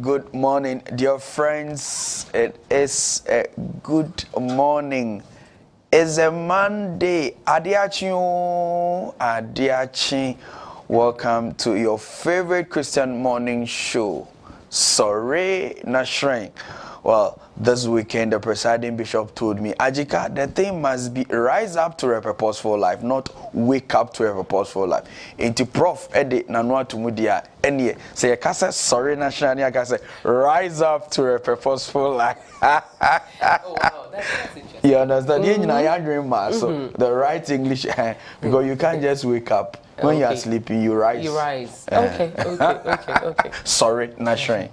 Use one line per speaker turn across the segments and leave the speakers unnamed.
good morning, dear friends. It is a good morning. It's a Monday. Adiachi. Welcome to your favorite Christian morning show. Sorry, not shrink. Well, this weekend the presiding bishop told me, Adzika, the thing must be rise up to a purposeful life, not wake up to a purposeful life. Into Prof Edi Nanua Tumudia, any say I say sorry, national, I say rise up to a purposeful life. Oh wow, that's interesting. You understand? So the right English, because you can't just wake up. When you are sleeping, you rise.
You rise. Okay.
Sorry, national.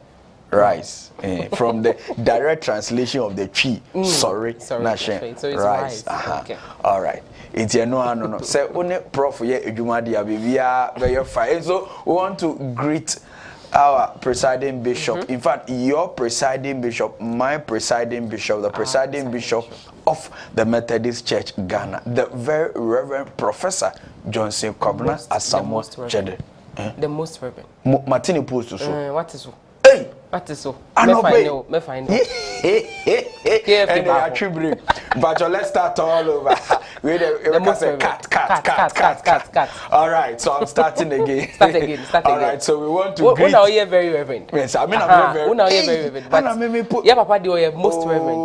Rise from the direct translation of the tree. Sorry, nation.
So it's
rise.
Okay.
All right. It's no. Say only prof ye edumadia bibia very fine. So we want to greet our presiding bishop. In fact, your presiding bishop, my presiding bishop, the presiding bishop of the Methodist Church Ghana, the very Reverend Professor 𝗟𝗜𝗙𝗘.
The most reverend.
Martini post so.
What is so?
Hey.
What is so?
Me find out. But let's start all over. Cut. All right, so I'm starting again.
Start again.
All right, so we want to greet.
Now you're very reverend.
Yes, I mean I'm very
reverend. But yeah, Papa, you're most reverend.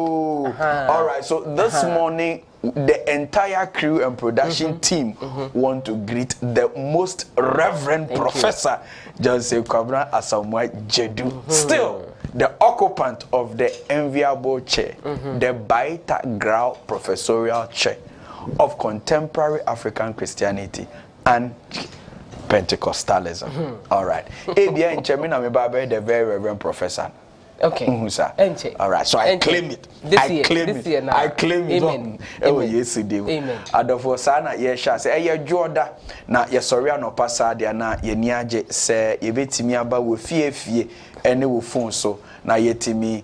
All right, so this morning the entire crew and production team want to greet the most reverend professor 𝗟𝗜𝗙𝗘, still the occupant of the enviable chair, the 𝗏𝗏 professorial chair of contemporary African Christianity and Pentecostalism. All right. ABI in Chemina Mebabe, the very reverend professor.
Okay.
All right, so I claim it. I claim it.
Amen.
Oh, yes, it did.
Amen.
Adofo sana ye sha say ye joda na ye sori anopa dia na ye niaje se ye betimi aba wo fie ene wo phone so na ye timi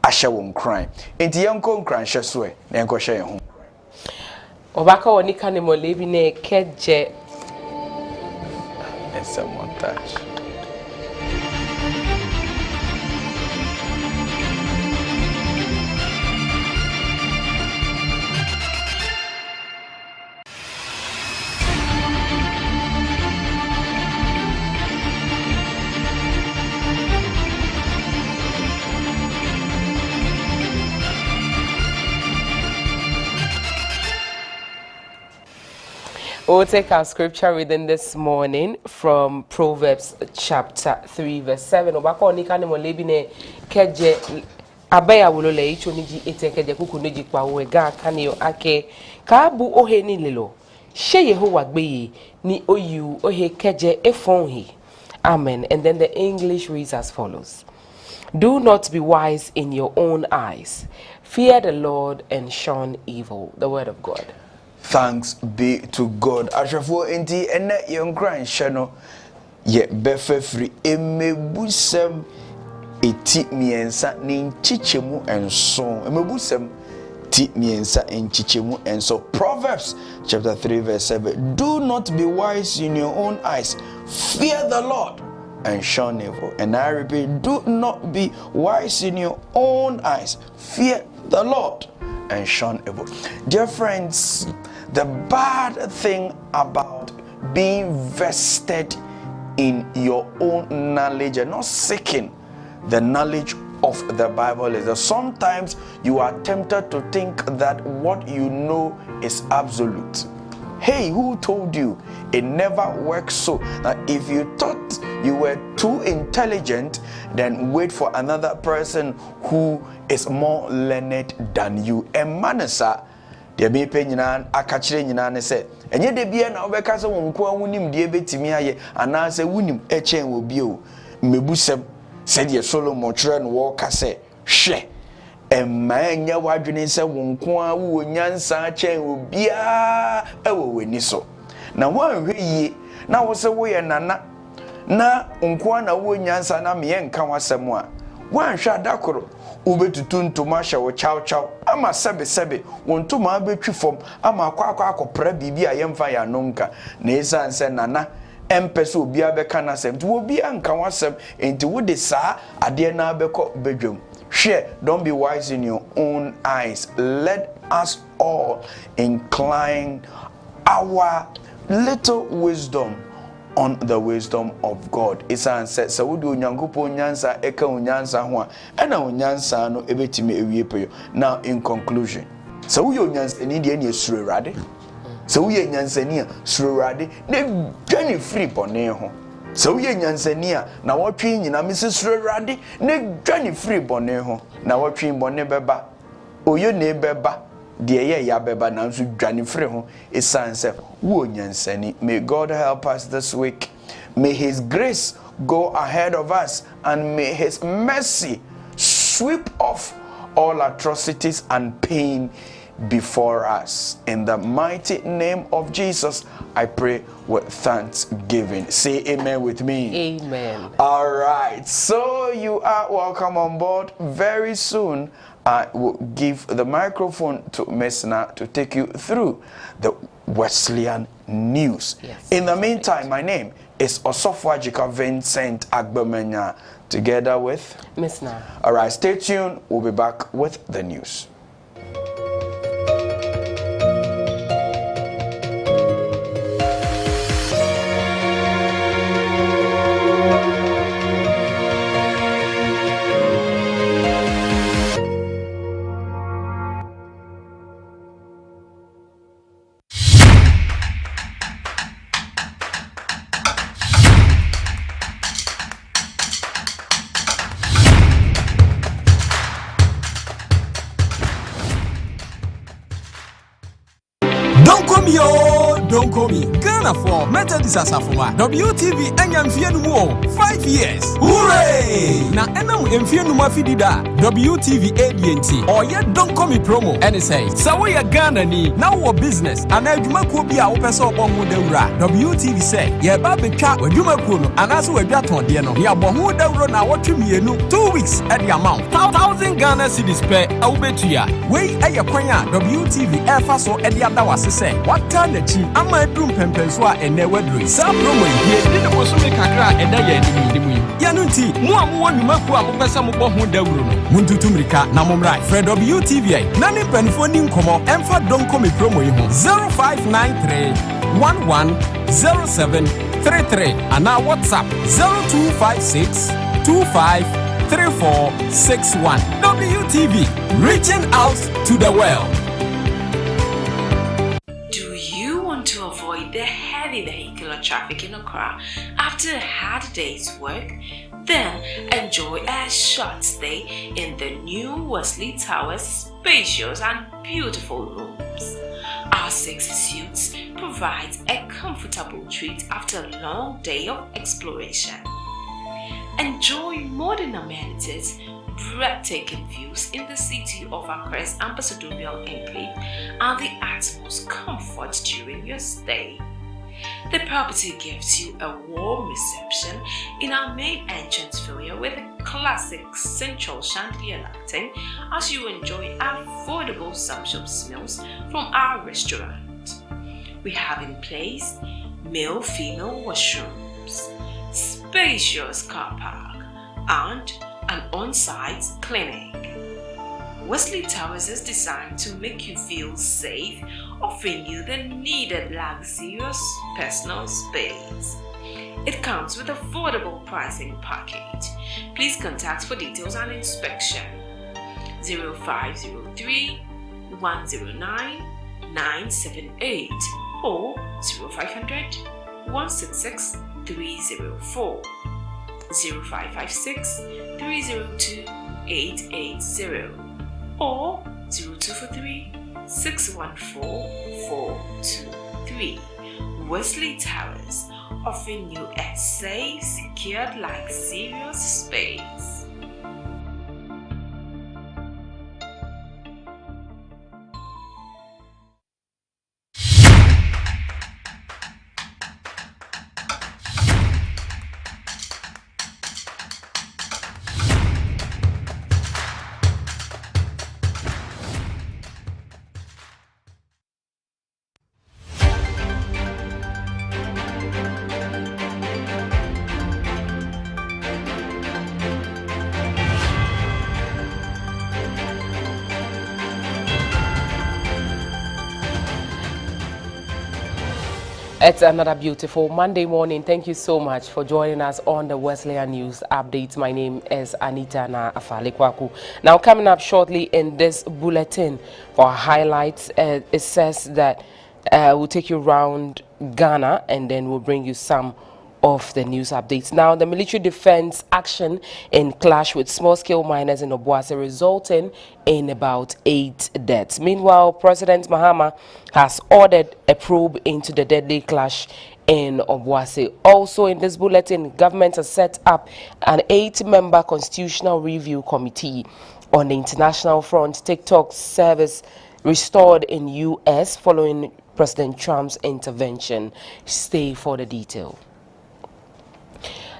ahye wo nkran. Enti ye nko nkran hye so e na enko hye ye ho.
Obaka woni kanemo lebi na keje.
It's a montage.
We'll take our scripture reading this morning from Proverbs chapter 3 verse 7. Obako ni kane mo lebine keje abaya wulole icho niji etekeje kuku niji kwa uwega kane yo ake kabu ohe ni lelo she Yehowa gbeye ni oyu ohe keje efonhi. Amen. And then the English reads as follows: Do not be wise in your own eyes. Fear the Lord and shun evil. The word of God.
Thanks be to God. Ashafo enti ene yonkran hye ye befe free emebusem eti miensa ni nchichemu enso emebusem ti miensa nchichemu enso. Proverbs chapter 3 verse 7. Do not be wise in your own eyes. Fear the Lord and shun evil. And I repeat, do not be wise in your own eyes. Fear the Lord and shun evil. Dear friends, the bad thing about being vested in your own knowledge and not seeking the knowledge of the Bible is that sometimes you are tempted to think that what you know is absolute. Hey, who told you? It never works so. Now, if you thought you were too intelligent, then wait for another person who is more learned than you. And manasa, the be penina akachire nyina ne se enye de bia na obeka se wonko awunim de betimi aye ana se wunim echen wo bio mebusem se de Solomon kire no wo ka se hwe emma enya wadwene se wonko awu nyansa chen wo bia ewo weni so na wanhwe yi na wo se wo ye nana na nko na wo nyansa na me enka wasem a wanhwe adakoro ubetutu ntoma hye wo chaw ama sebe wontoma abetwi fom ama akwa akopra bibia yemfa ya nonka na esanse nana empese obi abeka na sem to obi anka wasem enti wo de saa ade na abekọ bedwam hwe don't be wise in your own eyes let us all incline our little wisdom on the wisdom of God. Isa said so would onyankopon nyansa eka onyansa ho a ena onyansa no ebetime ewie peyo. Now in conclusion, so wo onyansa ni de na esururade. So wo nyansa ni a sururade na dwane free bone ho. So wo nyansa ni a na wotwe nyina mese sururade na dwane free bone ho. Na wotwe bone beba. Oyo na beba. The ya beba na nso dwane free ho esanse wo nyansani. May God help us this week. May his grace go ahead of us and may his mercy sweep off all atrocities and pain before us. In the mighty name of Jesus, I pray with thanksgiving. Say amen with me.
Amen.
All right. So you are welcome on board. Very soon, I will give the microphone to 𝗟𝗡𝗏 to take you through the Wesleyan news.
Yes,
in the meantime, my name is 𝗟𝗏𝗏𝗏 Vincent Agbemenya, together with
𝗟𝗏𝗏𝗏.
All right, stay tuned. We'll be back with the news.
Don't call me. Ghana for Methodist Asafoma. WTV Enyamfienu 5 years. Hooray! Na enam emfienu mafidida. WTV ADNT. Or yet don't call me promo. And it says, Sawa ya Ghana ni now our business. And adwuma ko bia wo pese obohu dawura. WTV say, ye ba betwa adwuma ko no anaso wadwa ton de no. Ya bohu dawuro na wotwemienu 2 weeks at the amount. 1,000 Ghana cedis per awbetua. We eye kwan a WTV efa so e de adawase say. What time the chi ama dum pempenso a ene wadri sa promo ye di ne bosome kakra eda ya ni mu ya no nti mu a mu wonuma ku a mopesa mo bo ho dawuro no muntutumrika na momrai Fred WTV na ne penfo ni nkomo emfa donko me promo yi ho 0593 110733 ana WhatsApp 0256 253461 WTV reaching out to the world.
To avoid the heavy vehicular traffic in Accra after a hard day's work, then enjoy a short stay in the new Wesley Towers spacious and beautiful rooms. Our 6 suites provide a comfortable treat after a long day of exploration. Enjoy modern amenities, breathtaking views in the city of Accra's ambassadorial enclave, and the utmost comfort during your stay. The property gives you a warm reception in our main entrance foyer with a classic central chandelier lighting as you enjoy affordable sumptuous meals from our restaurant. We have in place male-female washrooms, spacious car park, and an on-site clinic. Wesley Towers is designed to make you feel safe, offering you the needed luxurious personal space. It comes with affordable pricing package. Please contact for details and inspection 0503 109 978 or 0500 166 304. 0556 302 880 or 0243 614 423. Wesley Towers, offering you a safe, secured, luxurious space.
It's another beautiful Monday morning. Thank you so much for joining us on the Wesleyan News Updates. My name is Anita na Afarley Quarcoo. Now, coming up shortly in this bulletin for highlights, it says that we'll take you around Ghana and then we'll bring you some of the news updates. Now, the military defense action in clash with small-scale miners in 𝗛𝗲𝗍 resulting in about 8 deaths. Meanwhile, President Mahama has ordered a probe into the deadly clash in 𝗛𝗏𝗍. Also in this bulletin, government has set up an 8-member constitutional review committee on the international front. TikTok service restored in US following President Trump's intervention. Stay for the detail.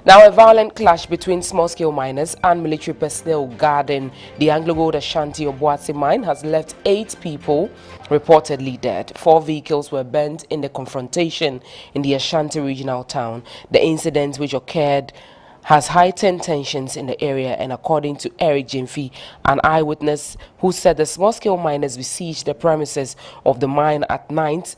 Now, a violent clash between small-scale miners and military personnel guarding the 𝗟𝗏𝗍𝗿 Ashanti 𝗛𝗏𝗍 mine has left 8 people reportedly dead. 4 vehicles were burnt in the confrontation in the Ashanti regional town. The incident, which occurred, has heightened tensions in the area, and according to 𝗟𝗏𝗙𝗏, an eyewitness who said the small-scale miners besieged the premises of the mine at night,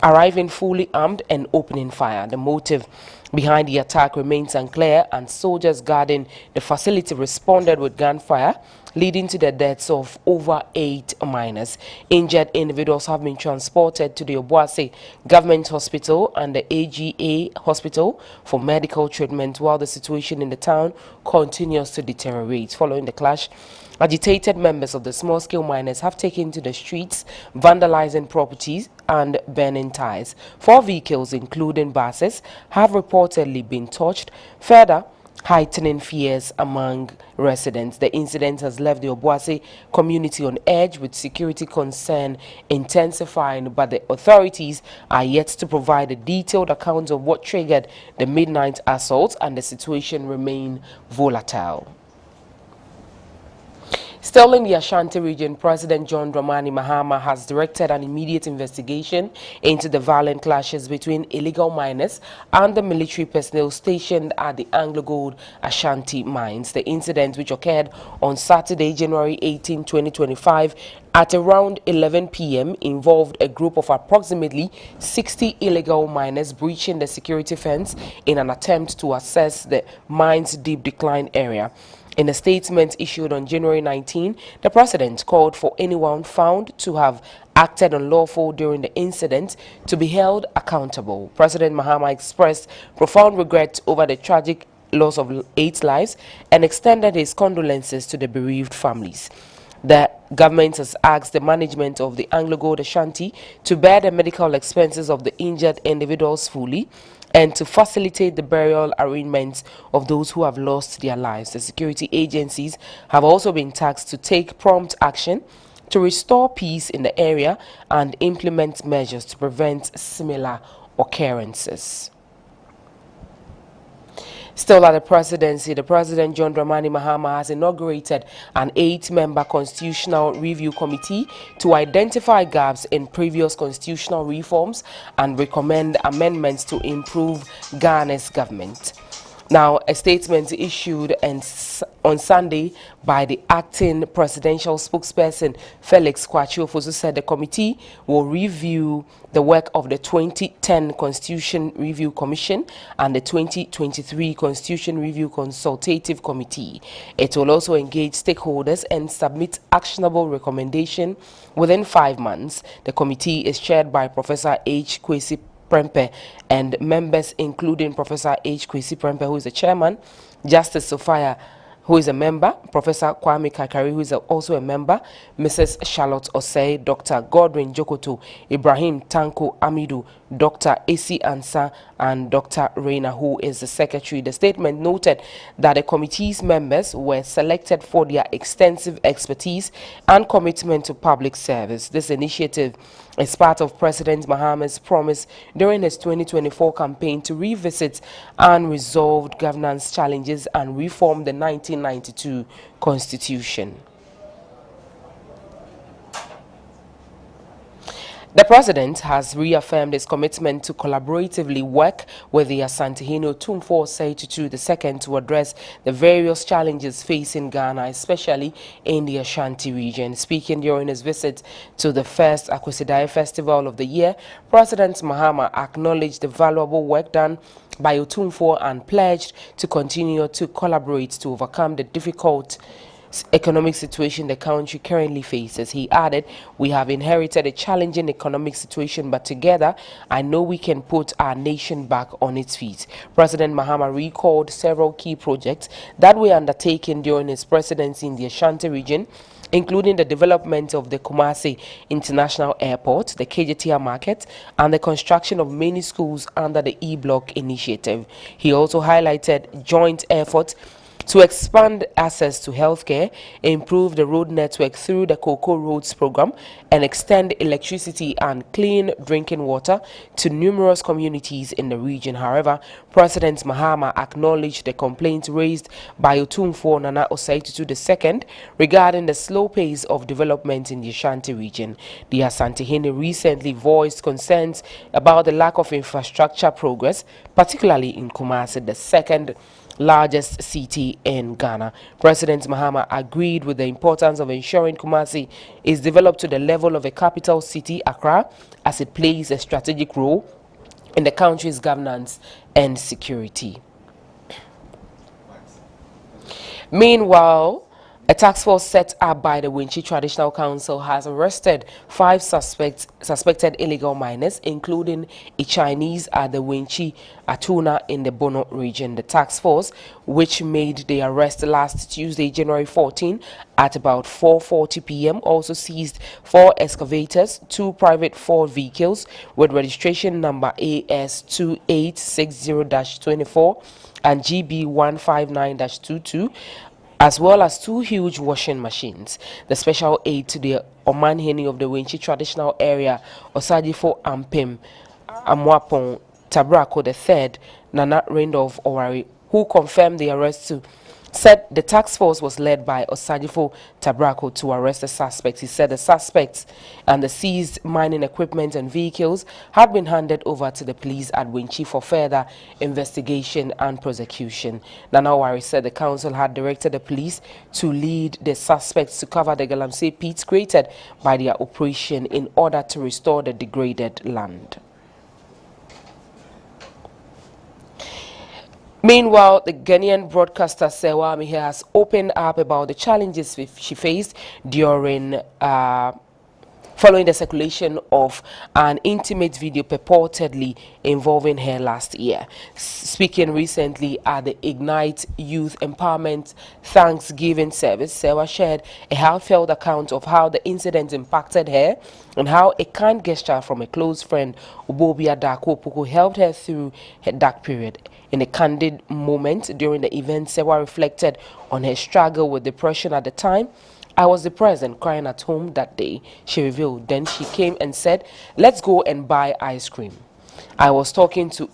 arriving fully armed and opening fire. The motive behind the attack remains unclear, and soldiers guarding the facility responded with gunfire, leading to the deaths of over 8 miners. Injured individuals have been transported to the 𝗛𝗏𝗍 Government Hospital and the AGA Hospital for medical treatment, while the situation in the town continues to deteriorate. Following the clash, agitated members of the small-scale miners have taken to the streets, vandalizing properties and burning tires. 4 vehicles, including buses, have reportedly been torched, further heightening fears among residents. The incident has left the 𝗛𝗏𝗍 community on edge, with security concern intensifying, but the authorities are yet to provide a detailed account of what triggered the midnight assault, and the situation remains volatile. Still in the Ashanti region, President John Dramani Mahama has directed an immediate investigation into the violent clashes between illegal miners and the military personnel stationed at the 𝗟𝗏𝗍𝗿 Ashanti mines. The incident, which occurred on Saturday, January 18, 2025, at around 11 p.m., involved a group of approximately 60 illegal miners breaching the security fence in an attempt to access the mine's deep decline area. In a statement issued on January 19, the president called for anyone found to have acted unlawful during the incident to be held accountable. President Mahama expressed profound regret over the tragic loss of 8 lives and extended his condolences to the bereaved families. The government has asked the management of the 𝗟𝗏𝗍𝗿 Ashanti to bear the medical expenses of the injured individuals fully and to facilitate the burial arrangements of those who have lost their lives. The security agencies have also been tasked to take prompt action to restore peace in the area and implement measures to prevent similar occurrences. Still at the presidency, the President John Dramani Mahama has inaugurated an 8-member constitutional review committee to identify gaps in previous constitutional reforms and recommend amendments to improve Ghana's government. Now, a statement issued on Sunday by the acting presidential spokesperson Felix Quarcoo said the committee will review the work of the 2010 Constitution Review Commission and the 2023 Constitution Review Consultative Committee. It will also engage stakeholders and submit actionable recommendation within 5 months. The committee is chaired by Professor 𝗟𝗏𝗄𝗎 and members including Professor 𝗟𝗏𝗄𝗎, who is the chairman, Justice Sophia, who is a member, Professor Kwame Kakari, who is also a member, Mrs. Charlotte Osei, Dr. Godwin Jokoto, Ibrahim Tanko Amidu, Dr. Esi Ansa, and Dr. Reina, who is the secretary. The statement noted that the committee's members were selected for their extensive expertise and commitment to public service. This initiative is part of President Mahama's promise during his 2024 campaign to revisit unresolved governance challenges and reform the 1992 Constitution. The president has reaffirmed his commitment to collaboratively work with the 𝗟𝗏𝗘𝗍 II to address the various challenges facing Ghana, especially in the Ashanti region. Speaking during his visit to the first 𝗟𝗏𝗘𝗍 Festival of the year, President Mahama acknowledged the valuable work done by 𝗟𝗏𝗘𝗍 and pledged to continue to collaborate to overcome the difficult economic situation the country currently faces. He added, "We have inherited a challenging economic situation, but together I know we can put our nation back on its feet." President Mahama recalled several key projects that were undertaken during his presidency in the Ashanti region, including the development of the 𝗟𝗏𝗘𝗍 International Airport, the Kejetia Market, and the construction of many schools under the E-Block initiative. He also highlighted joint efforts to expand access to healthcare, improve the road network through the Cocoa Roads program, and extend electricity and clean drinking water to numerous communities in the region. However, President Mahama acknowledged the complaints raised by 𝗟𝗏𝗘𝗍 Nana Osei II regarding the slow pace of development in the Ashanti region. The 𝗟𝗏𝗘𝗍 recently voiced concerns about the lack of infrastructure progress, particularly in Kumasi, the second largest city in Ghana. President Mahama agreed with the importance of ensuring Kumasi is developed to the level of a capital city, Accra, as it plays a strategic role in the country's governance and security. Meanwhile, a task force set up by the 𝗟𝗏𝗘 Traditional Council has arrested 5 suspected illegal miners, including a Chinese at the 𝗟𝗏𝗘 Atuna in the Bono region. The task force, which made the arrest last Tuesday, January 14, at about 4:40 p.m., also seized 4 excavators, 2 private Ford vehicles with registration number AS2860-24 and GB159-22, as well as 2 huge washing machines. The special aide to the Omanhene of the 𝗟𝗏𝗘 traditional area, Osagifo Ampem Amwapon Tabrako III, Nana Randolph Owari, who confirmed the arrest too, said the task force was led by Osagifo Tabrako to arrest the suspects. He said the suspects and the seized mining equipment and vehicles had been handed over to the police at 𝗟𝗏𝗘 for further investigation and prosecution. Nana Owari said the council had directed the police to lead the suspects to cover the Galamsey pits created by their operation in order to restore the degraded land. Meanwhile, the Ghanaian broadcaster 𝗟𝗏𝗍𝗘𝗏 has opened up about the challenges she faced during following the circulation of an intimate video purportedly involving her last year. Speaking recently at the Ignite Youth Empowerment Thanksgiving service, 𝗟𝗏𝗍𝗘 shared a heartfelt account of how the incident impacted her and how a kind gesture from a close friend, Obobia Dakopuku, helped her through her dark period. In a candid moment during the event, 𝗟𝗏𝗍𝗘 reflected on her struggle with depression at the time. "I was depressed and crying at home that day," she revealed. Then she came and said, "Let's go and buy ice cream." I wasn't talking to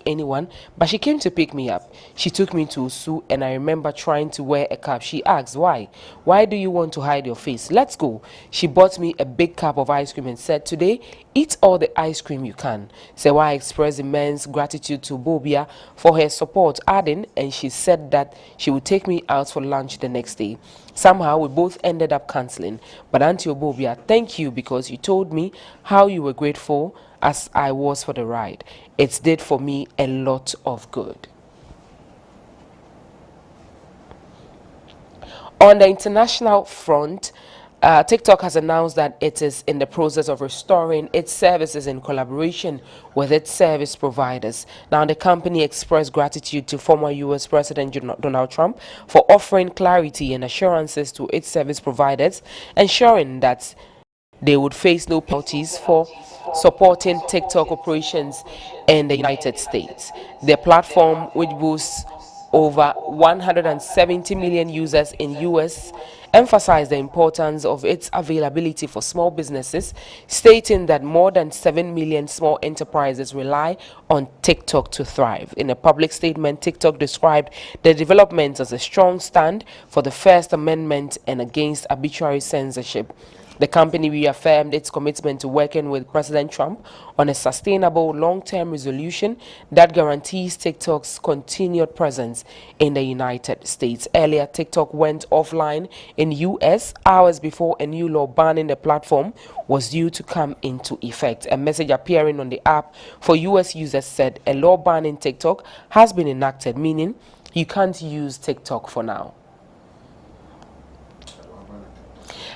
anyone, but she came to pick me up. She took me to Osu, and I remember trying to wear a cap. She asked, "Why? Why do you want to hide your face? Let's go." She bought me a big cup of ice cream and said, "Today, eat all the ice cream you can." 𝗟𝗏𝗍𝗑 expressed immense gratitude to Bobia for her support, adding, and she said that she would take me out for lunch the next day. Somehow, we both ended up cancelling. But Auntie Obobia, thank you, because you told me how you were grateful as I was for the ride. It did for me a lot of good. On the international front, TikTok has announced that it is in the process of restoring its services in collaboration with its service providers. Now, the company expressed gratitude to former U.S. President Donald Trump for offering clarity and assurances to its service providers, ensuring that they would face no penalties for supporting TikTok operations in the United States. The platform, which boasts over 170 million users in U.S., emphasized the importance of its availability for small businesses, stating that more than 7 million small enterprises rely on TikTok to thrive. In a public statement, TikTok described the developments as a strong stand for the First Amendment and against arbitrary censorship. The company reaffirmed its commitment to working with President Trump on a sustainable long-term resolution that guarantees TikTok's continued presence in the United States. Earlier, TikTok went offline in US hours before a new law banning the platform was due to come into effect. A message appearing on the app for US users said a law banning TikTok has been enacted, meaning you can't use TikTok for now.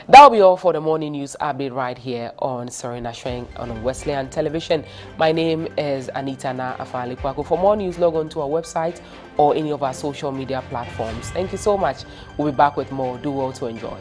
That will be all for the morning news update right here on 𝗟𝗓𝗏 on Wesleyan Television. My name is Anita na Afarley Quarcoo. For more news, log on to our website or any of our social media platforms. Thank you so much. We'll be back with more. Do well to enjoy.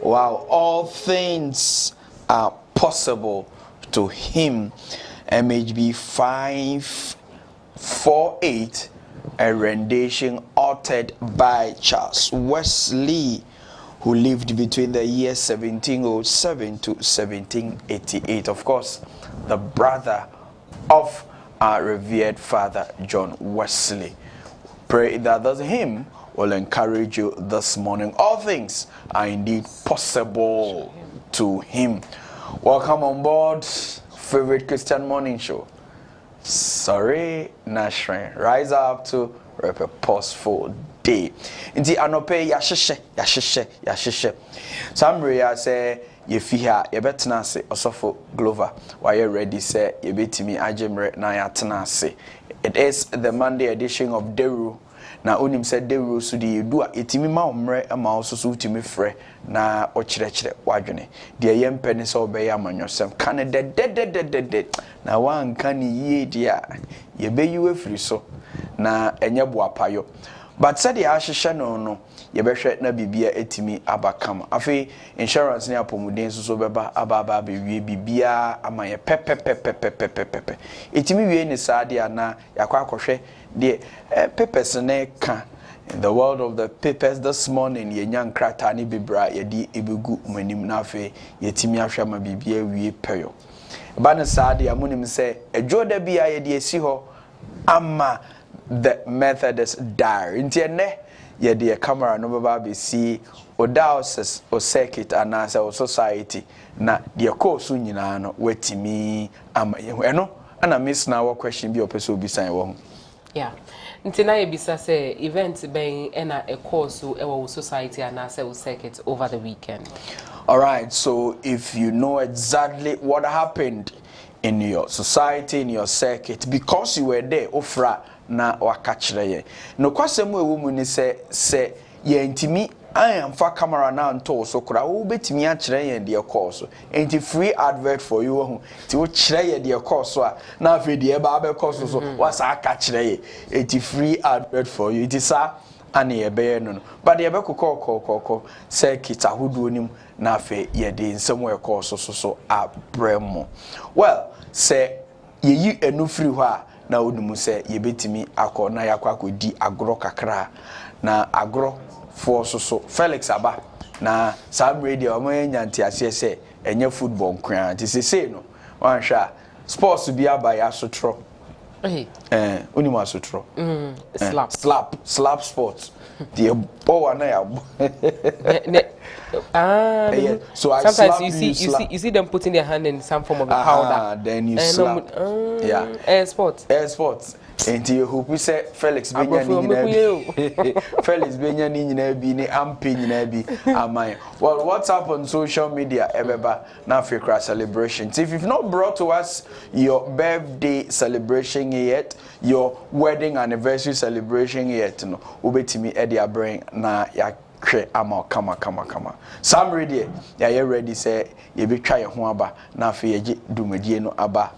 Wow, all things are possible to him. MHB 548, a rendition uttered by Charles Wesley, who lived between the years 1707 to 1788. Of course, the brother of our revered father John Wesley. Pray that this hymn will encourage you this morning. All things are indeed possible to him. Welcome on board favorite Christian morning show. Sorry, Nashrin. Rise up to a purposeful day. Inti anope yasheshe. Samria say yefiha yebetena se osofo Glover. Why you ready say yebetimi ajemre na yatena se. It is the Monday edition of Deru. Na onim said Deru so di edu a etimi ma omre ama ososo utimi frɛ na okyerɛkyerɛ wadwene de yempe ne sɛ obɛyɛ amanyosɛm kane de na wan kan yie dia yebeyiwe firi so na enye boapayo but said the ahyehyɛ no yɛbɛhwɛ na bibia etimi abakama afi insurance ne apomuden so bɛba aba bewie bibia ama ye pepe etimi wie ne saade ana yakwa akɔhwɛ de papers ne ka in the world of the papers this morning yenya nkrata ne bibra yedi ebegu manim na afi yetimi ahwɛ ma bibia wie peyo ba ne saade amunim sɛ adwoda bia yedi esi ho ama the Methodist diary nti ene yedi a camera no baba be see o diocese o circuit and as o society na de course nyina no wetimi ama ye eno ana miss na wa question bi opeso bi san wo
yeah nti na ye bisa say event ben na a course e wo society and as o circuit over the weekend.
All right, so if you know exactly what happened in your society, in your circuit, because you were there, ofra na wakachire ye. No kwasemu ewu mu ni se ye ntimi am fa camera na nto so kura wo betimi a kire ye de course. Enti free advert for you hu. Ti wo kire ye de course a na afi de ba be course so wasa aka kire ye. Enti free advert for you. Iti sa ani ebe no. But de be kokoko circuit ahodo nim na afi ye de nsem we course so abremo. Well, say ye enu free ho a na odumu se yebetimi akọ na yakọ akodi agro kakra na agro for so Felix aba na sam radio o nya ntiase se enye football nkran ti se no wan hwa sports bi aba ya sotro onimu asotro slap sports the power na ya
so sometimes you see them putting their hand in some form of powder
then you slap
air sports
enti you hope say Felix benya ni nyina Felix benya ni nyina bi ni ampe nyina bi amai. Well, what's up on social media ebeba na Africa celebrations. If you've not brought to us your birthday celebration yet, your wedding anniversary celebration yet, no ubetimi e dia bring na ya kwe ama kama sam ready ya ready say ye betwa ye ho aba na afi ye dumadie no aba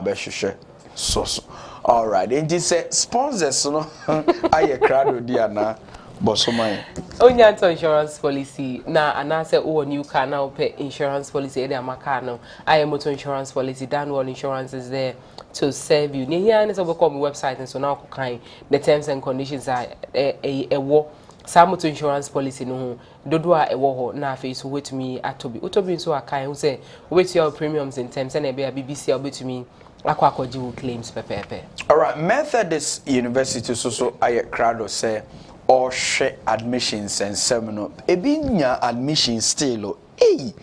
be hwehwe so all right and this sponsors no aye crowd dia na bosoman
onyanto insurance policy na anase o new car na pay insurance policy e dey amaka no aye motor insurance policy dan one insurance is there to serve you. Here is our website and so now kind the terms and conditions are a war. Some to insurance policy no dodo a ewo ho na afi so wetumi atobi so akai who say wait your premiums in terms and e be BBC obetumi akwakoji claims pepepe. All
right, Methodist University so aye crowd say or share admissions and seminar ebinya admissions still eye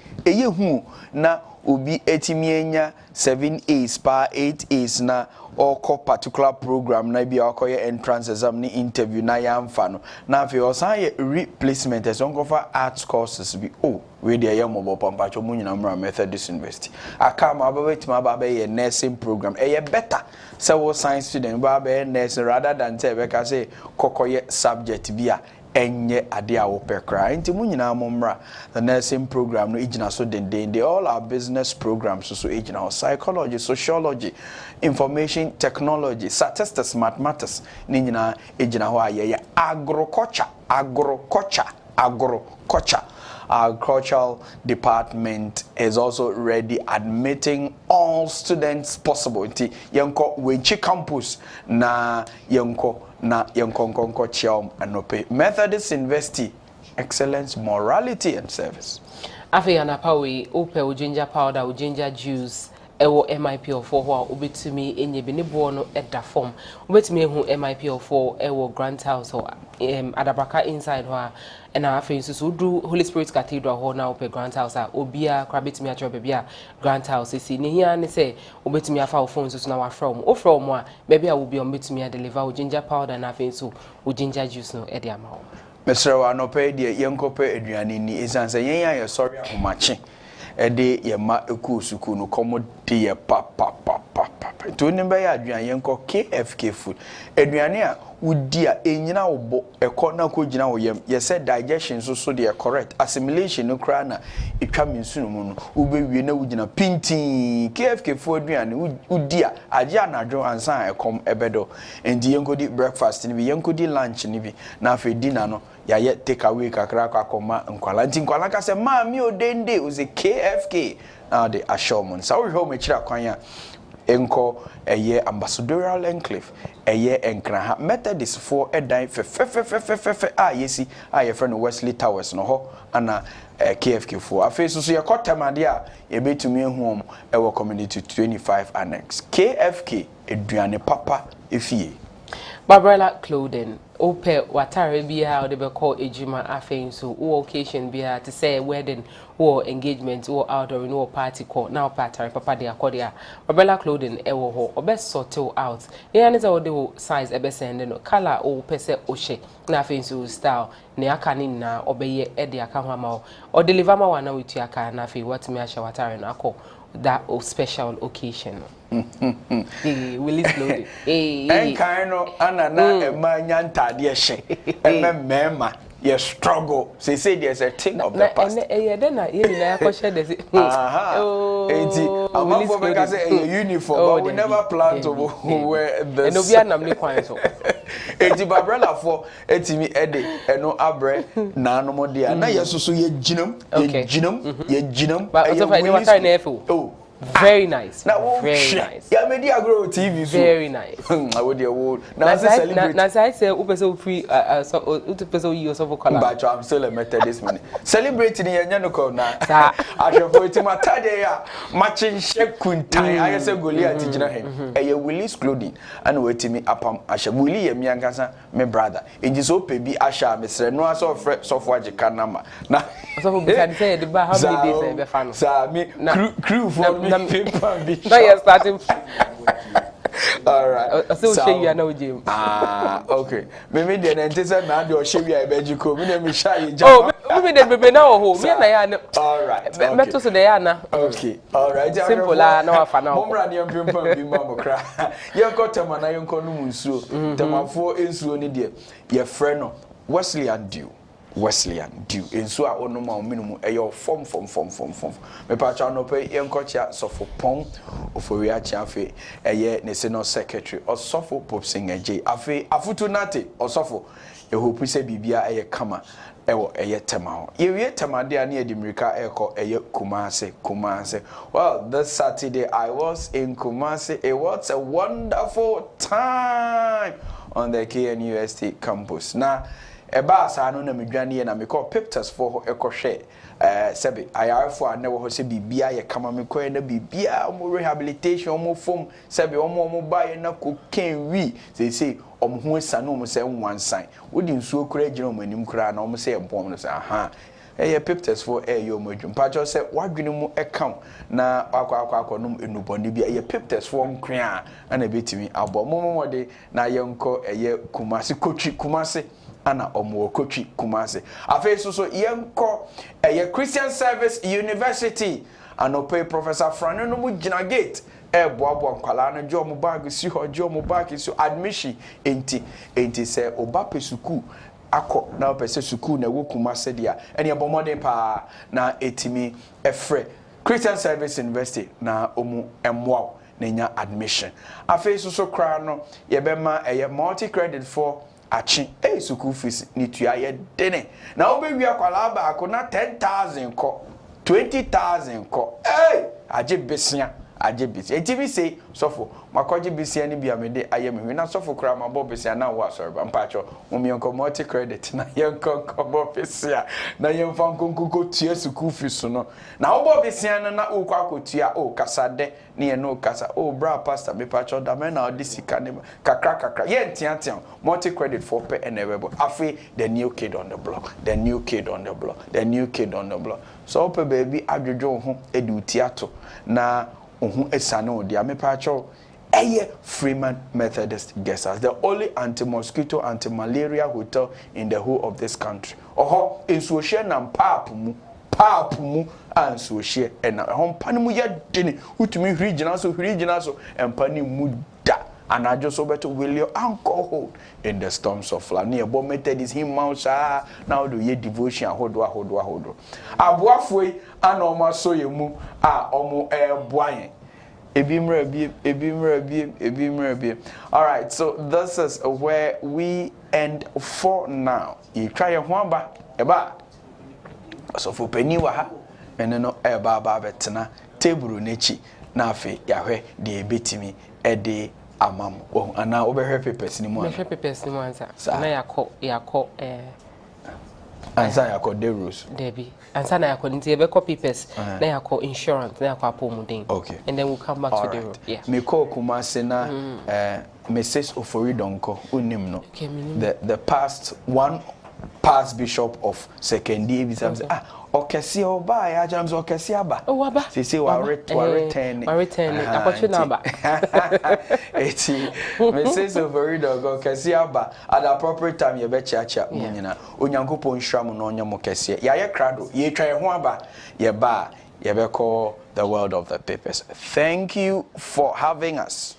hu na obi etimienya 7A's pa 8A's na or particular program na bia akoye entrance exam ni interview na yamfa no na afi osan replacement as on cover arts courses bi we dey yam obo pampacho mu nyina mra Methodist University akama ababetima ababe nursing program better say wo science student ba be nursing rather than say be ka say kokoye subject bia enye ade a wo pekra enti mu nyina momra the nursing program no igina so they all our business programs so igina psychology, sociology, information technology, statistics, mathematics ni nyina igina ho aye agriculture our cultural department is also ready admitting all students possible. Nti yenko wenchi campus na yenko chiom anope. Methodist University, excellence, morality and service.
Afi anapawe ope ginger powder, ginger juice. Ewo MIP04 ho obetumi enye bi ne bo no eda form obetumi ehu MIP04 ewo Grant House ho Adabraka inside ho and afei so do Holy Spirit Cathedral ho na ope Grant House a obia kra betumi a chọ bebia Grant House si ne hia ne say obetumi afa phone so na wa from o from a bebia obi obetumi a deliver ginger powder na afei so ginger juice no e de ama ho
Mr. Wanope de yenkope aduane ni isanse yen ya sorry ahomache ede ye ma eku suku no komo de ye pa to ni be ya aduan yenko KFK food aduane a wudi a enyina wo ekọ na ko gina wo yem ye say digestion so de correct assimilation no kra na etwa minsu no mu no wo be wie na wugina pintin KFK food aduane wudi a age anadwo ansan ekom ebedo endi yenko di breakfast ni bi yenko di lunch ni bi na afi dinner no ya ye take away kakra akoma nkwala nti nkwala ka se ma mi odende o ze KFK now the assurance so we home chira kwan ya enko eye ambassadorial enclave eye enkraha Methodist for edan fe yesi ye friend Wesley Towers no ho ana KFK for afi so ye kotamade a ye betumi ehu ewo community 25 annex KFK eduane papa efie
Barbarella clothing ope watare bia de be call ejuma afin so o occasion bia to say wedding or engagement or outdoor no party call now pattern papa de akodia Barbarella clothing e wo ho obe sort out ya ne say o de size ebe send no color o pese o she na afin so style ne aka ni na obeye e de aka ho ama o deliver ma wana witu aka na afin what me asha watare no akọ that special occasion. Willie slowly.
En kaino anana ema nyantade she. Mema ye struggle. Say there's a thing of the past.
Then na ye na yakoshe dey.
Enti amafo be ka say a uniform but we never plan to wear this.
And obi anam ni kwan so.
Enti Barbarella for etimi ede eno abre na no mo dia na yesusu ye ginam ye ginam
but also find what kind of
oh
very nice.
Very nice. Yeah, media grow TV so.
Very nice.
I would the world. Now celebrate.
Now I say upeso free so upeso you so for color.
But I'm still a Methodist man. Celebrating in Yanuko na. I shall put him at Tadea matching shek kuntai. I say Goliath tijina him. E ye Willie's clothing and wait me apam asha Willie ye miankasa me brother. It is so baby asha Mr. No so for Jikanama. Na
so for say the bar how many days e be fan.
Sa me crew for me.
Now you're starting.
All right.
So shey you na Jim.
Okay. Maybe the antisa na do shey you abejiko. Me na me shy
jam. Oh, me the baby na ho. Me na ya na.
All right.
Meto so dey ya na.
Okay. All right.
Simple la na wa fa na.
Momra ne mpempa bi ma mokra. Yenko tema na yenko no munsuo. Temafo ensuo ni de. Ye frɛ no Wesleyan due enso a ono ma minimum eyo form me pa cha no pe yenkocha sofo pon ofori achi afi eye ne senior secretary osofo popsing eje afi afutu nate osofo e hope se bibia eye kama ewo eye tema ho ye wie tema de ani edimirika eko eye Kumase. Well, this Saturday I was in Kumase. It was a wonderful time on the KNUST campus. Now eba asa no na medwane na me call pictures for ekohwe sebe ayarfo anewo ho se bibia ye kama me koe na bibia omo rehabilitation omo fom sebe omo ba ye na koken wi say omo ho esa no omo se nwansan wodi nsuo kura gina omo anim kura na omo se empom no se aha eye pictures for yo modwum pacho se wadwene mu account na akwa no enubone bia eye pictures for nkran ana betimi abo momode na yenko eye Kumase ana Omuokotwi Kumase afi so yenko eye Christian Service University anope Professor Frano no mu gina gate boabo nkwala no jo mu bag si ho jo mu bag so admission enti se obape suku akọ na opese suku na wo Kumase dia ene abomode pa na etimi efre Christian Service University na omu emwa na nya admission afi so kra no ye bema eye multi credit for achi school fees ni tua ye dene na obewi akwala ba ko na 10,000 ko 20,000 ko aje besia eti bi say sofo makoje besia ni bia me de aye me na sofo kra ma bo besia na wo asori ba mpacho omienko multi credit na yenko bo besia na yemfa nkonko tua school fees no na wo bo besia na okwa akotua kasade na ye no kasa bra pastor me pacho da me na odisika ne kakra ye ntiantian multi credit for pay and everybody afi the new kid on the block so ope baby adwojo ho edutiato na ohun esane odi amepacho Freeman Methodist Guest House, the only anti-mosquito, anti-malaria hotel in the whole of this country. Oho ensuohye na pap mu and so share and home panimu ya dini utumi regional so empani mu da and I just over to will your anchor hold in the storms of life. Near Bo Methodist him mouse now do ye devotion hodwa abuafoi anoma so yemu omo boyen ebimra biem. All right, so this is where we end for now. You try your one eba so for penny wa ha ene no eba betena table nechi na afi yahwe de betimi de amam ana obehwe papers ni mu ansa na yakọ ansa yakọ de rules
debi ansa na yakọ nti ebe copy papers na yakọ insurance na yakọ apomuden.
Okay,
and then we'll come back to the road. Yeah,
me call Kumasi na Mrs. Oforidonko unim no the past bishop of second day bisam okesi oba ya jams okesi aba
aba
say wa return
akwatwe number
eti Mrs. Oforidonko okesi aba at the appropriate time ye be chiacha munyina onyankopon hwam no onyam okesi ya ye krado ye twa ho aba ye ba ye be call the world of the papers. Thank you for having us.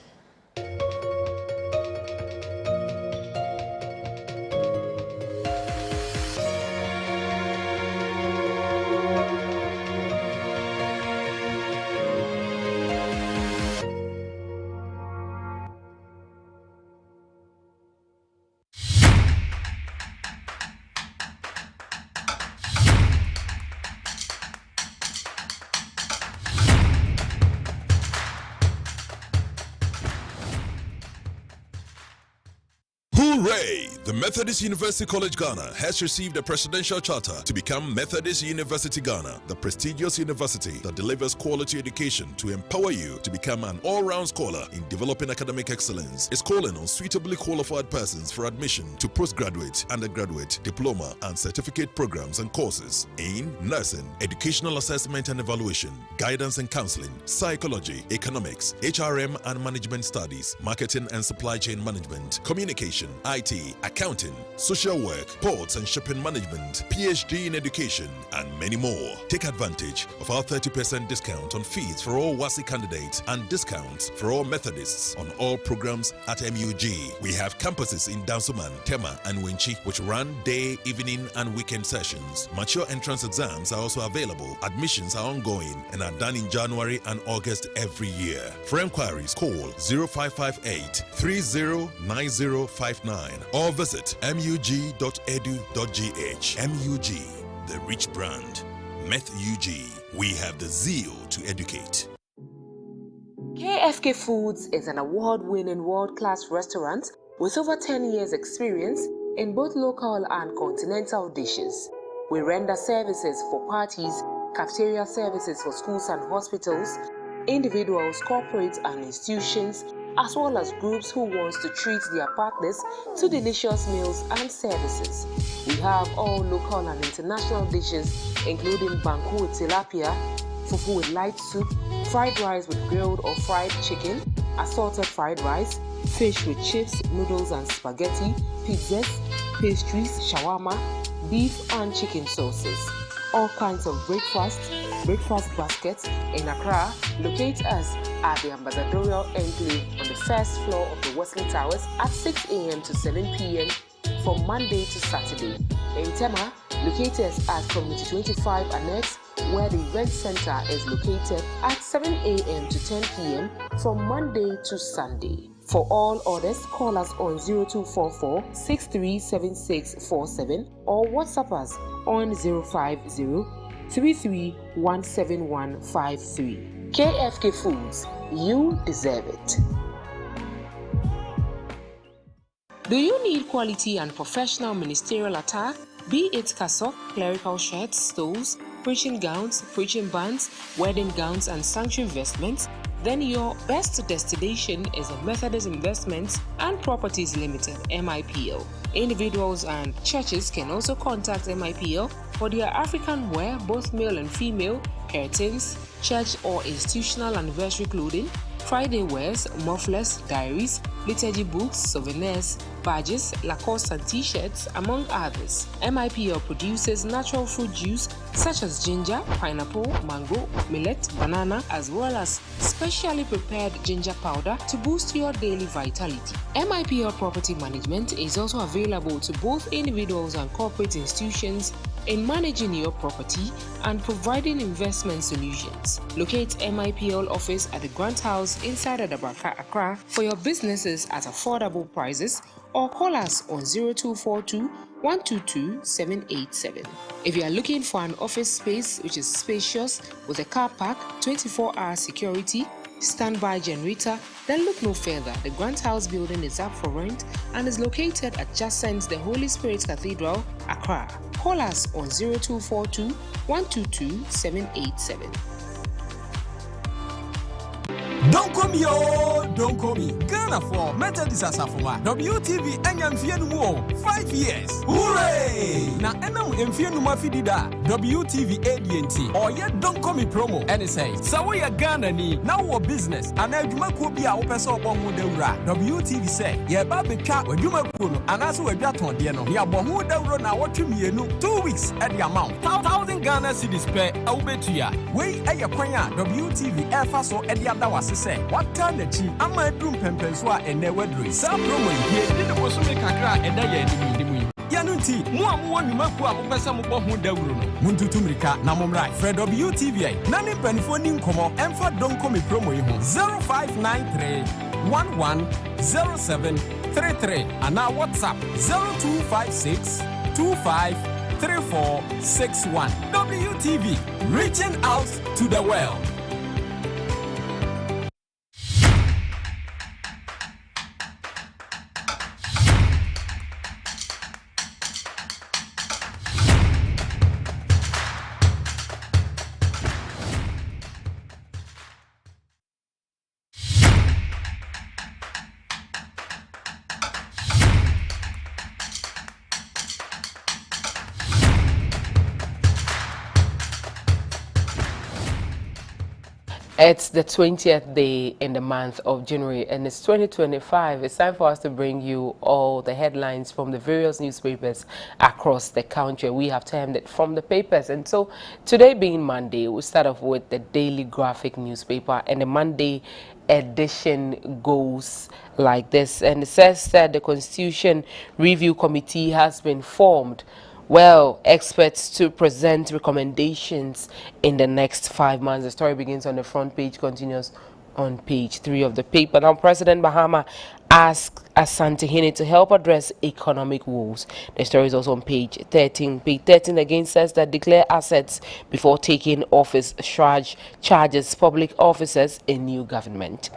Hooray! The Methodist University College Ghana has received a presidential charter to become Methodist University Ghana, the prestigious university that delivers quality education to empower you to become an all-round scholar in developing academic excellence. Is calling on suitably qualified persons for admission to postgraduate, undergraduate, diploma, and certificate programs and courses in nursing, educational assessment and evaluation, guidance and counseling, psychology, economics, HRM and management studies, marketing and supply chain management, communication, IT, accounting, social work, ports and shipping management, PhD in education, and many more. Take advantage of our 30% discount on fees for all 𝗦𝗍•𝗍 candidates and discounts for all Methodists on all programs at MUG. We have campuses in Dansoman, Tema, and 𝗦𝗍, which run day, evening, and weekend sessions. Mature entrance exams are also available. Admissions are ongoing and are done in January and August every year. For enquiries, call 0558 309059 or visit mug.edu.gh. MUG, the rich brand. METHUG, we have the zeal to educate.
KFK Foods is an award-winning world-class restaurant with over 10 years experience in both local and continental dishes. We render services for parties, cafeteria services for schools and hospitals, individuals, corporates and institutions, as well as groups who want to treat their partners to delicious meals and services. We have all local and international dishes including banku with tilapia, fufu with light soup, fried rice with grilled or fried chicken, assorted fried rice, fish with chips, noodles and spaghetti, pizzas, pastries, shawarma, beef and chicken sauces. All kinds of breakfast baskets in Accra. Locate us at the Ambassadorial Enclave on the first floor of the Wesley Towers at 6 a.m. to 7 p.m. from Monday to Saturday. In Tema, locate us at Community 25 Annex
where the event center is located at 7 a.m. to 10 p.m. from Monday to Sunday. For all orders, call us on 0244 637647 or WhatsApp us on 050 33171153. KFK Foods, you deserve it. Do you need quality and professional ministerial attire? Be it cassock, clerical shirts, stoles, preaching gowns, preaching bands, wedding gowns, and sanctuary vestments? Then your best destination is a Methodist Investments and Properties Limited, MIPL. Individuals and churches can also contact MIPL for their African wear, both male and female, curtains, church or institutional anniversary clothing, Friday wears, mufflers, diaries, liturgy books, souvenirs, badges, Lacoste and t-shirts, among others. MIPL produces natural fruit juice such as ginger, pineapple, mango, millet, banana, as well as specially prepared ginger powder to boost your daily vitality. MIPL Property Management is also available to both individuals and corporate institutions in managing your property and providing investment solutions. Locate MIPL office at the Grant House inside Adabraka, Accra for your businesses at affordable prices, or call us on 0242 122 787. If you are looking for an office space which is spacious with a car park, 24-hour security, standby generator, then look no further. The Grant House building is up for rent and is located adjacent the Holy Spirit Cathedral, Accra. Call us on 0242 122 787.
Don't come yo, don't call me. Ghana for Methodist 𝗟𝗏𝗘 WTV 𝗟𝗏𝗙𝗡 5 years. Hooray! Na enam 𝗟𝗏𝗙𝗡 fidida WTV ADNT. Or yet don't call me promo. And it says, so we are Ghana ni now our business. And adwuma ko bia wo pese obo ho dawura. WTV say, ye ba betwa adwuma ko no anaso wadwaton de no. Ya bo ho dawuro na wotwe mienu 2 weeks at the amount. 1,000 Ghana cedis per awbetua. We eye kwan a WTV efa so e de adawase say, what time the chief? I'm my room pempenswa and never drink. Some promo here didn't was make a crack and I Yanunti, one you might put up some who devil. Muntu Tumrika, Namumrai, Fred WTV, Nani Penfoning Como, and for don't call me promo 0593 110733 and now WhatsApp 0256 253461. WTV, reaching out to the world.
It's the 20th day in the month of January and it's 2025. It's time for us to bring you all the headlines from the various newspapers across the country. We have termed it From the Papers. And so today being Monday, we'll start off with the Daily Graphic newspaper, and the Monday edition goes like this. And it says that the Constitution Review Committee has been formed. Well, experts to present recommendations in the next 5 months. The story begins on the front page, continues on page 3 of the paper. Now, President Mahama asked Asante to help address economic woes. The story is also on page 13. Page 13 again says that declare assets before taking office, charges public officers in new government.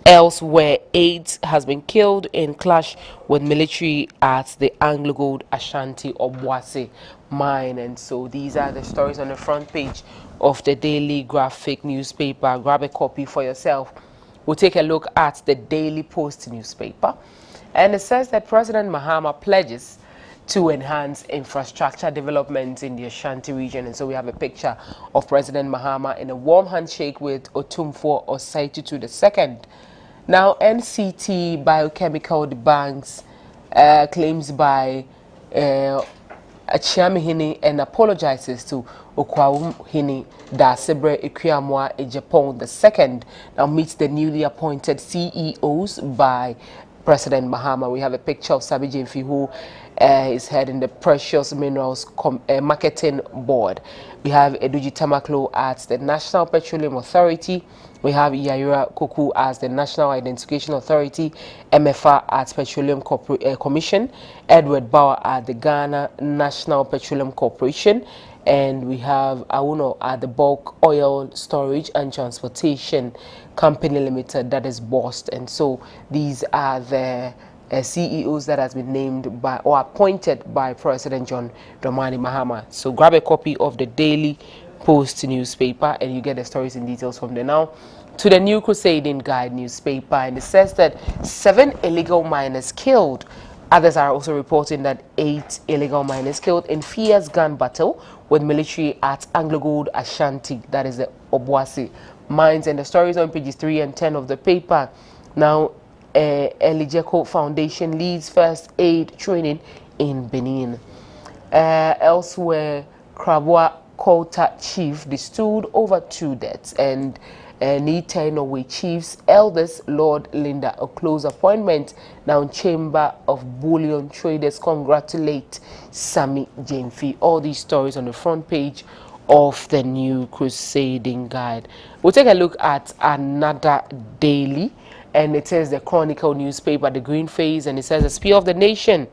Elsewhere, 8 has been killed in clash with military at the Anglo Gold Ashanti Obuasi mine. And so these are the stories on the front page of the Daily Graphic newspaper. Grab a copy for yourself. We'll take a look at the Daily Post newspaper. And it says that President Mahama pledges to enhance infrastructure development in the Ashanti region. And so we have a picture of President Mahama in a warm handshake with 𝗟𝗏𝗘𝗏𝗘 II. Now, NCT Biochemical Banks claims by Achiamihini and apologizes to Okrahini 𝗟𝗏𝗘𝗏𝗘 II. Now meets the newly appointed CEOs by President Mahama. We have a picture of 𝗟𝗏𝗙𝗘, who is heading the Precious Minerals Marketing Board. We have Eduji Tamaklo at the National Petroleum Authority. We have Yayura Kuku as the National Identification Authority, MFA at Petroleum Commission, Edward Bauer at the Ghana National Petroleum Corporation, and we have Awuno at the Bulk Oil Storage and Transportation Company Limited, that is BOST. And so these are the CEOs that has been named by or appointed by President John Dramani Mahama. So grab a copy of the Daily Post newspaper and you get the stories and details from there. Now to the New Crusading Guide newspaper, and it says that 7 illegal miners killed. Others are also reporting that 8 illegal miners killed in fierce gun battle with military at Anglo Gold Ashanti, that is the 𝗟𝗏𝗘 mines, and the stories on pages 3 and 10 of the paper. Now 𝗟𝗏𝗙𝗘 Foundation leads first aid training in Benin. Elsewhere, Krabwa Kolta chief distilled over 2 deaths, and Anita Norway chief's eldest Lord Linda a close appointment. Now Chamber of Bullion Traders congratulate Sammy Jamefi. All these stories on the front page of the New Crusading Guide. We'll take a look at another daily, and it says the Chronicle newspaper, the Green Phase, and it says the Spear of the Nation.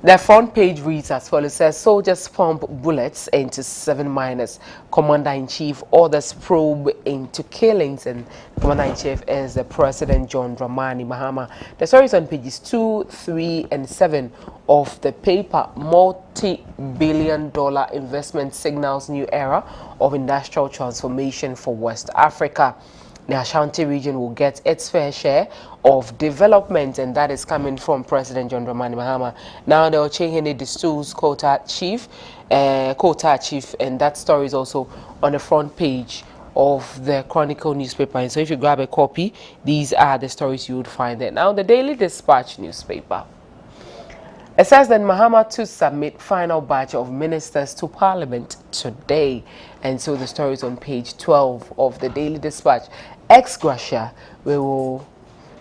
The front page reads as follows. It says soldiers pump bullets into 7 miners. Commander-in-Chief orders probe into killings, and Commander-in-Chief is the President John Dramani Mahama. The story is on pages 2, 3, and 7 of the paper. Multi-billion-dollar investment signals new era of industrial transformation for West Africa. The Ashanti region will get its fair share of development, and that is coming from President John Dramani Mahama. Now the Ochehene distills Kolta chief, and that story is also on the front page of the Chronicle newspaper. And so if you grab a copy, these are the stories you would find there. Now the Daily Dispatch newspaper. It says that Mahama to submit final batch of ministers to Parliament today. And so the story is on page 12 of the Daily Dispatch. Ex gratia, we will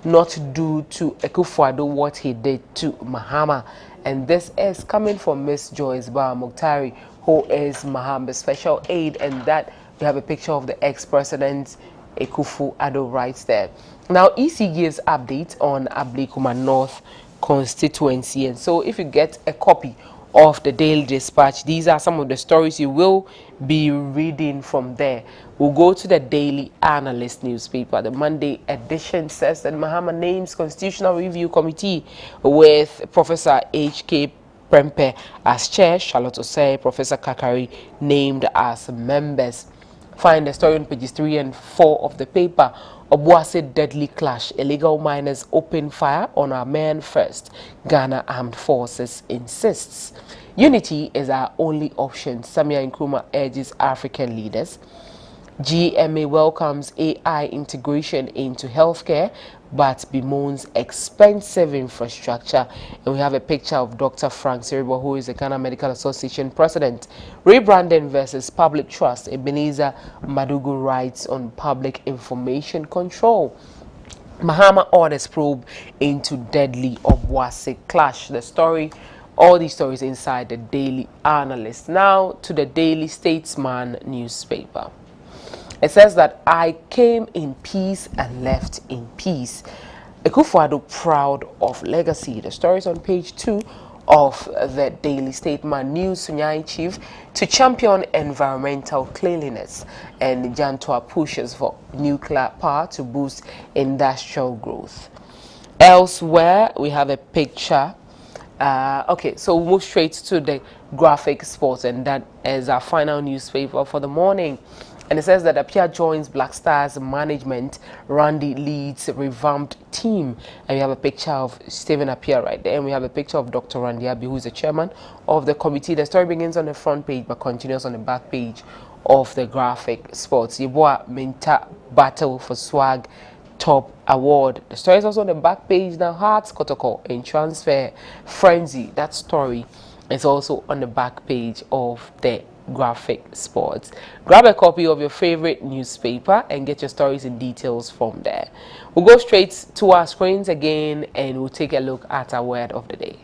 not do to 𝗟𝗏𝗘𝗏𝗘 what he did to Mahama. And this is coming from Miss Joyce Bar Mukhtari, who is Mahama's special aide, and that we have a picture of the ex-president 𝗟𝗏𝗘𝗏𝗘 right there. Now EC gives update on Ablekuma North constituency, and so if you get a copy of the Daily Dispatch, these are some of the stories you will be reading from there. We'll go to the Daily Analyst newspaper. The Monday edition says that Mahama names Constitutional Review Committee with Professor H.K. Prempeh as chair, Charlotte Osei, Professor Kakari named as members. Find the story on pages 3 and 4 of the paper. 𝗟𝗏𝗘𝗏𝗘 deadly clash. Illegal miners open fire on our men first. Ghana Armed Forces insists. Unity is our only option. Samia Nkrumah urges African leaders. GMA welcomes AI integration into healthcare, but bemoans expensive infrastructure. And we have a picture of Dr. Frank Siriboe, who is the Ghana Medical Association president. Rebranding versus public trust. Ebenezer Madugu writes on public information control. Mahama orders probe into deadly 𝗟𝗏𝗘𝗏𝗘 clash. The story, all these stories inside the Daily Analyst. Now to the Daily Statesman newspaper. It says that I came in peace and left in peace. 𝗟𝗏𝗘𝗏𝗘 proud of legacy. The story is on page 2 of the Daily Statesman. New Sunyani chief to champion environmental cleanliness, and Jantua pushes for nuclear power to boost industrial growth. Elsewhere, we have a picture. Okay, so we'll move straight to the Graphic Sports, and that is our final newspaper for the morning. And it says that Apia joins Black Stars management. Randy leads revamped team. And we have a picture of Stephen Apia right there. And we have a picture of Dr. Randy Abi, who is the chairman of the committee. The story begins on the front page but continues on the back page of the Graphic Sports. Yeboah Minta battle for swag top award. The story is also on the back page. Now Hearts Kotoko in transfer frenzy. That story is also on the back page of the graphic sports. Grab a copy of your favorite newspaper and get your stories and details from there. We'll go straight to our screens again and we'll take a look at our word of the day.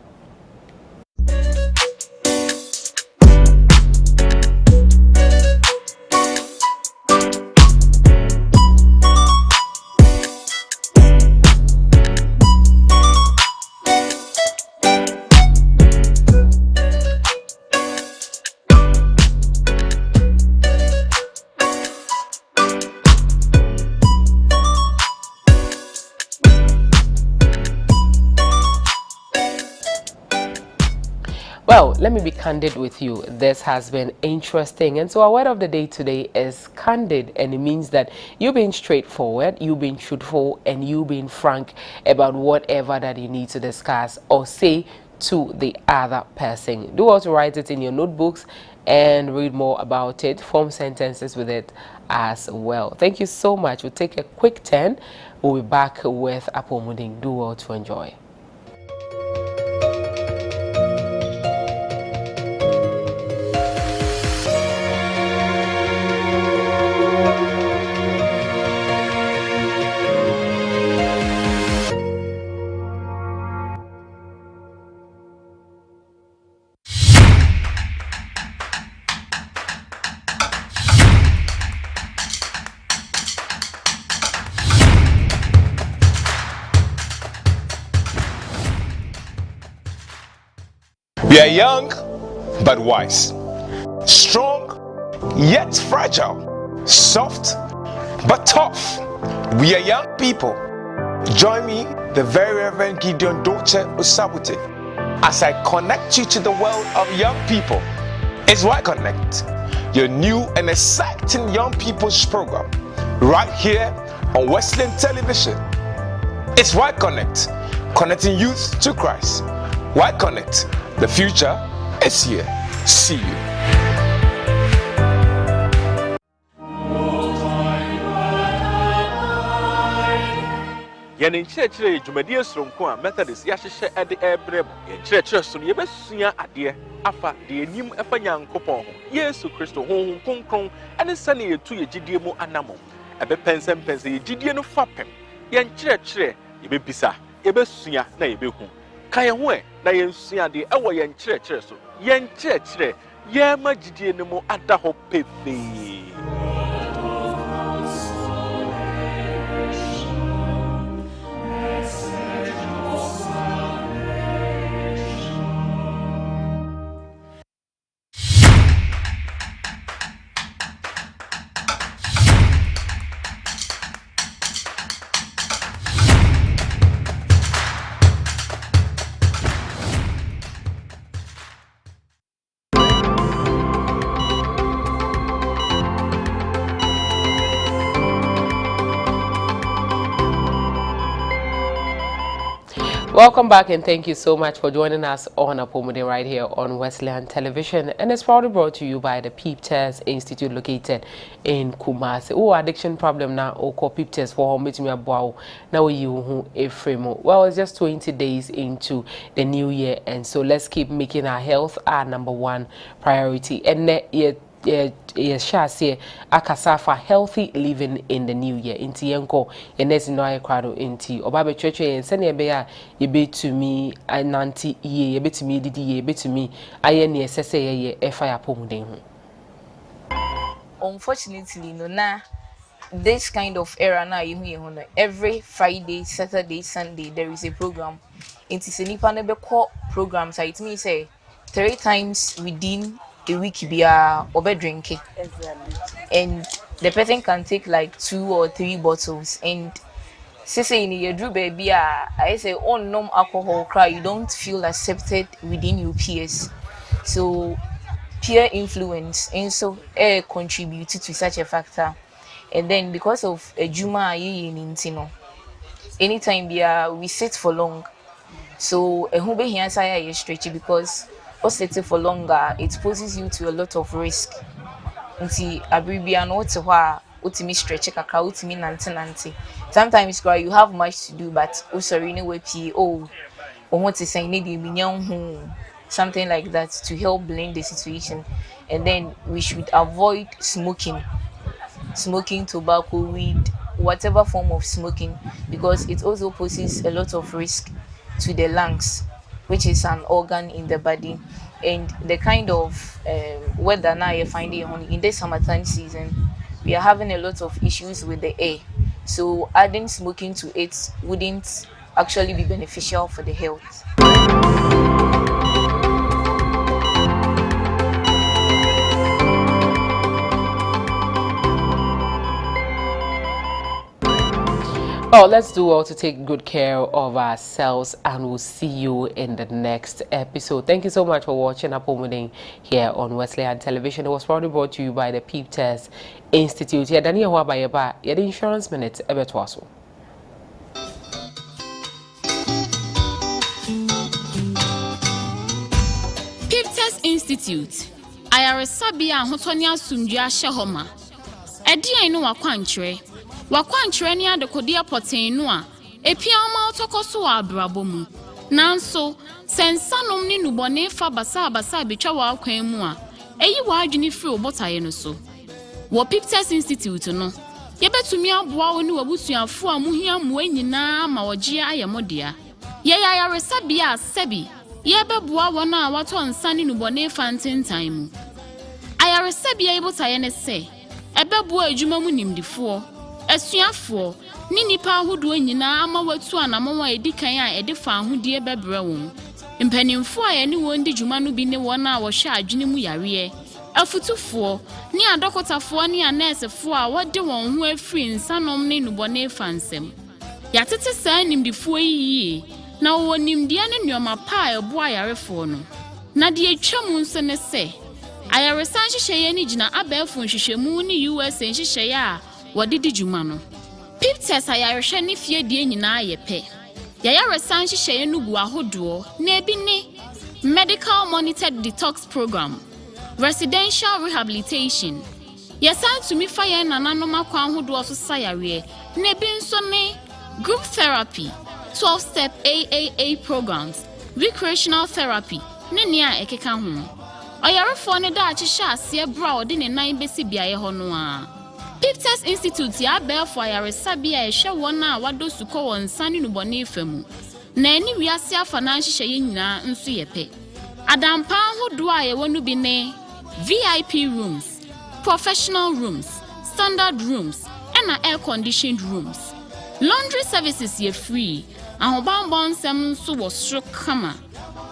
Well, let me be candid with you. This has been interesting. And so our word of the day today is candid. And it means that you being straightforward, you being truthful, and you being frank about whatever that you need to discuss or say to the other person. Do also write it in your notebooks and read more about it. Form sentences with it as well. Thank you so much. We'll take a quick turn. We'll be back with Apomuding. Do well to enjoy.
We are young but wise, strong yet fragile, soft but tough. We are young people. Join me, the very Reverend Gideon 𝗟𝗜𝗘, as I connect you to the world of young people. It's Why Connect, your new and exciting young people's program, right here on Wesleyan Television. It's Why Connect, connecting youth to Christ. Why Connect? The future is here. See you.
Yen church Jumedia Sronko Methodist Yashe at the Airbreb, in church so you best see a afa the nim efanya nkopon Yesu Kristo honhom konkron ene sane etu ye gidiemu anamo ebe pensem ye gidie no fapem yen church ye be bisa ye be sua na ye be hu kan ye ho na yen sua de ewo yen church so yen church ye ma gidie no mu ada ho pefe.
Welcome back and thank you so much for joining us on Apomuding right here on Wesleyan Television, and it's proudly brought to you by the 𝗟𝗘𝗘 Institute located in Kumasi. Oh, addiction problem now, or call 𝗟𝗘𝗘s for home meeting me about now you a frame. Well, it's just 20 days into the new year, and so let's keep making our health our #1 priority. And yes, akasa for healthy living in the new year. Inti yenko yenesi no ayekwado inti obabe chweche yensene ebe ya yebe to me ananti ye yebe to me didi ye yebe to me aye ne esese ye efa ya pomuden ho.
Unfortunately, no na this kind of era now you every Friday, Saturday, Sunday there is a program. Inti se nipa ne be call programs. So it means say 3 times within a week be a over drinking. Exactly. And the person can take like 2 or 3 bottles. And say in your drew baby, I say on no alcohol cry, you don't feel accepted within your peers. So peer influence and so contributed to such a factor. And then because of a Juma anytime we sit for long. So a hube here say stretchy because sitting for longer, it poses you to a lot of risk. Until abribia no to wha utimi stretch kakra utimi nante. Sometimes you have much to do, but sorry no way want to say need something like that, to help blend the situation. And then we should avoid smoking, tobacco, weed, whatever form of smoking, because it also poses a lot of risk to the lungs, which is an organ in the body. And the kind of weather now you're finding in this summertime season, we are having a lot of issues with the air. So adding smoking to it wouldn't actually be beneficial for the health.
Oh, let's do well to take good care of ourselves, and we'll see you in the next episode. Thank you so much for watching Apomoding here on 𝗟𝗏𝗘 Television. It was probably brought to you by the 𝗡𝗏𝗘 Institute. Yeah, Daniel Wabayeba, yeah, the insurance minute, ebetwaso.
𝗡𝗏𝗘 Institute. Ayaresabia Hotonia Sumdia Shehoma. Edia ino wakwanchre. Wakwanchre ni adekodia poten no a epia ma otokoso wa abrabomu. Nanso sensanom ni nubone fa basa betwa wa akwan mu a eyi wa adwene firi obotaye no so. Wo 𝗡𝗏𝗘 Institute no yebetumi aboa wo ni wabusuafo a muhia mo anyina ma wogye ayemodea. Ye ayaresabia asebi yebeboa won a wato nsane nubone fa ntentan mu. Ayaresabia ibotaye ne se ebeboa adwuma mu nimdifo asuafo ni nipa ahodo nyina ama watu anamwa edikan a edifa ahodie bebre won. Mpanimfo a ye ne won di dwuma no bi ne won a wo hwe adwene mu yare afutufo ni adokotafo ni anesefo a wode won ho afiri nsanom ne nubone fansem. Yatete saa nimdifo yi na wo nimdia ne nyoma pa ebo ayarefo no. Na de atwam nso ne se ayaresan hyehyeye ni gina abefo nhyehyemu ni USA nhyehyeye a wadidi dwuma no. 𝗡𝗏𝗘 ayarehwe ne fie die nyina ayepe. Yayaresan hyehyeye no gu ahodo na ebi ne medical monitored detox program, residential rehabilitation. Yesan tumi fa ye nananom akwa ahodo so sayare na ebi nso ne group therapy, 12-step AAA programs, recreational therapy ne nia ekeka ho. Oyarefo ne da akyehye ase bra ode ne nan besi biaye ho no a. 𝗡𝗏𝗘 Institute ya abefo ayaresabia ehwe won a wado suko won sane nubone famu. Na ani wiase afa na hyehyeye nyina nso yepe. Adampa hodo a ye wonu bi ne VIP rooms, professional rooms, standard rooms, and air conditioned rooms. Laundry services ye free. Ahobambo nsem nso wo sro kama.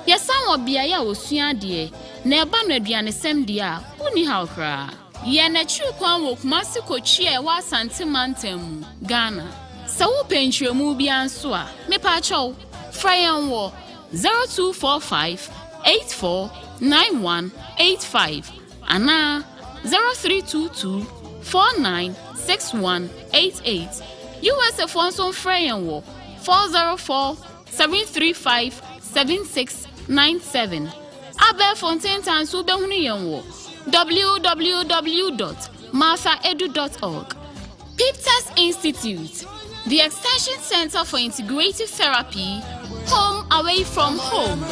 Yesan wo biaye a osua de na eba no aduane sem de a uni hawkra. Ye na chukwan wo kumasi kochi e wa santimantem Ghana. Sa wo pentremu bi anso a mepa acho frayan wo 0245849185 ana 0322496188. USA Fonson frayan wo 404-735-7697. Abe Fontaine Tansu behunu yen wo www.𝗟𝗏𝗘𝗏𝗏𝗏org. 𝗡𝗏𝗘 Institute, the Extension Center for Integrative Therapy, home away from home.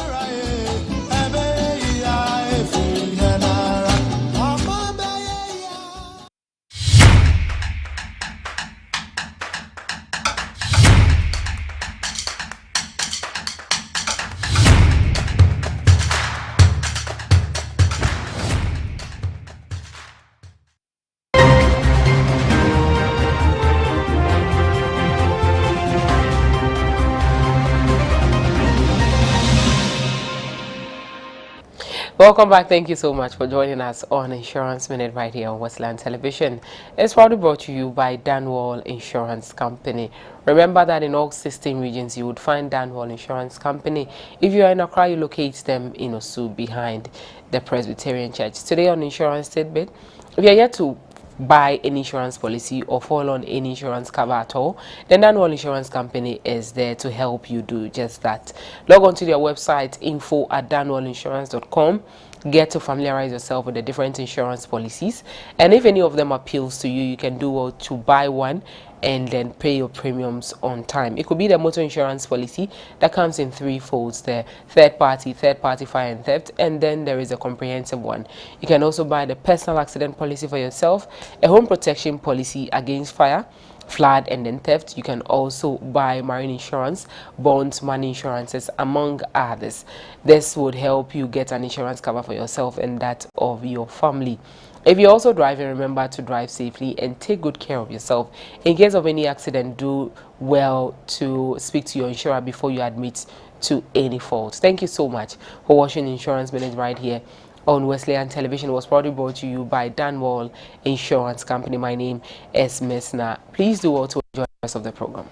Welcome back. Thank you so much for joining us on Insurance Minute right here on 𝗟𝗏𝗘 Television. It's proudly brought to you by 𝗟𝗏𝗘𝗏 Insurance Company. Remember that in all 16 regions you would find 𝗟𝗏𝗘𝗏 Insurance Company. If you are in Accra, you locate them in Osu behind the Presbyterian Church. Today on Insurance Tidbit, if you are yet to buy an insurance policy or fall on any insurance cover at all, then 𝗟𝗏𝗘𝗏 Insurance Company is there to help you do just that. Log on to their website info@𝗟𝗏𝗏𝗏insurance.com get to familiarize yourself with the different insurance policies, and if any of them appeals to you, you can do well to buy one and then pay your premiums on time. It could be the motor insurance policy that comes in 3 folds: the third party, fire and theft, and then there is a comprehensive one. You can also buy the personal accident policy for yourself, a home protection policy against fire, flood, and then theft. You can also buy marine insurance, bonds, money insurances, among others. This would help you get an insurance cover for yourself and that of your family. If you're also driving, remember to drive safely and take good care of yourself. In case of any accident, do well to speak to your insurer before you admit to any fault. Thank you so much for watching Insurance Minute right here on Wesleyan Television. It was proudly brought to you by 𝗟𝘍𝗲𝗿𝗲 Insurance Company. My name is 𝗦𝗎. Please do well to enjoy the rest of the program.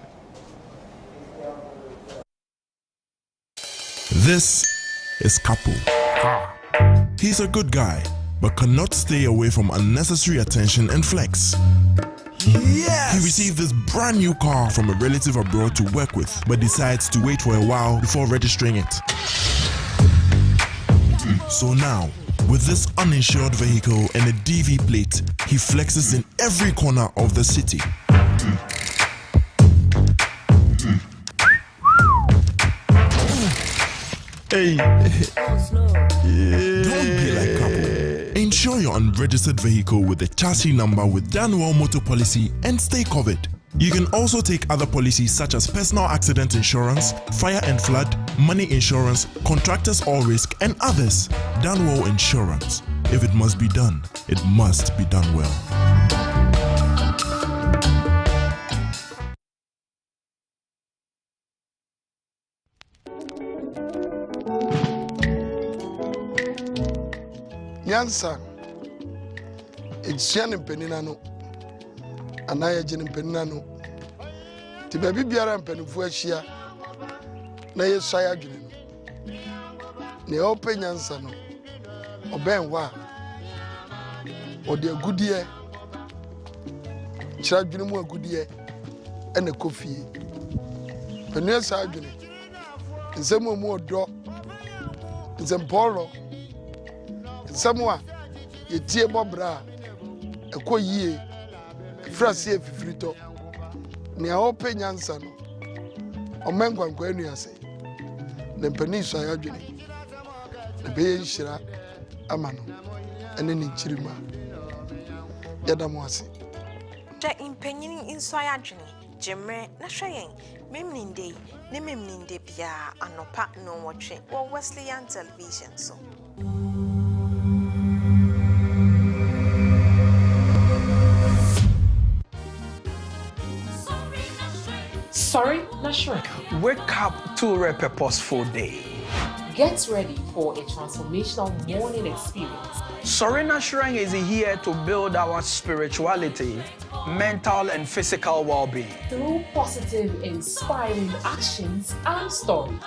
This is 𝗟𝗑𝗍𝗲. He's a good guy, but cannot stay away from unnecessary attention and flex. Yes! He received this brand new car from a relative abroad to work with, but decides to wait for a while before registering it. So now, with this uninsured vehicle and a DV plate, he flexes in every corner of the city. Hey. Don't be like 𝗟𝗑𝗍𝗲. Insure your unregistered vehicle with the chassis number with 𝗟𝘍𝗲𝗿𝗲 motor policy and stay covered. You can also take other policies such as personal accident insurance, fire and flood, money insurance, contractors all risk, and others. 𝗟𝘍𝗲𝗿𝗲 Insurance. If it must be done, it must be done well.
Nyansa, ekyia ne mpanina no anaya gye ne mpanina no ti baabi biara mpanifo ahyia na yɛsua adwene no ne ɔpɛ nyansa no ɔbɛn wa ɔde agudie kyerɛ adwene mu agudie ɛna kofie panua sa adwene nsɛm mu ɔdɔ nsɛmpɔlɔ Samwa, ye tie bobra, eko yie, frasi e fifrito. Ni a ope nyansa no. Omenkwa nkwa enu ase. Ne mpani so ayadwene. Ne be yinhira ama no. Ene ni nchirima. Yada mo ase.
Ja impanyini inso ayadwene. Jemre na hweyen. Memninde, ne memninde bia anopa no watwe wo Wesleyan Television so.
Sorry, not sure.
Wake up to a purposeful day.
Get ready for a transformational morning experience.
Sorena Shrine is here to build our spirituality, mental and physical well-being.
Through positive, inspiring actions and stories.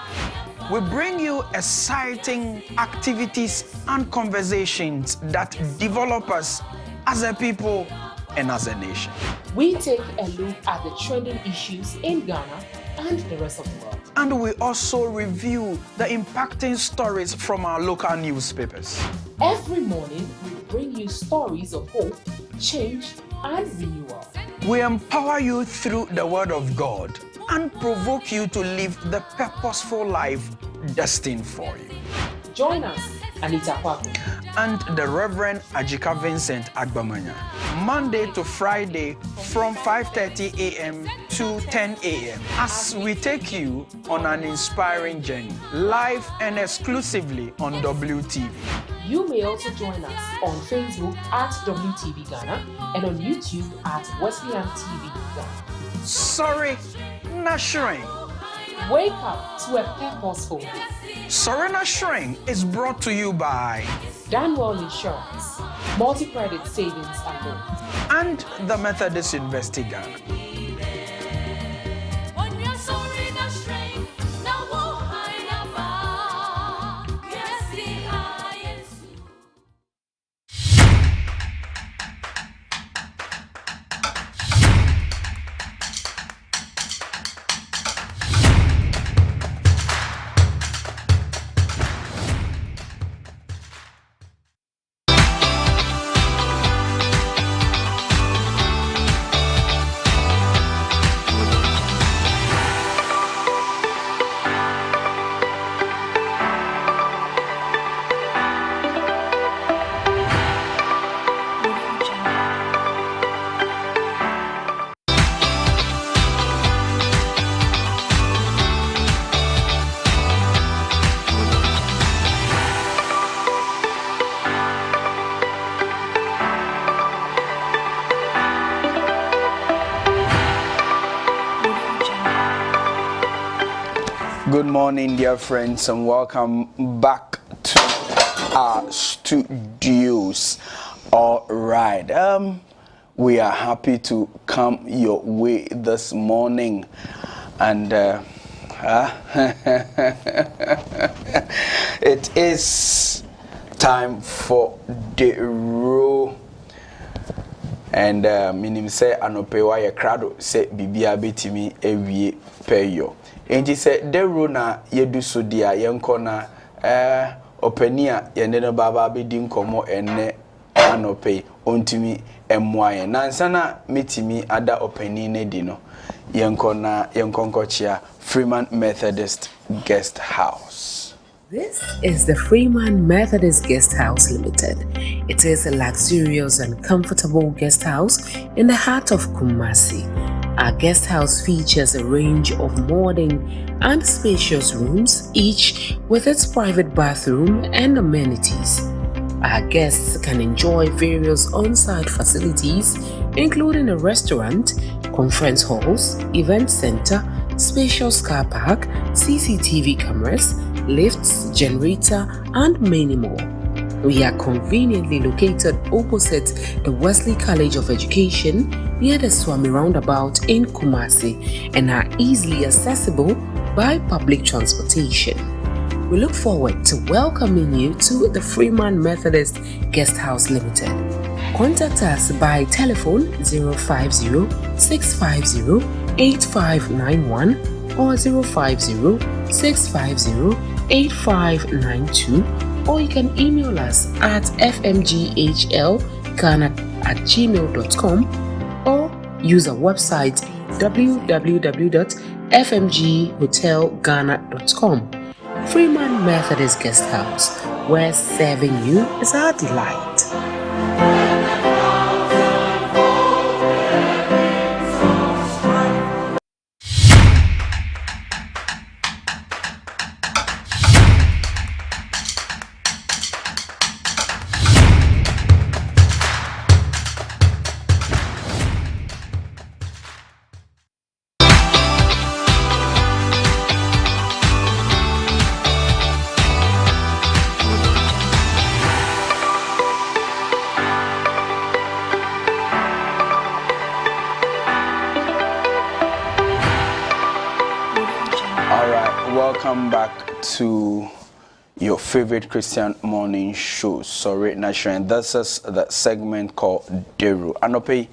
We bring you exciting activities and conversations that develop us as a people and as a nation.
We take a look at the trending issues in Ghana and the rest of the world.
And we also review the impacting stories from our local newspapers.
Every morning, we bring you stories of hope, change, and renewal.
We empower you through the Word of God and provoke you to live the purposeful life destined for you.
Join us, Anita Quarcoo
and the Reverend Adzika Vincent Agbamanya, Monday to Friday from 5:30 a.m. to 10 a.m. as we take you on an inspiring journey, live and exclusively on WTV.
You may also join us on Facebook at WTV Ghana and on YouTube at Wesleyan TV Ghana.
Sorry, not Shrine.
Wake up to a purposeful day.
Sorena Shrine is brought to you by
𝗟𝘍𝗲𝗿𝗲 Insurance, multi-credit savings and loans,
and the Methodist University Ghana. Good morning, dear friends, and welcome back to our studios. All right, we are happy to come your way this morning, and it is time for the row. And minim say anopewa ye krado say bibia betimi ewie peyo. Enti say the row na yedu so dia yenko na opani a yene no baba bedi nkomo enne anope ontimi emwaye. Nansa na metimi ada opani ne di no yenko na yenkonkochia Freeman Methodist Guest House.
This is the Freeman Methodist Guest House Limited. It is a luxurious and comfortable guest house in the heart of Kumasi. Our guest house features a range of modern and spacious rooms, each with its private bathroom and amenities. Our guests can enjoy various on-site facilities, including a restaurant, conference halls, event center, spacious car park, CCTV cameras, lifts, generator, and many more. We are conveniently located opposite the Wesley College of Education near the Swami Roundabout in Kumasi and are easily accessible by public transportation. We look forward to welcoming you to the Freeman Methodist Guest House Limited. Contact us by telephone 050-650-8591 or 050-650-8592, or you can email us at fmghl.ghana@gmail.com or use our website www.fmghhotelghana.com. Freeman Methodist Guest House, where serving you is our delight.
Welcome back to your favorite Christian morning show, Sorry Nation. This is the segment called Deru. Anope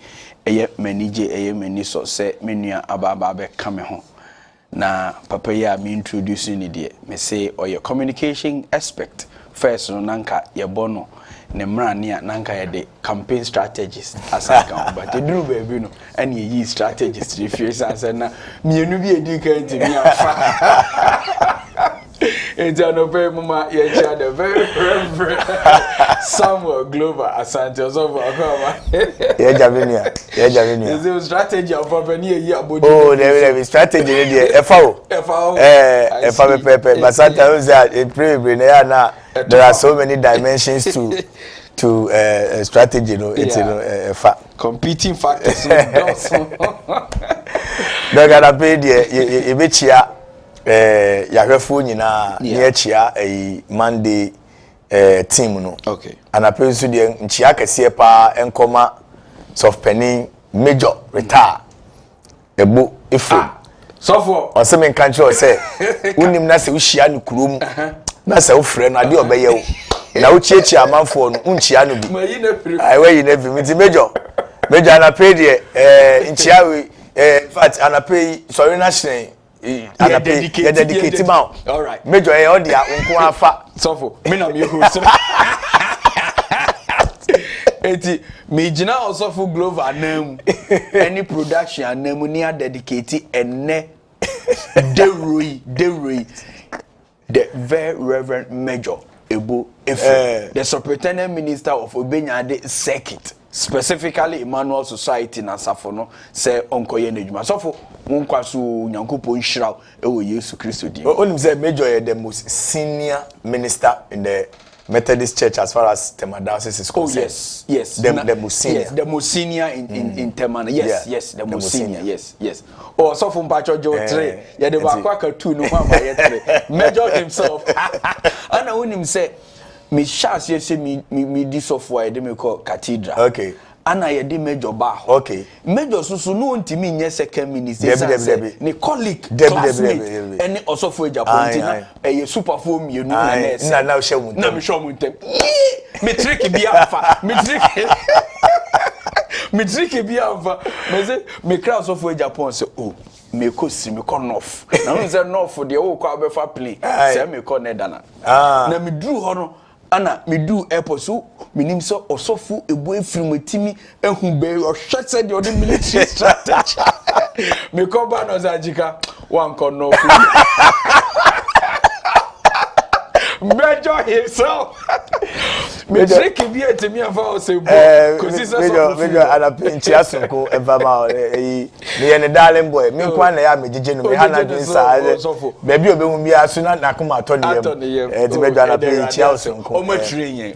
eye menije eye meniso se menua ababa be kame ho. Na papa ya me introducing it me say or your communication aspect. First no nanka ye bono ne mrani a nanka ye de campaign strategist asaka but e duru baby no and ye strategist refuse answer na mienu bi edi kan ti mi afa. It's an open mama, you chat a very reverend Samuel Glover Asante also
Yeah, Javinia.
Is there a strategy of Papania?
Oh, there will be strategy there. FAO. Pepe. But sometimes there are so many dimensions to strategy. It's
competing factors.
Don't gotta pay the Ibichia. Yahwefu nyina niachia Monday team no.
Okay.
And apensu de nchia kese pa enkoma soft penny major retire. Ebu Ifrem.
So for
oseme kanche o say unim na se uhia no kurom na se ufre no ade obeye wo. Na uchiachi amanfo no unchia no bi.
Mayi na prim.
Ai we yi na bi miti major na pay de nchia we in fact ana pay sorry na shen dedicated man.
All right.
Major odia unko afa.
So for me na me host. Eti me gina also for Glover anam any production anam ni dedicated enne Derui the very reverend Major Ebo Efe, the superintendent minister of Obenyade Circuit, specifically Emmanuel Society na Safono say onkoye nejuma so for unkwasu nyankopon nhyiraw ewo Yesu Kristo di.
Onim say Major is the most senior minister in the Methodist Church as far as Tema Diocese is concerned.
Oh yes.
The most
yes, the most senior in Tema. Yes, the most senior. Yes. Oh, so from Pacho Joe 3. Yeah, the Bakwaka 2 no mama Major himself. I know when him say me shas yes me this software they me call cathedral.
Okay.
Ana ye de major ba.
Okay.
Major so no ntimi nye second minister. Ni colleague classmate. Any also for Japan e super form you know
na now show mu.
Na me show mu ntem. Me trick bi afa. Me trick bi afa. Me say me crowd so for Japan say oh me ko si me ko north. Na me say north for the o ko abefa play. Say me ko nedana. Na me dru ho no ana me do airport so minim so osofu ebo efiri matimi ehun be o hwese de odi military strategy me ko ba no Adzika wan ko no Major himself me trick bi etimi afa o se bo kosi so
Major ana pinchi asunko evama me ye ne darling boy me kwa na ya megije no me hana din sa baby obehu bi asu na nakoma atone yem ti Major ana pinchi asunko
o ma train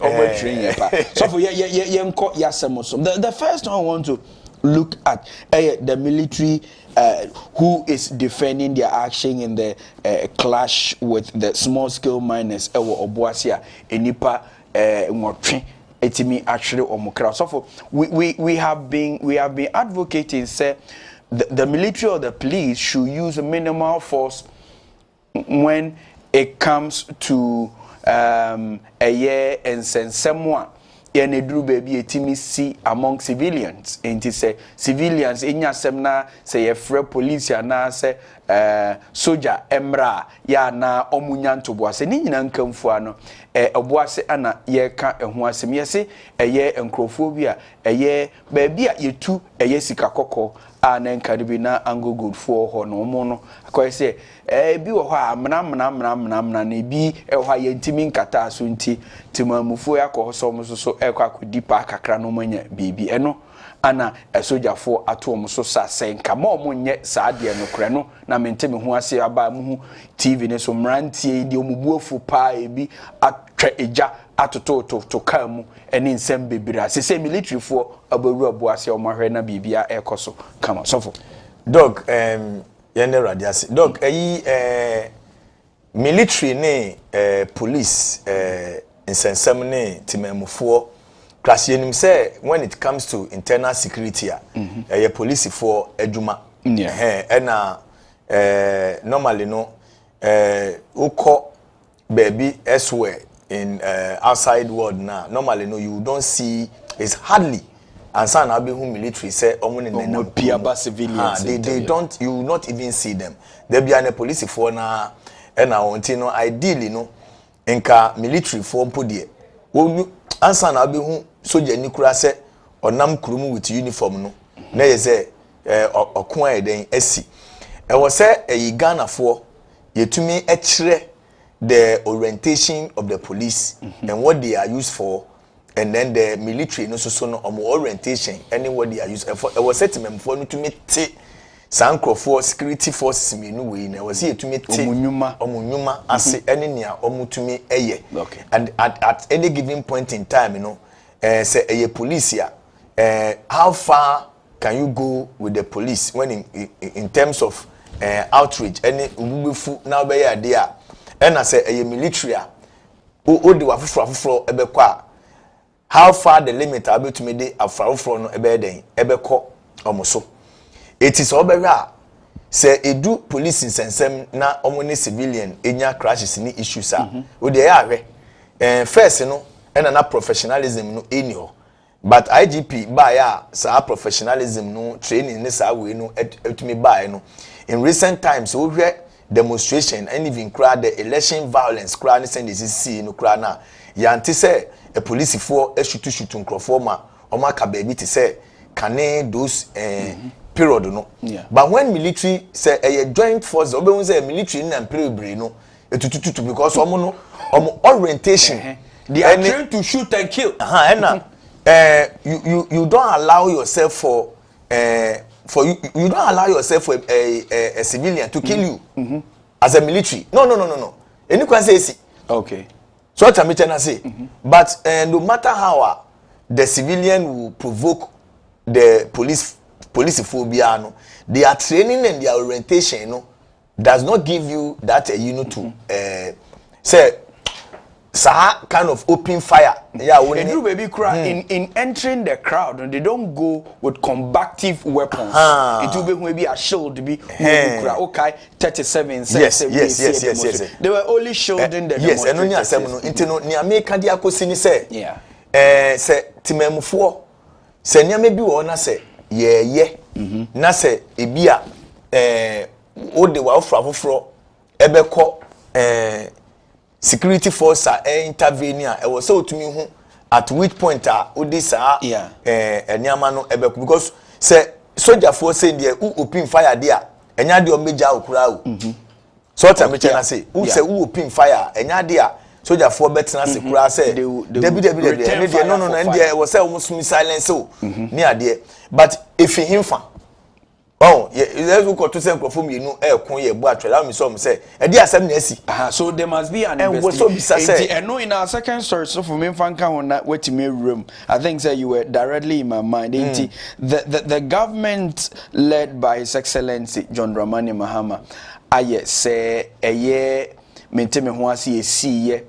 pa so for ye nko yasem so the first one I want to look at the military who is defending their action in the clash with the small scale miners Obuasia enipa ngotwe etimi actually omukra so for we have been advocating say the military or the police should use minimal force when it comes to a year and someone ene duru baby etimi see among civilians enti say civilians enya semna say ye free police na say soldier emra ya na omunya ntoboase ni nyina nkamfu ano oboase ana ye ka eho asem ye se eye enkrofo bi a eye baby a yetu eye sika kokko na nkaribi na ango good for ho no mo no akoy say bi wo ho amna na bi ho ye ntimi nkata so nti timamufu yakọ so mo so ekwa akodipa kakra no manya bibi eno ana esojafo ato mo so sa senka ma mo nye saade no kre no na mentemi ho ase aba mu TV ne so mrantie di omubuofu pa ebi atwa eja atoto to kamu eni nsem bebira se military fo abaru abuase o mahwe na bibia ekoso kama sofo
dog yende radiasi dog military ne police nsensem ne timamufo class yenim say when it comes to internal security police for adwuma na normally no uko baby elsewhere in outside world now normally no you don't see it's hardly and some now be who military say
no civilians
they don't you not even see them they be an police for na no ideally no nka military for mpo de wonu ansa na be hu soldier ni kura se onam kurum with uniform no na ye say okon eden asi e wo say Ghana for yetumi ekire the orientation of the police and what they are used for and then the military no so no orientation and what they are used for e wo set mem for no tumi te sankrofo security forces me no we na was here to me omunyuma ase ene nia omutumi eye and at any given point in time you know say a police here how far can you go with the police when in terms of outreach any ubufu now be ya there and I say a military o de wafufro ebekwa how far the limit able to me dey afrafro no ebe den ebekọ omoso. It is obera say edu police insensem na omoni civilian enya crashes ni issues we dey ahwe first no na professionalism no enio but IGP ba ya sa professionalism no training ni sa we no etumi ba no in recent times we hear demonstration and even crowd the election violence crowd ni send this see no crowd na ya nti say a police for shoot nkrofo ma o maka baby ti say can those period no but when military say a joint force obe say military na period no etututu because omo orientation
they are trained to shoot and kill
you don't allow yourself for you don't allow yourself for a civilian to kill you as a military no any can say
okay
So what I'm trying to say. But no matter how the civilian will provoke the police phobia, no, their training and their orientation, you know, does not give you that you know to say kind of open fire. Yeah, when
do baby cry in entering the crowd, and they don't go with combative weapons. It will be maybe a shield be okay 37
yes.
They were only shielding the
yes, and only asem no ni America dia kosini say say timemfo say nya bi wo na say ye na say ebia o de wa ofrafofro ebekọ security force intervene e was so to me hu at which point odisa eniama no ebeku because say soldier force say there who open fire there enya de o meja okura o so what am I say who say who open fire enya there soldier for better say kura say debi no there was say almost silence so near there but if him fan oh, let's go to say from you know kon ye bu atwela me so say e dey asem na asi
so there must be an investigation and no in our second source so for me fan kan on that wait me room I think say you were directly in my mind the government led by His Excellency John Dramani Mahama aye say eye menteme ho ase esi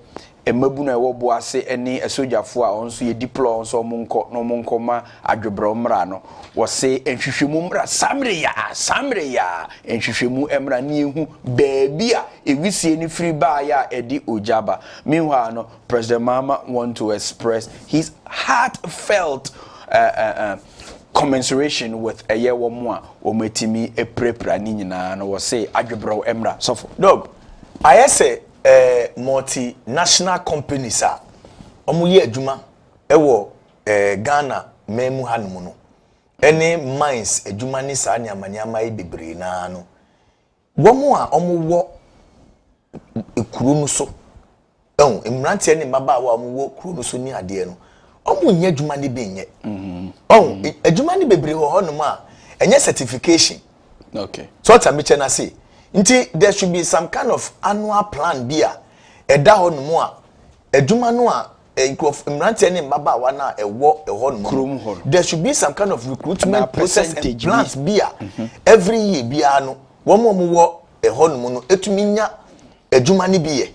emabuna ewo boase ene asojafo a onso ye deploy onso monko ma adwebro mra no wo se enhwehwemu mra samre ya enhwehwemu emra ne ehu baabi a ewisie ni free ba ya edi ojaba meanwhile no President Mahama want to express his heartfelt commensuration with a year wo mo a wo metimi eprepra ni nyina no wo se adwebro emra sofo
dog I say multinational companies are omuye adwuma ewo Ghana memu hanumu no any mines adwuma ni sa ne amanyama e bebre na no womu a omuwo ekurum so emrante ne maba wa omuwo kurum so ni ade no omunye adwuma ne benye adwuma ne bebre ho no ma enye certification
okay
so what am I say nti there should be some kind of annual plan bia eda ho no mu a adwuma no a mrante ne mbaba wa na ewo ho no mu there should be some kind of recruitment process and plans bia every year bia no wo wo ho no mu no etumi nya adwuma ne biye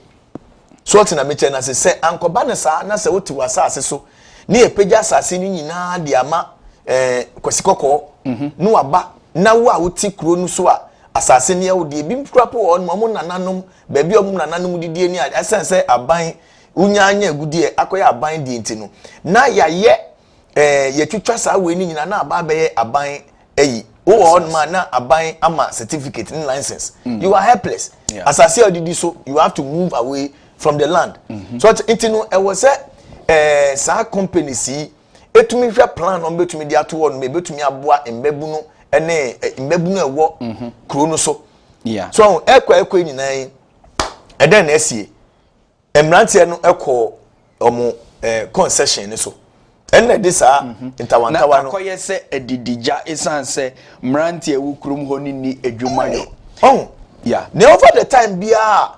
so what na meche na se ankoba ne sa na se woti wasa ase so ne epeja asase ni nyina de ama kwasikoko no aba na wo a woti kuro no so a asase ne yawo de bi mprapo on mo nananom baabi om nananom didie ni asense aban unyanya agudie akoya aban di enti no na yaye ye twitwa sa we ni nyina na aba be aban eyi wo on ma na aban ama certificate and license you are helpless asase odidi so you have to move away from the land so enti no e was sa company si etumi hwa plan on betumi dia to on me betumi aboa embebu no ene mbebu no ewo kuro no so so ekwa nyina yi eden na esie emrante no ekọ omo concession ne so enne de sa ntawantawa no
akoye se edidija esanse mrante ewu kurum ho ni edwumayo
ne over the time bia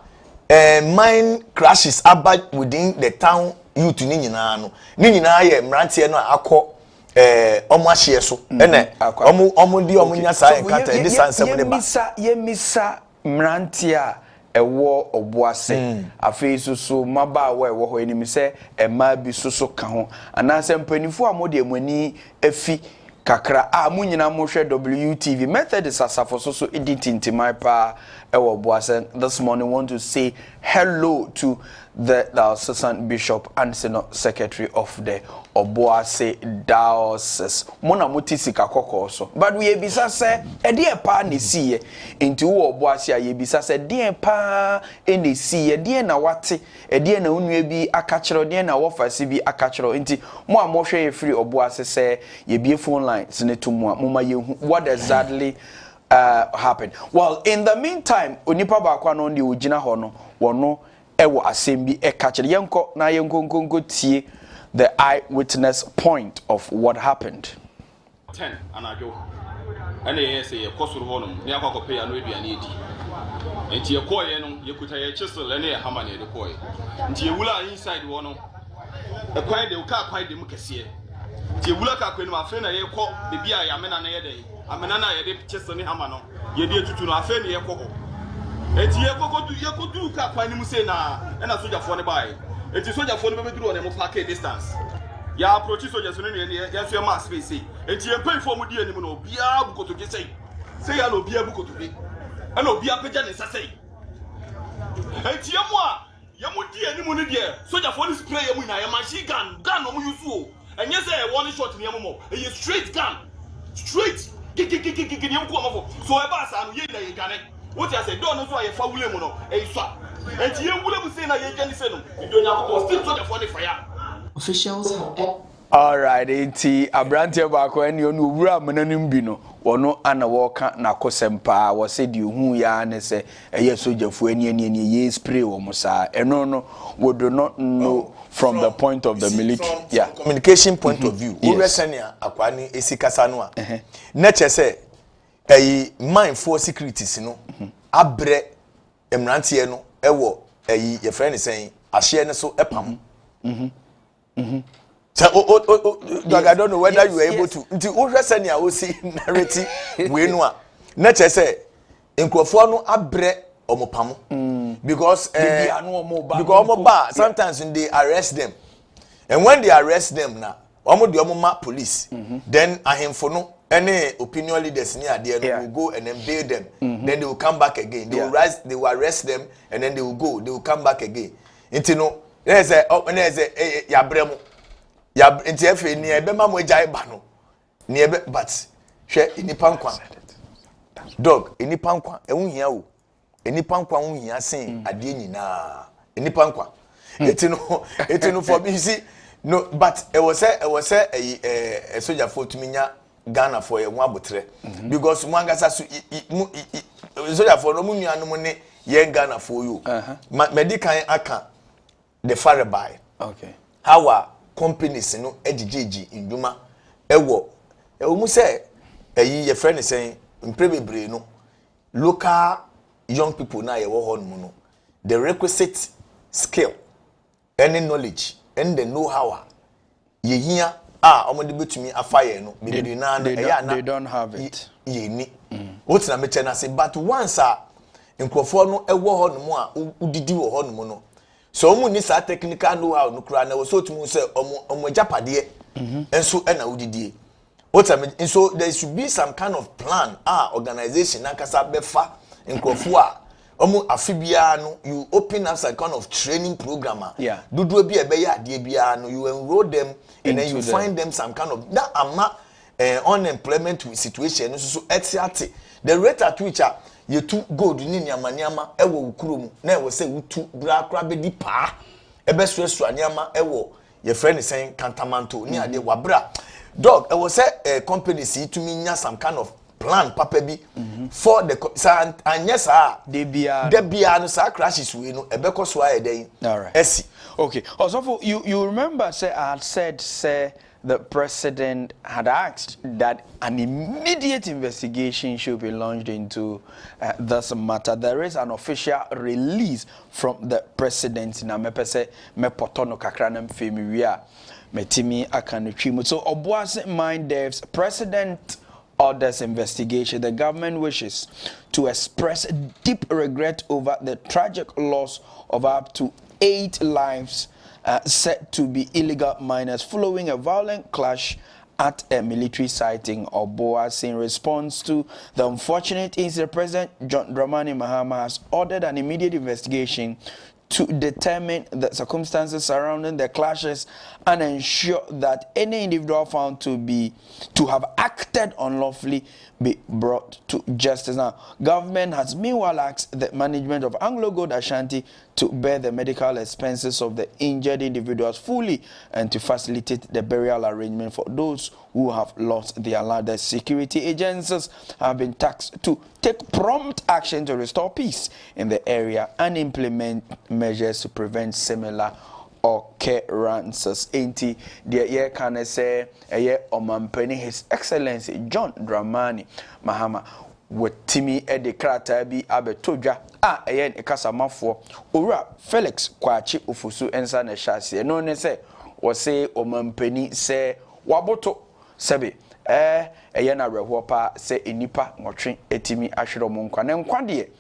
mine crashes about within the town youth ni nyina no ni nyina ye mrante no akọ omo ahye so ene omo di omo nya sa enkata e distance mo ne ba
yemisa mrante a ewo oboase afei so maba wa ewo ho enim se ema bi so ka ho anase mpanifo a mode amani afi kakra a munyina mo hwe WTV method sasafo so editintimai pa ewo oboase. This morning want to say hello to the Assistant Bishop and Senate Secretary of the Obuasi Diocese. Mona mutisika koko so. But we ebisa se edie pa ne siye into Obuasi ayebisa se die pa ene siye die na wate edie na unwe bi akachero die na wofasi bi akachero nti mo amohwe ye free Obuasi se ye bi phone line sene to mo moma ye what exactly happened. Well, in the meantime onipa ba kwa no ndi ogina ho no wono ewo assembly ekachire yenko na yenko tie the eyewitness point of what happened.
10 anajo ene yesi ye kosuru honum ni akwa kope ya no aduane edi Enti ye koye no ye kuta ye chisel ne ye hammer ne de koye. Enti ye wula inside wo no. E kwai de uka kwai de mu kese. Enti ye wula ka kwai no afa na ye kɔ bebi a yamena na ye de. Amena na ye de chisel ne hammer no. Ye de tutu no afa ne ye kɔ. Enti ye kodu ka kwai ni mu se na na soja fo ne bae. Enti soja fo ne be duru on e mo park distance. Ya approach soldiers no ne ya so ma space. Enti ye pay for mu di anim no bia bukoto ke sei. Sei ya no bia bukoto be. And no be a page and say. And Tiamwa, Yamudi and Munidia, soldier for this spray, a machine gun, no use. And yes, I want a shot in Yamo, a straight gun, straight. So I pass and ye gun. What I said, don't know why a foul lemon, a swap. And you will say, I can say, you don't have still soldier for the fire.
Officials have.
All right, enti Abrante baako ene onu wura mananim bi no wono ana woka na kosempa wo se di hu ya ne se eye sojafu ene ye spray wo musa eno no we do not know from the point of the military
communication point of view wo resenia akwani esikasa no a na chese mind for securities no abre emrante no ewo ye friend saying ahye ne so epam So, I don't know whether you were able to. Until Urasania will see narrative, we know. Nature say, in Quafuano abre omopamo. Because sometimes when they arrest them, and when they arrest them now, Omo police, then Ahimfono, any opinion leaders near there will go and then bail them. Then they will come back again. They will arrest them, and then they will go. They will come back again. Into no, there's a yabremo. Ya ntiafe ni ebe ma mo jai ba no ni ebe but hwe enipa nkwa dog enipa nkwa ehunhia o enipa nkwa hunhia sen ade nyina enipa nkwa etino for me see no but it was a soldier for to minya Ghana for ye ho abotre because mwangasa so soldier for no munua no ne ye Ghana for you medical aka the far by
okay
how companies no edjeji induma ewo mu say your friend is saying imprebebre no local young people na ye wo ho no the requisite skill any knowledge and the know how ye hia omode betumi afaye no
they don't have it
ye ni what na me na say but once nkrofo no ewo ho no a udidi wo ho no no so omu ni sa technical know how no kura na so tumu say omo japade enso na udidie so there should be some kind of plan organization nakasa befa nkrofo omu afibia no you open up some kind of training program dudu bi ebe ya ade bia no you enroll them and then you find them some kind of that unemployment situation so etiate the rate at which you two gold ni nyama ewo ukurum na ewo say wutu bra be di pa ebe so anyama ewo your friend is saying cantamanto ni ade wabra dog ewo say company see to me nya some kind of plan papa bi for the anyesa
de bia
no sa crashes we no ebe ko so aye
all right
esi
okay also you remember say I had said say the president had asked that an immediate investigation should be launched into this matter. There is an official release from the president. Na mepese me potono kakranam femiwia metimi akanutwimu. So Obuasi mind devs president orders investigation. The government wishes to express deep regret over the tragic loss of up to 8 lives said to be illegal miners following a violent clash at a military site in Obuasi. In response to the unfortunate incident, President John Dramani Mahama has ordered an immediate investigation to determine the circumstances surrounding the clashes and ensure that any individual found to have acted unlawfully be brought to justice. Now, government has meanwhile asked the management of Anglo Gold Ashanti to bear the medical expenses of the injured individuals fully and to facilitate the burial arrangement for those who have lost their lives. The security agencies have been tasked to take prompt action to restore peace in the area and implement measures to prevent similar occurrences. Ain't the year can say a year Omampeni His Excellency John Dramani Mahama watimi de krata bi abetodwa eyen ekasamafo owura Felix Kwachi ofusu ensa na hyase no ne se wo se omampani se waboto sebe eyen areho pa se enipa nwotwe etimi ahwere mo nkwa ne nkwa de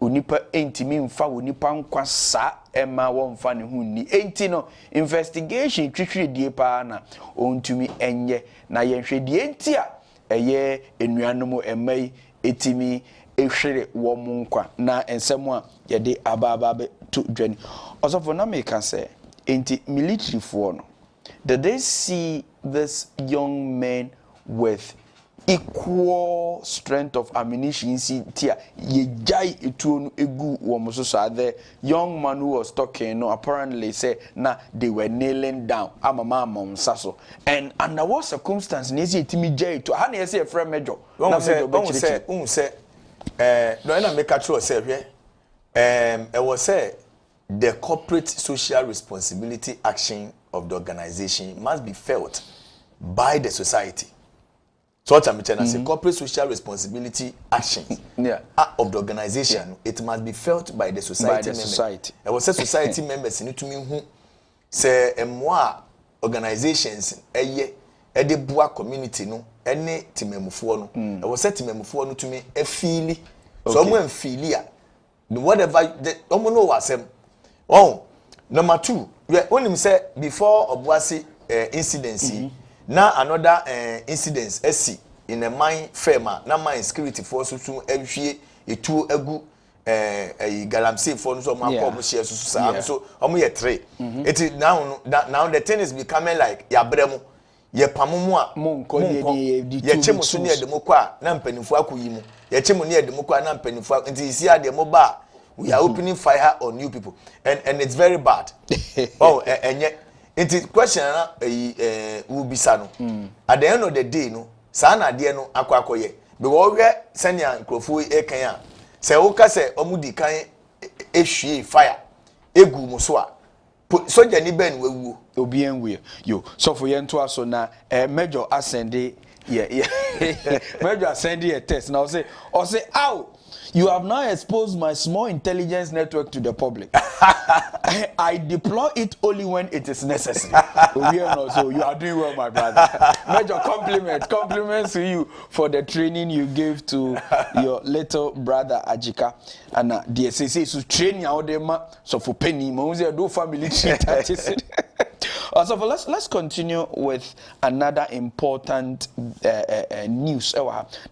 onipa entimi mfa onipa nkwa sa ema wo mfa ne hu ni enti no investigation twitwire die pa na ontumi enye na yenhwe die enti a eye enuanom emai etimi ehwere wo mu nkwa na ensemu a yede ababa be to dwani osofo na me kan say enti military for no did they see this young man with equal strength of ammunition tia ye jai etuonu egu wo mo so the young man who was talking no apparently say na they were kneeling down amama saso and under what circumstance na esi etimi jai to ha na esi efre mejo na say no na make sure say hwe was say the corporate social responsibility action of the organization must be felt by the society. So what I'm saying is corporate social responsibility actions of the organization. It must be felt by the society. I was say society members need to mean who say moi organizations the boa community no any timemufo no. I was say timemufo no to me a feely. So when feelia whatever the know was oh number 2 we only say before Obuasi incidency. Now another incidents SC in a mine firma na mine security force to ehwie etu egu galamsey for so ma ko share so omo ye 3 it now the thing is becoming like ya bremu ye pamumu a monko ye chemu so ne de moko a na mpanimfo akoyi mu ye chemu ne de moko a na mpanimfo nti isi ade mo ba we are opening fire on new people and it's very bad. Oh it is question na ubisa no at the end of the day no sa na de no akwakoye because we senior nkrofo ekan a se wo ka se omudi kan ehwie fire egu mu so a soja ni ben wewu obi enwe yo so for ye nto aso na major ascend major ascend a test now say ow you have now exposed my small intelligence network to the public. I deploy it only when it is necessary. So you are doing well, my brother. Major compliments to you for the training you gave to your little brother Adzika. And the SSA so train you out there, so for penny, do family treat. So let's continue with another important news.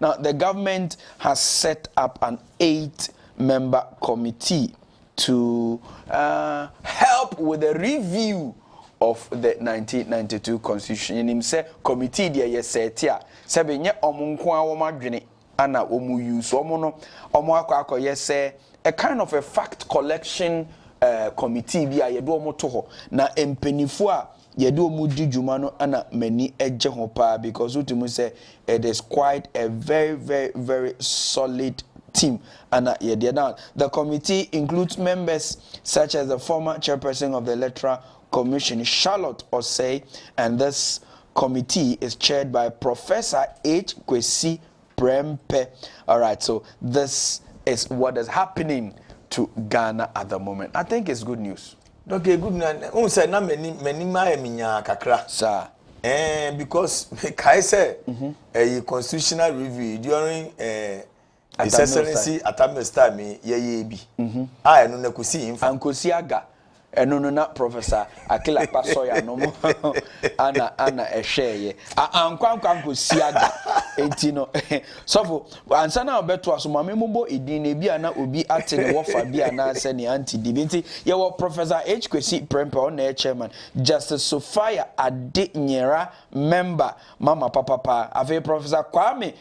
Now, the government has set up an 8-member committee to help with the review of the 1992 constitution. In himself, committee there yesetia sebenye omunkwa womadwene ana omu use omo akọ yese a kind of a fact collection committee bi a yedo omo to ho na empenifo a yedo omu di dwuma no ana mani eje ho pa because utumu say it is quite a very solid team and the committee includes members such as the former chairperson of the Electoral Commission 𝗟𝗜𝗍𝗘, and this committee is chaired by Professor 𝗟𝗜𝗍𝗘. All right, so this is what is happening to Ghana at the moment. I think it's good news.
Okay, good news. Say na many minya kakra.
Sir.
Because kai say a constitutional review during His Excellency Atamil time ye bi. Ah eno na kusi info.
Ankosi aga. Eno no na Professor Akila Pasoya no mo. Ana ehweye. Ankwankwa nkosi aga. Enti no. So ansa na obeto aso mame mubo edin na bi ana obi ate ne wofa bi ana se ne anti dibenti ye wo Professor 𝗟𝗜𝗍𝗘 on the chairman, Justice Sophia Adenyera member Mama Papa ave Professor Kwame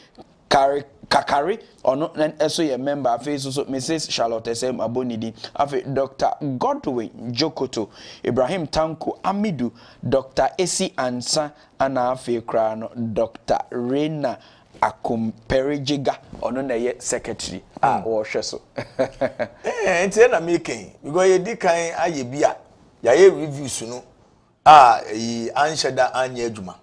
Kakari ono eso ye member afi so Mrs. Charlotte SM Abonidi afi Dr. Godwin Jokoto, Ibrahim Tanko Amidu, Dr. Esi Ansa ana afi kra no Dr. Rena Akomperejiga ono na ye secretary wo hwe so
enti na making because ye di kan aye bia ya ye reviews no yi ansheda anya adwuma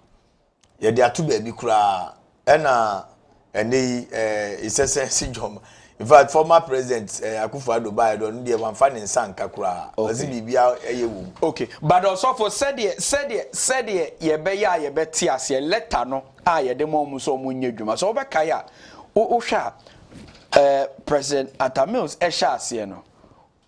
ye di atu ba bi kura na and they it's a job. In fact, former President Akufo-Addo by don dey wan fan nsan kakura. Ozi bibia eyewu.
Okay, but also for said ye be ya ye be ti ase letter no a ye de mo so mo nya dwuma. So obeka ya o hwa President Atamils ehya ase no.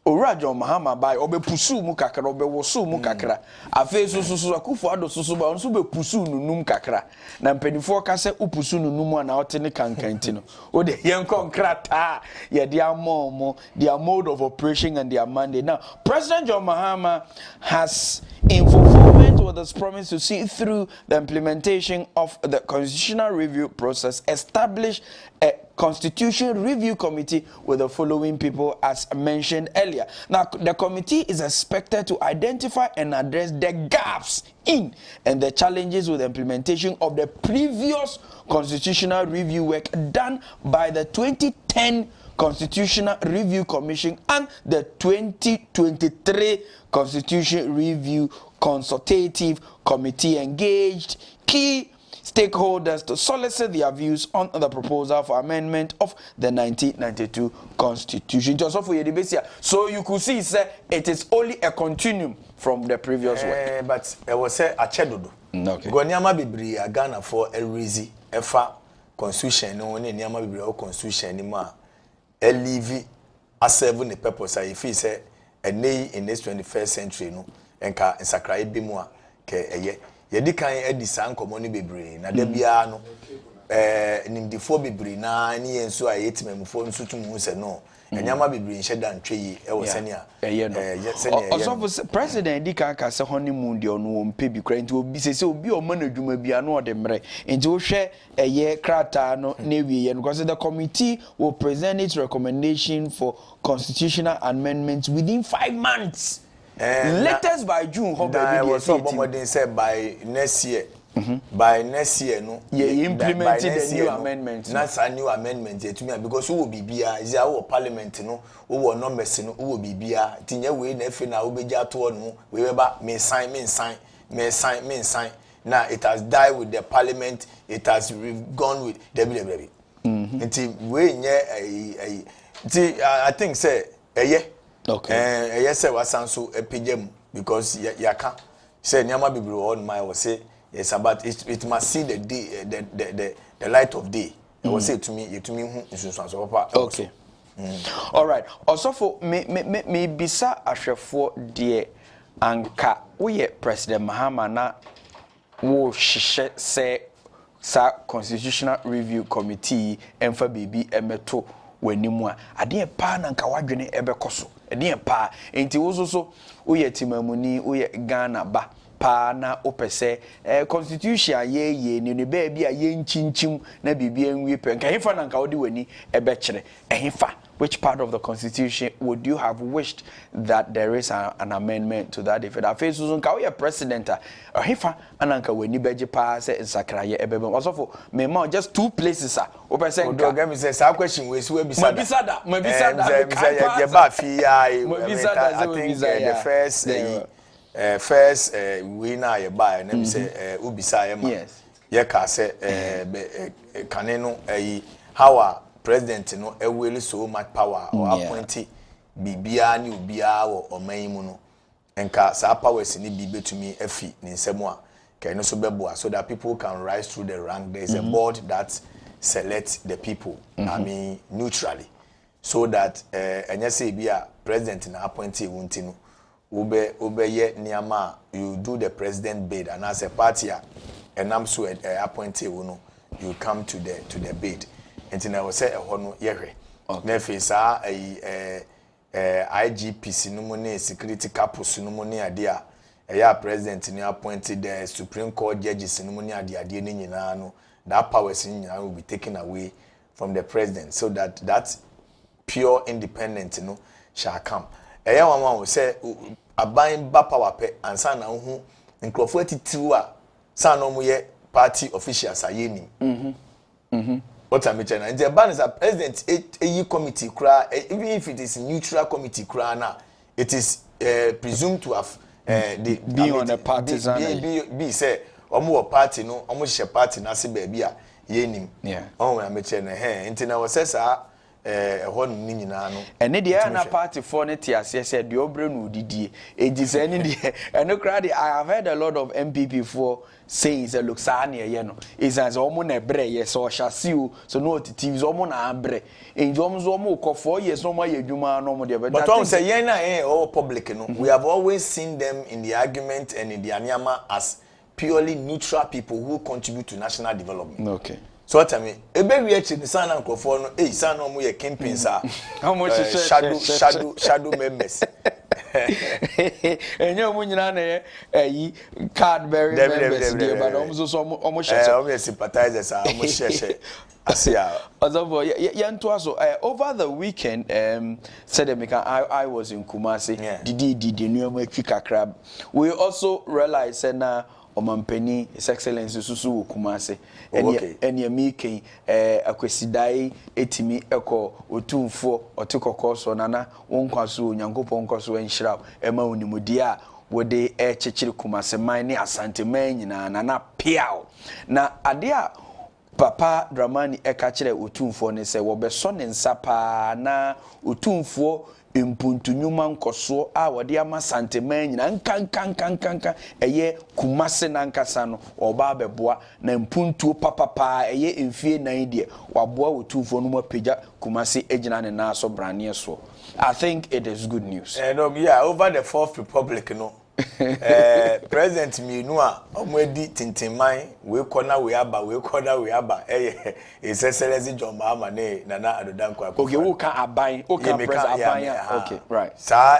Owurajo Mahama bai obepusu mu kakra obewosu mu kakra afi so Akufo-Addo so ba onso bepusu nunum kakra na mpanifo ka se upusu nunum na ote ne kankanti no o de yenko nkrata ye dia momo their mode of operation and their mandate. Now President John Mahama has in fulfillment with his promise to see through the implementation of the constitutional review process established a Constitution Review Committee with the following people as mentioned earlier. Now, the committee is expected to identify and address the gaps in and the challenges with the implementation of the previous constitutional review work done by the 2010 Constitutional Review Commission and the 2023 Constitution Review Consultative Committee engaged key stakeholders to solicit their views on the proposal for amendment of the 1992 Constitution. So you could see it is only a continuum from the previous work.
But I was say a chedodo.
Okay.
Gonyama bibri a Ghana for a reason. Efa constitution no one nyama bibri o constitution ni ma. A leave a serve the purpose. I feel say a nay in this 21st century no enka ensakra bi mu a ke eye. Yedi kan edisa nkomoni bebre na da bia no nimdifo bebre na ni enso a yetimamfo nso tumu se no enyama bebre nhye da ntwe yi e wo sene a
also president dika ka se honeymoon de ono wo mpe bi kra nti obi se obi o ma na dwuma bia no de mre nti wo hwe eye krata no na wie ye because the committee will present its recommendation for constitutional amendments within 5 months. Latest by June,
I was so bomarded said by next year. By next year, no,
implemented the new amendment.
That's a new amendment to me because who will be beer is our parliament, no, who will not messing, who will be beer. Tinya way, nothing now will be just one. We ever may sign. Now it has died with the parliament, it has gone with WWW. Until we I think, say, yeah.
Okay.
Yes, sir, was so a pigeon because yaka say Nyama Bibri on my was say yes, but it must see the day, the light of day. It was say to me who is
okay. All right. Also for me bisa ashefo dear anka we President Mahama na wo hihye say sa Constitutional Review Committee emfa bibi emeto wanimu a ade pa na nka wadwene ebekoso ade pa enti wo so uye timamuni uye Ghana ba pa na opese constitution ye ni ba bia ye nchinchim na bibia enwie pe nka hefa na nka wodi wani ebekire ehefa. Which part of the constitution would you have wished that there is an amendment to that effect? I face Susan Kawaya president hefa ananka weni beje pa se nsakraye ebebe also for me just 2 places open say
nka say sa question we so bisada I think the first we na ye buy na say ubisa ye ma ye ka say kaneno how president no will so much power or appointee bibia ni obia wo oman no enka sa powers ni bibe to me afi ni nsemo a kai no so beboa so that people can rise through the rank. There is a board that selects the people I mean neutrally so that enya say bia president na appointee wunti no ube ye niama you do the president bid and as a party enam so appointee no you come to the bid. And I was say a hono yehwe. Nefisa IGP sinumone security capus sinumone adia. Ya president ni appointed the Supreme Court judges sinumone adia ni nyina no. That powers nyina will be taken away from the president so that pure independence no shall come. Eya wan wan say aban ba power pe ansa na hu nkrofo atitiru a sa no mo ye party officials ayeni. What I'm saying, and the ban is a president a committee cry, even if it is a neutral committee cry now, it is presumed to have
be on a partisan
be say more party no almost a party na se baby a yenim on we ameche na he nti na wosesa ho ni nyina no
ene de na party for ne tiase se de obre no didie eji se ne de eno crowd I have heard a lot of MPP for saying say look sa na ye no is as omo na bre ye so shasiu so no TV omo na abre enjom zo omo ko 4 years no ma yedwuma no mo de
but on say yen na all public no we have always seen them in the argument and in the anyama as purely neutral people who contribute to national development.
Okay.
So what I mean, ebe we actually the son and for no, son no more campaigns are
how much
shadow members.
And you when you na card bearing members there, but almost
sympathizers are almost share.
Over the weekend, said I was in Kumasi. Did new kakra. We also realized na Omampeni, His Excellency Susu Kumase, and your making Aquesidai, Etimi Echo, Otumfo, or Tiko Koso, Nana, Wonkasu, Yango Ponkoso, and Shrap, Emma Unimudia, where they Chichil Kumase, Mine, Asante Main, Nana Piao. Na Adia Papa Dramani Ekachere Utumfo, and say, Wobeson and Sapa, na Utumfo. Impuntu nyuma nkoso a wode ama santeman nyina nkankankankanka eye Kumase nankasa no oba abeboa na impuntu papapa eye emfie nan de waboa wotufo no mapagya Kumase egina ne na so brane so. I think it is good news.
No, yeah, over the Fourth Republic no. President Minua omwedi tintimai we corner we aba His Excellency John Mahama ne Nana Adodankwa.
Okay, who can abai? Who can president abai? Okay, right.
Sa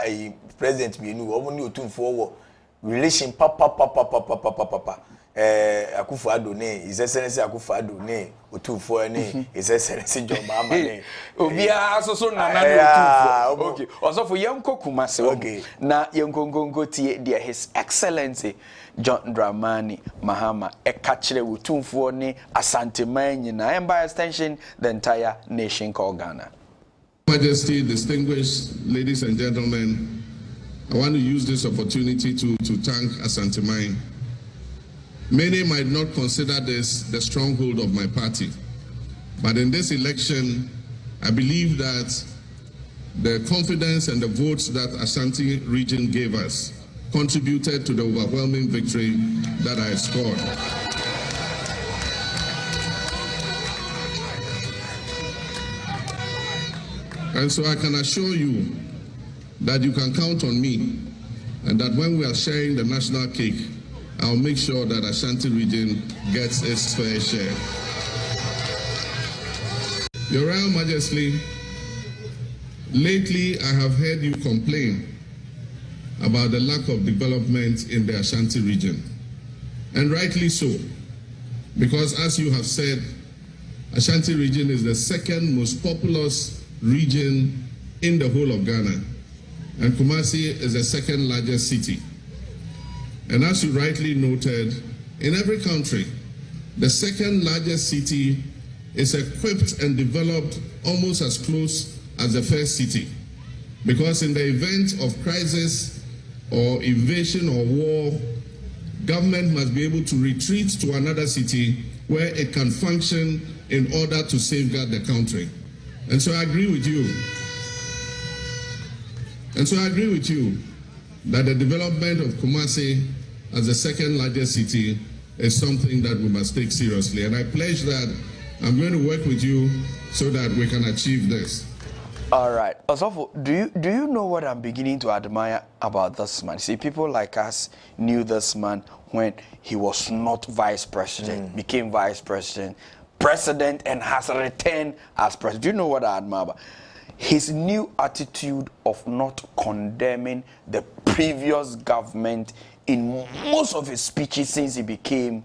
President Minua omuni otumfo relation papa Akufo-Addo ne His Excellency Akufo-Addo ne otumfo ne His Excellency John Mahama ne
obia so Nana otumfo. Okay, also for yanko Kumase. Okay, na yanko tie dear His Excellency John Dramani Mahama ekachire otumfo ne Asante man nyina and by extension the entire nation called Ghana.
Majesty, distinguished ladies and gentlemen, I want to use this opportunity to thank Asante Man. Many might not consider this the stronghold of my party, but in this election, I believe that the confidence and the votes that Ashanti region gave us contributed to the overwhelming victory that I scored. And so I can assure you that you can count on me, and that when we are sharing the national cake, I'll make sure that Ashanti region gets its fair share. Your Royal Majesty, lately I have heard you complain about the lack of development in the Ashanti region, and rightly so, because as you have said, Ashanti region is the second most populous region in the whole of Ghana, and Kumasi is the second largest city. And as you rightly noted, in every country, the second largest city is equipped and developed almost as close as the first city. Because in the event of crisis or invasion or war, government must be able to retreat to another city where it can function in order to safeguard the country. And so I agree with you. That the development of Kumasi as the second largest city is something that we must take seriously. And I pledge that I'm going to work with you so that we can achieve this.
All right. Osofo, do you know what I'm beginning to admire about this man? See, people like us knew this man when he was not vice president, became vice president, and has returned as president. Do you know what I admire about? His new attitude of not condemning the previous government in most of his speeches since he became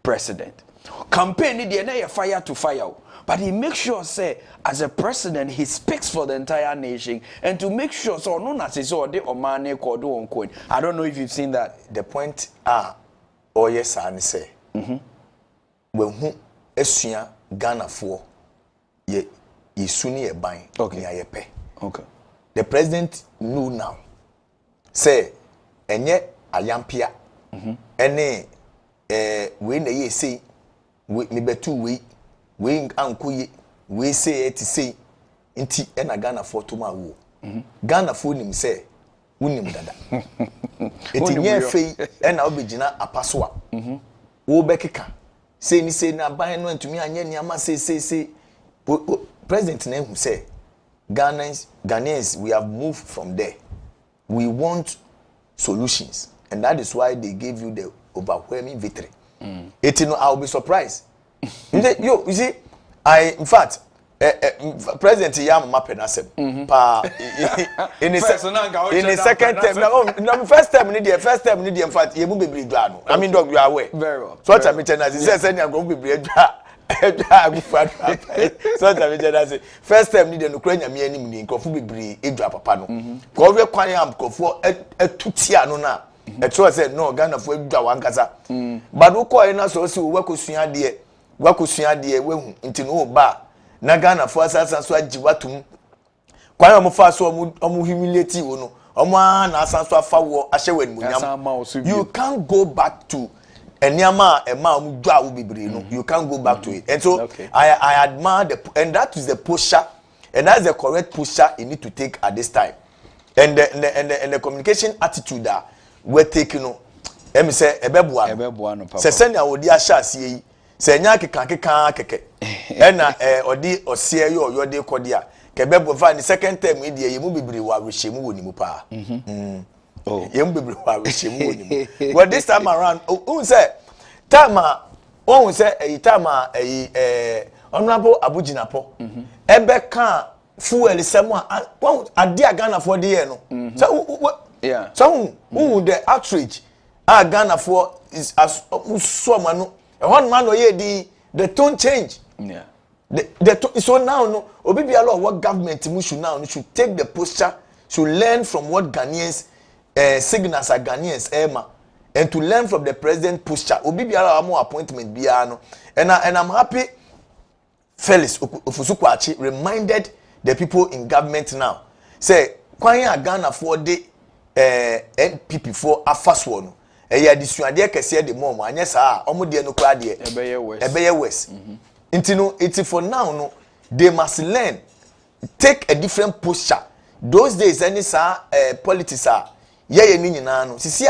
president. Campaign the fire to fire, but he makes sure say as a president he speaks for the entire nation and to make sure so no na say so the omane kodo onko. I don't know if you've seen that.
The point yes and say when who esua Ghana for ye Suni a buying. Okay. Okay. The president knew now. Say, and yet a yampia. We na ye say we maybe 2 weeks we ankoye we say it say nti e na Ghana for to ma wo Ghana for nim say wonim dada eti nye fei e na obegina apaso a wo bekeka say ni say na ban no antumi anye niama say president na hu say Ghanaians we have moved from there. We want solutions, and that is why they gave you the overwhelming victory. I'll be surprised. You see, in fact, President Yam Mapenasem, in the second term, no, first term, first term, in fact, you will be glad. I mean, dog, you are away. Very well. So, I'm telling you, says, I'm going to be so first time need no kranya me anim ni nkofo bibiri edwa papa no ko we kwan am nkofo etutia no na e to say no Ghana fo edwa wankasa but wo ko na so we wakosua de we hu nti no ba na Ghana fo asasa so agiwatum kwan am fa so omu humility wo no omu na asasa afa wo ahye wani munyam you can't go back to Enyama ema umudwa ubibiri no you can't go back to it. And so I admire and that is the posture and that's the correct posture you need to take at this time. And the communication attitude that we're taking no me say ebebua no papa. Se senya odi ahya yi se nya keka keke. Na odi osie yo de kodia ke bebo fa the second term e ye mu bibiri wa rehemu woni mu pa. Oh, young people are wishing. But this time around, who said, Tama, who said a Tama, Honorable Abujinapo, Ebeka, fuel is someone, a dear Ghana for the year. So, yeah, so who the outrage are Ghana for is as someone, one man or ye the tone change. Yeah, so now, no, Obi a lot what government should now should take the posture, should learn from what Ghanaians. Signals are Ghanaians, Emma, and to learn from the president posture. Obi biara more appointment biano, and I'm happy. Felix 𝗟𝗏𝗏 reminded the people in government now. Say, kwanya Ghana for the NPP for a first one. Eya disuade kese de mom anya saa omo de no kra de ebeye west. Intino it's for now no they must learn take a different posture. Those days any politics are yeah, no. See,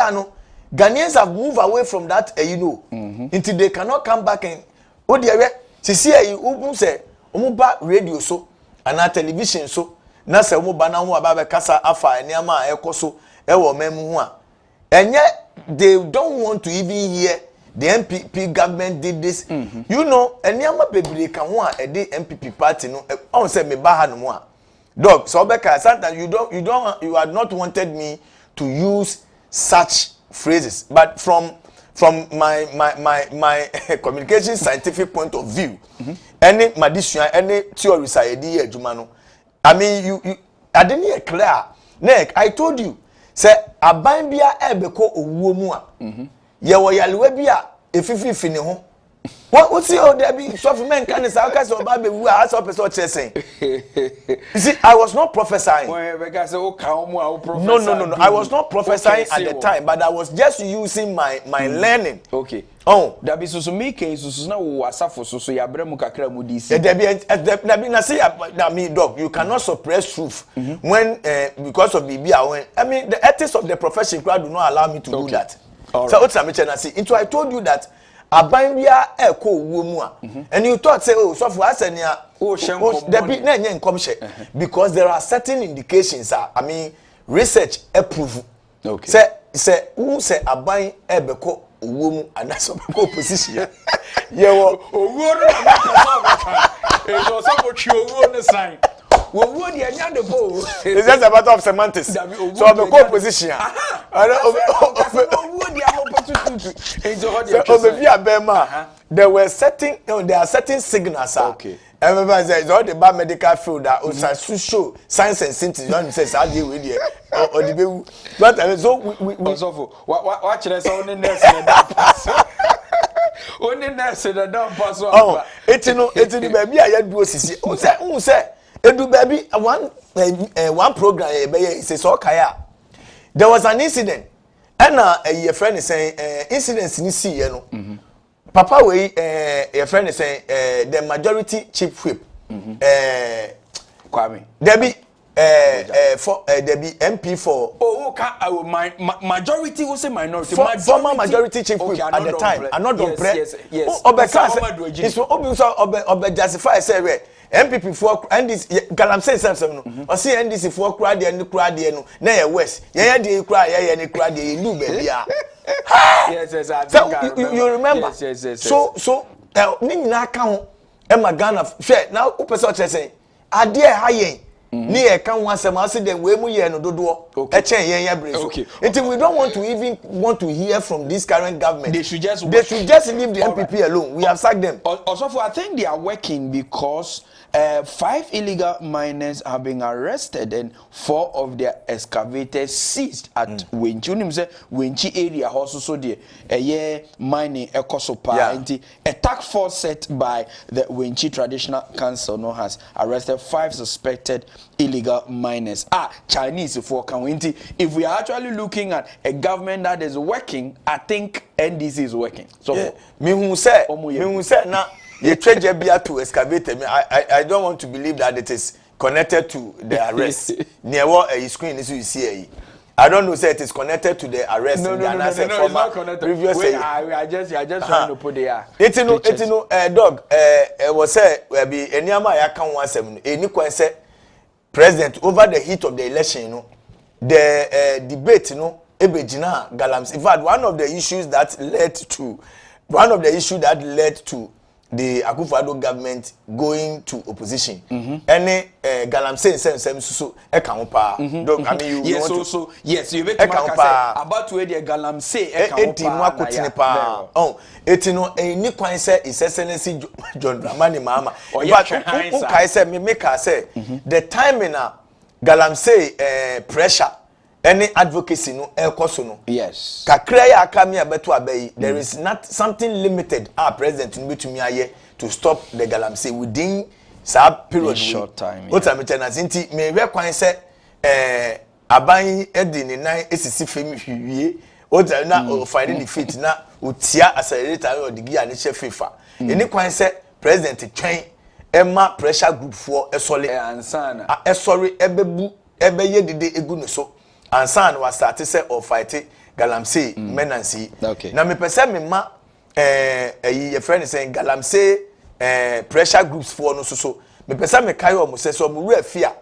Ghanaians have moved away from that, until they cannot come back and oh dear, see, you say, Omuba radio so, and our television so, Nasa Omubana Wababe Casa Afa and Yama Ekoso, Ewo Memua. And yet they don't want to even hear the MPP government did this. You know, and Yama baby can want a day MPP party, no, on say me baha no more. Dog, so Becca, sometimes you had not wanted me to use such phrases, but from my communication scientific point of view, any medicine, any theories I did, Jumano. I mean, you I didn't hear clear. Nick, I told you, say abambia ebeko owuomua. Ye wo yalwebia efifi fini ho. What's your Debbie? So for men can say, I saw baby, we are so saying. You see, I was not prophesying. No. I was not prophesying at the time, but I was just using my learning. Okay. Oh, Debbie, so me case, so now wasafo, so ya bremu kakra mudisi. Debbie, na say, na me dog, you cannot suppress truth when because of BBA. I mean, the ethics of the profession crowd do not allow me to do that. So what's I say? Into I told you that. Abambia eko wuomua and you thought say oh so for asenia there be na nye nkomhye because there are certain indications I mean research approve okay say who say aban ebeko wuomu and so beko position yewo owuo no na person e so for twi owuo no sign wo di anya de bo it's just a matter of semantics so beko position there were certain there are certain signals okay everybody says all the bad medical field that show signs and symptoms you want to say how do we there or the but so we so watch this only nurse oh it's no baby I do sisi who say edu baby one program say so kaya there was an incident and a friend is saying incidents ni see no Papa we your friend is saying the majority chief whip
Kwame
Debbie for Debbie MP for
my majority was a minority
former majority chief whip at the time and not don't play
yes
it's obe justify say MPP for and this Galamsey something or see NDC for crowd and crowd no na west yeah dey crowd yeah ni crowd dey new baby
yes
so you remember
yes
so ni nyina ka ho e magana share now who person say ade ha yen ni e kan wan asem ase dem we mu ye no dodo e chen yen ya breso until we don't want to hear from this current government. They should just leave the MPP alone. We have sacked them.
Also, I think they are working because 5 illegal miners have been arrested and 4 of their excavators seized at Wnci. You say Wnci area also so there mining ekosopa. A task force set by the Wnci Traditional Council no has arrested 5 suspected illegal miners. Chinese for Kanwinti. If we are actually looking at a government that is working, I think NDC is working. So
me who say now you change to excavate me. I don't want to believe that it is connected to the arrest. Near what a screen is you see. I don't know say it is connected to the arrest.
No, it's not connected.
Previous
I just trying to put there.
It's no dog was say be anyama ya kan one seven. Any say president over the heat of the election, you know, the debate, you know, ebejina Galamsey. In fact, one of the issues that led to the Akufo-Addo government going to opposition. Any Galamsey so e kan pa. Don't I mean you want to
yes you make about where the Galamsey e kan pa.
Oh, it no any kwan say His Excellency John Dramani Mahama. But who kai say me make her say the time in Galamsey pressure any advocacy no ekoso no.
Yes.
Kakra ya akami abeto abayi there is not something limited our president no betumi aye to stop the Galamsey within that period
short time.
What am I nti me we kwan say aban edi ni nan esisi femi hwie o na find the fit na otia accelerator or the gear ni che FIFA. Any kwan say president twen emma pressure group for esole
ansana
esori ebebu ebeye dide egu no so ansan was started say or fight Galamsey menancy.
Okay.
Na me pese me ma your friend is saying Galamsey pressure groups for no so me pese me kai o mo say so mo ru afia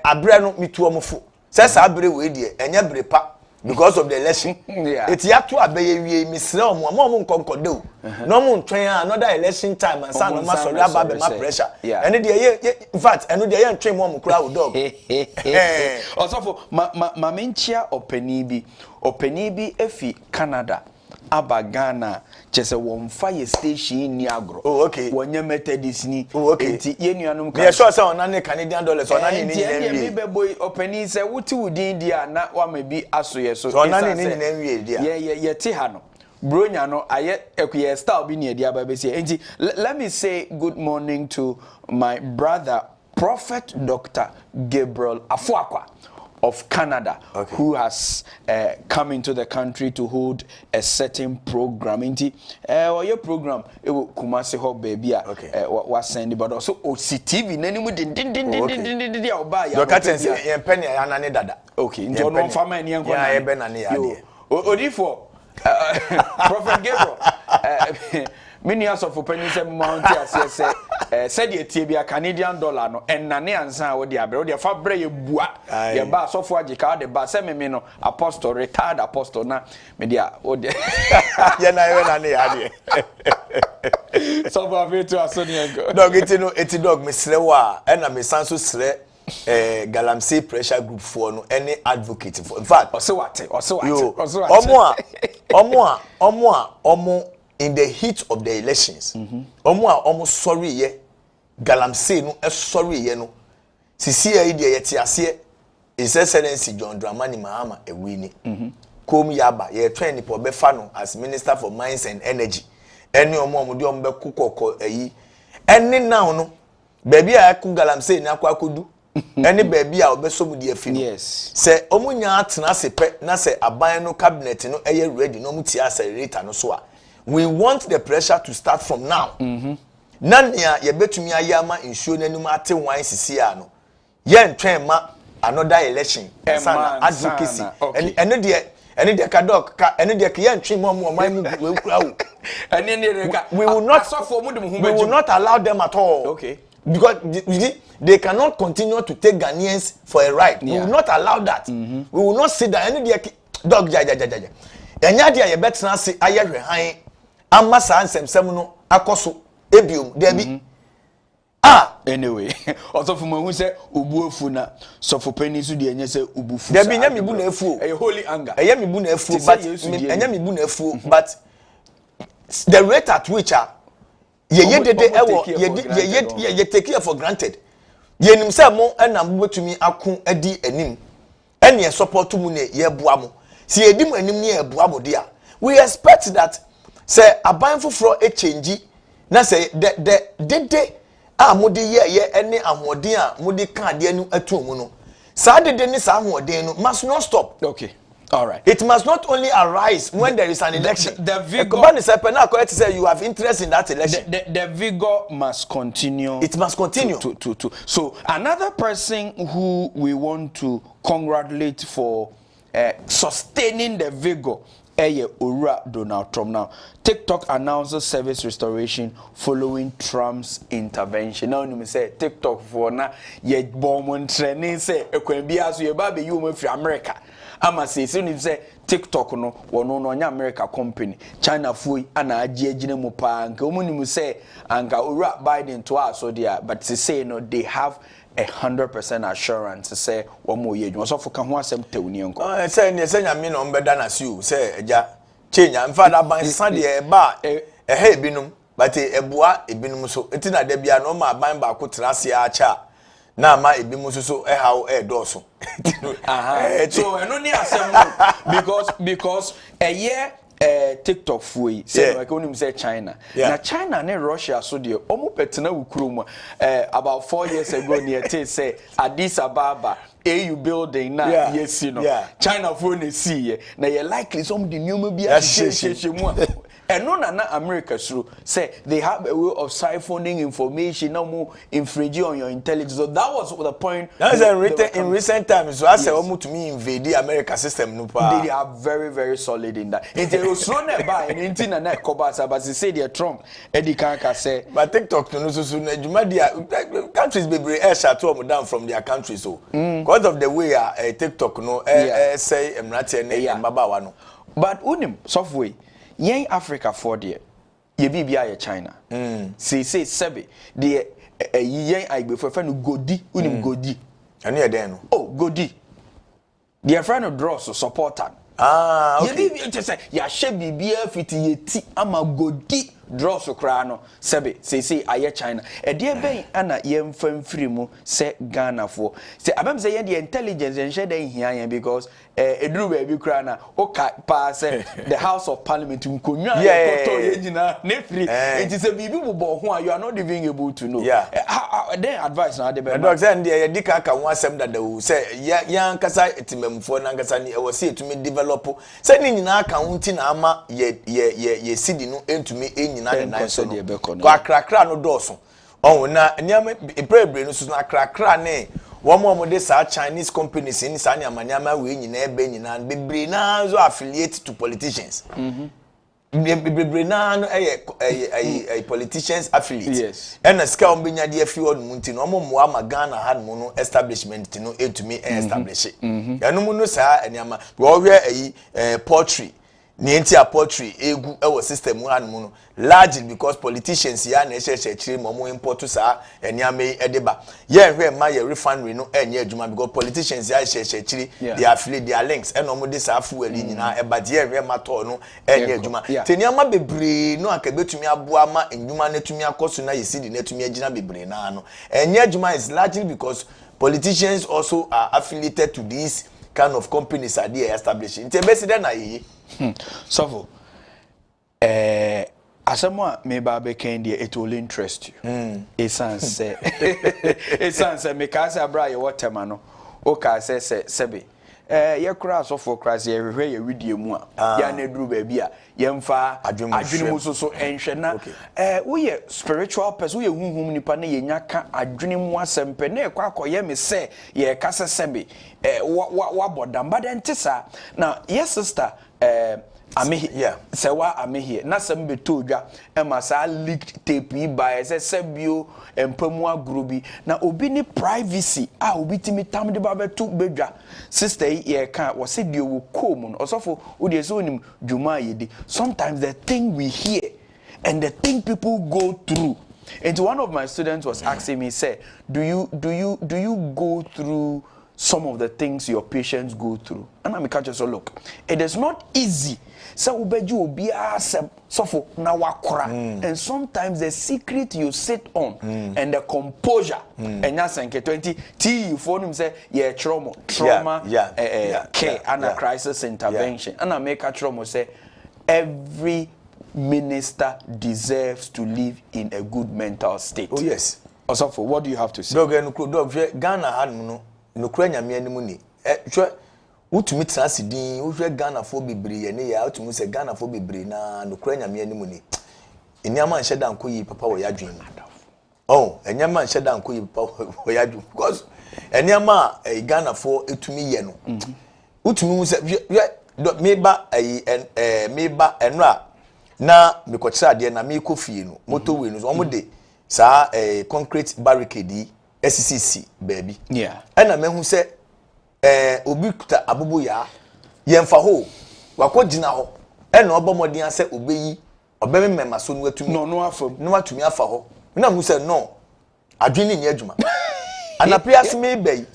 abre no mitu o mo fu say sa abre we die enya bre pa because of the election. It yato abeye wie misre o mo nkonkode o no mo ntwen another election time and san no ma sorry aba be ma pressure and in fact eno dey ntwen mo kura o dog
also for ma menchia openi bi efi Canada aba Ghana chese won fire station ni agro.
Oh, okay.
Wonye Methodist ni.
Oh, okay.
Enti ye nuanum
ka. Me sure say onane Canadian dollars onane ni
nwie. Me be boy openi say wuti wudin dia na wa me bi asoye so.
Onane ni nwie dia.
Ye te ha no. Bronya no aye ekuye style bi ne dia ba be say. Enti let me say good morning to my brother Prophet Dr. 𝗟𝗡𝗍𝗏 of Canada, who has come into the country to hold a certain program. Your program it will Kumasi ho baby was sending, but also OCTV. Okay, into no family and Odifo Prophet Gabriel. Many years of opinions amount said ye tibia Canadian dollar no and nane ansa wo dia bre wo dia fa bre ye bua ye ba so fo Adzika de ba se me no apostle retired apostle na me dia wo dia
ye na ye nane ya
de so for me to asoni engo
dog eti dog me sre wa e na me sanso sre Galamsey pressure group for no any advocate for in fact omo in the heat of the elections omo sorry ye Galamsey no sorry ye no sisi ye de ye tiase His Excellency John Dramani Mahama ewini kom yaba ye train ni po be fa no as Minister for Mines and Energy eni omo de omo be kokoko eyi eni now no baby a ku Galamsey na kwakodu eni baby a obeso mu de afi
yes
se omunya atena sepe na se aban no cabinet no eye ready no mu ti accelerator no so a we want the pressure to start from now. Nania ye betumi ayama insure nanum ate wan sisia no. Ye ntwen ma another election. Sana advocacy. Ene de kadok ka ene de ye ntwen mo man mu kura wo. We will not allow them at all.
Okay.
Because they cannot continue to take Ghanaians for a ride. We will not allow that. We will not sit down. Any dog jaja. Enya dia ye betena se ayehwe han amasa ansem no akoso ebiom debi.
Anyway, also for me say ubuofu na so for penny so de enye say ubufu.
Debi nya me bu na afu.
A holy anger.
Enya me bu na afu but enya me bu na afu but the rate at which ye take care for granted. Ye nim say mo na mo betumi akon adi anim. Ene ye support mu ne ye boa mo. Si ye dim anim ne ye boa mo dia. We expect that say aban foforo e change na say the mudi ye ene ahoden a mudi kan de anu atu mu no. Sa de ni sa ahoden no must not stop.
Okay. All right.
It must not only arise when there is an election.
The vigor
say you have interest in that election.
The vigor must continue.
It must continue.
So another person who we want to congratulate for sustaining the vigor, Ura Donald Trump. Now, TikTok announces service restoration following Trump's intervention. Now, you say TikTok for na ye bomb training say ekwembia so ye ba be you free America. Ama say TikTok no wono no nya America company. China fui ana agine mu pa nka omunimu say anka Ura Biden to aso dia but say no they have 100% assurance to say one more year. So for can one sem tewni enko.
Say nyame no mbeda na see you say eja chenya mfa da ban san de ba he binum but ebua ebinum so enti na da bia no ma ban ba ko trase a cha na ma ebinum so hawo doso.
So eno ni asem because a year TikTok fui say like onim say China. Na China and Russia so de omo petena wukuro about 4 years ago near say Addis Ababa AU building na yes you know China for na see na you likely some the new be and no na America through say they have a way of siphoning information no more infringing on your intelligence. So that was the point.
That's in recent times. So I say almost to me invade the America system no pa.
They are very very solid in that. It was thrown by in internet na kobasa but they say they Trump Adzika say
but TikTok no so na juma dia countries be shut down from their countries so because of the way TikTok no say emrate na mbabawa no.
But unim software yen Africa for there ye bibia ye China say sebe the yen agbe for no godi unim godi
anu ye den no
godi their friend of draws support am
okay
ye bibia say ya she bibia fiti ye ti ama godi draws kra no sebe say aye China e de ben ana ye mfamfiri mu say Ghana for say abam say ye the intelligence and share den hia yen because eduru ba bi kra na o ka pa say the House of Parliament nkonwa to ye nyina na free it is a bibi bobo ho you are not even able to know then advice na de be
dog say ye dika ka ho asem that they will say yan kasa etimamfo na kasa ni e wo say to me develop say ni nyina ka ho nti na ama ye sidi no entumi na de na so no kwa krakra no doso na niam eprebre no so na krakra ne womo de sa Chinese companies in sa nyama we nyina ebe nyina bebre na so affiliate to politicians bebre na no politicians affiliate
yes
and ska ombenya de afi on munti no mo ama Ghana had mo no establishment no etumi establish yanum no sa nyama wo hwe poultry nienti a poultry egu ewo system one mu largely because politicians ya na ehye chiri mo import sa eniame edeba ye hwe ma ye refinery no enye adwuma because politicians ya ehye chiri they affiliate their links eno mo de sa fuel nyina eba de ye hwe ma to no enye adwuma teniama bebre no aka betumi aboa ma enwuma na tumi akoso na yesidi na tumi agina bebre na no enye adwuma is largely because politicians also are affiliated to these kind of companies are there establishing it's president na yi
so asemo me ba be kan there it will interest you essence me ka say abra ye waterman no o ka say sebe ye kura so for Christ ye hwehwe ye video mu a ya na duru ba bia ye mfa adwene mu so enhwe na wo ye spiritual person wo ye hunhum nipa na ye nyaka adwene mu asempe na ekwa akoye me se ye kasa sebe wa bodamba den tisa na yes sister I'm here. So why I'm here? Na some be told ya. Sa leaked tape by say sebio empemwa grubi. Na obi ni privacy. Obi timi tam de ba to bedwa. Sister ye kan was said you will come. Osofo odi so nim djuma yedi. Sometimes the thing we hear and the thing people go through. And one of my students was asking me, say, do you go through some of the things your patients go through? And I'm catch so look, it is not easy. So ubeju obi asem sofo na wakora. And sometimes the secret you sit on and the composure and yasenke 20 T phone him say trauma care and a crisis intervention. And I make a trauma say every minister deserves to live in a good mental state.
Oh yes.
Osofo, what do you have to say?
Ghana hanu no kura nyame animu ni. Utumi transidin wohwe Ghana fo bebre ye ne ya utumi se Ghana fo bebre na no kura nyame animu ni. Enyama nhye da nkoyi papa wo yadwen. Enyama nhye da nkoyi papa wo yadwen because enyama Ghana fo etumi ye no. Utumi hu se meba enra na mekotira de na me kofie no motorway no omo de sa concrete barricade SCC baby na mehu se obi kuta abubu ya yemfa ho wakogina ho na obomodin ase obeyi obememema so no atumi no afam no atumi afa ho na mu se no adwene ni adwuma anapia sme bei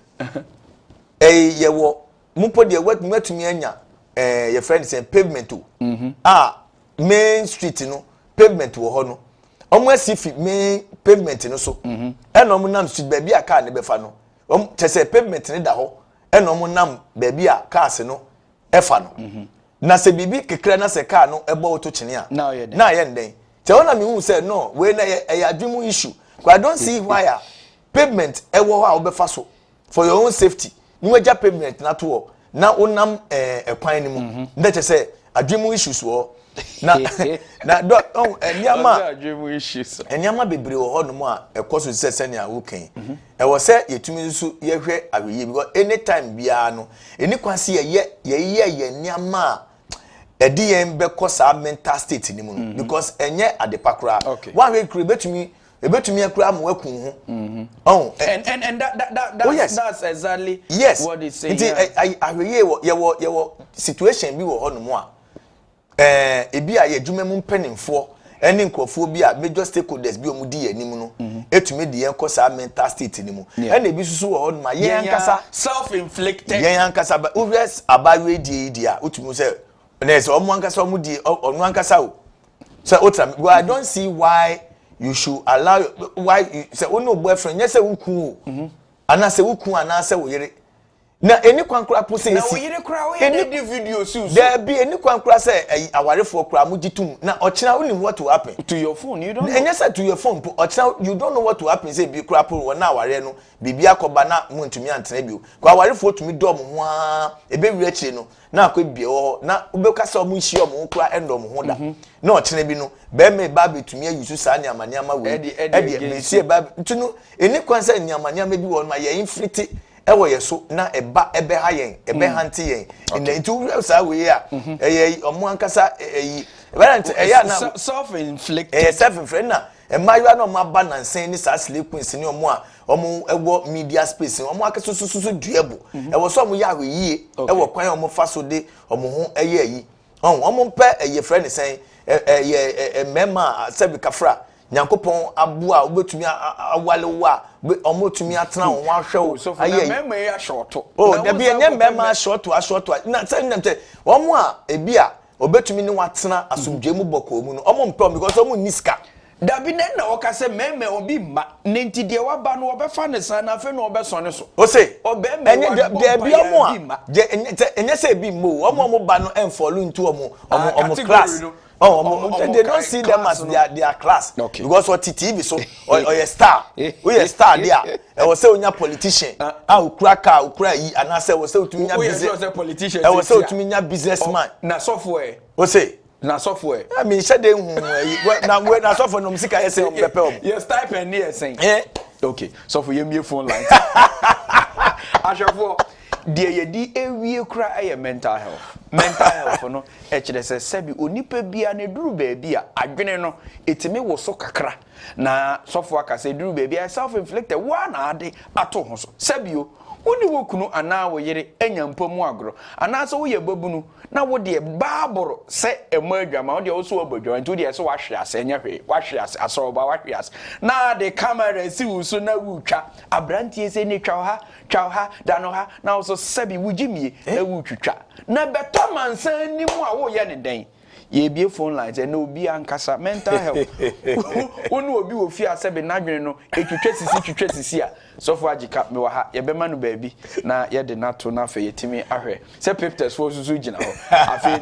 yewo mupo de watumi anya your friend say pavement main street no pavement wo ho no omo asifi main pavement no so na omo nam street ba bia car ne befa no tese pavement ne da ho na omo nam ba bia cars no efa no na se bibi kekra na se car no ebo oto chene a na ye nden te wona me hu say no we na ye adwemu issue I don't see why pavement ewo ho a obefa so for your own safety ni waja pavement na to na onam ekwan ni mu nde say adwemu issues wo na do enyama adwemu issues enyama bebre wo ho no mu a ekoso se ne a wo kan wo se yetumi nso ye hwe aweye because anytime bia no eni kwase ye nyama edi yen be kosa mental state ni mu no because enye adepakra one way kure betumi akura am wakun ho and that's exactly what they say. Aweye wo situation bi wo ho no mu a ebi a ye dwuma mu mpanimfo eni nkrofo bi a major stakeholders bi omudi yanim no etumi de yenko sa mental state ni mu ena ebi susu wo no ma yen kasa
self inflicted
yen kasa ba obvious abawe die a otumi se na se omo ankasa omudi onu ankasa o so I don't see why you should allow why you say no boyfriend yes say wuku ana say wuku ana say wo yire na eni kwankura po say
na wo yire kura wo eni video so
there be eni kwankura say awarefo kura mu gitum na ochina unim what will happen
to your phone you don't know
and yes to your phone ochina you don't know what will happen say bi kura po na aware no bibia akoba na mu ntumi antena bio kwa awarefo tumi do mo ho a ebe wi akire no na akwa bie ho na ubekasa omu hie omu kura endo mo ho da na ochina bi no be me ba betumi ayusu sa nya amaniama we edi me sie ba ntunu eni kwansa nya amaniama bi wo ma ye inflict ewo yeso na eba ebe ha yen ebe hanti yen in ntu sa we a omu ankasa balance ya na
self inflicted
na emayiwa na ma ba nansen ni sa slay queens ni omu a omu ewo media space omu akesususu duebo ewo so omu ya hweye ewo kwan omu faso de omu ho eye yi omu mpe eye friend sen mema sebi kafra nyankopon abu a obetumi awale wa omo tumi atena won ahwe o aye
mema ya short
da bi enye mema short na say omo a ebi a obetumi ni watena asomdwe mu boko mu no omo mpe because omo niska
dabi na okase meme obi ma nenti de waba no obefa ne san na afa no obesone so
o say enye de bi omo a enye say bi mo omo ba no enfolu ntu omo class Oh, they don't see them as their class.
Okay.
Because what TV so or a star. We a star there. I was say unya politician. Ukraka, Ukrayi, and I say was say to unya
politician.
I was say to unya businessman.
Na software.
What say?
Na software.
I mean, said them na software no music I say on pepe.
Yes, type and near saying. Okay. So for your phone line. Ashafo. Dear ye di ewie kura aye mental health no e kire se sebi onipa bia ne duru baabi a adwene no etime wo so kakra na sofo aka se duru baabi a self inflicted wa na ade ato ho so sebi o woni wo kunu ana wo yere enyampam agro ana so wo ye babunu na wo de baaboro se emo adwama wo de wo so obodwo nti wo de se wa hwe ase enya hwe wa hwe ase asoroba wa hwe ase na de camera si wo so na wutwa abrantie se ni twa ha dano ha na wo so sebi wugimie na wutwitwa na beto mansan ni mu a wo ye ne den ye bie phone lines e na obi ankasa mental health wonu obi wo fi asebe nadwene no etwitwa sisi a sofo Adzika me wa ha ye bema no baabi na ye de nato na fa yetimi ahwe se pictures for susu gina ho afi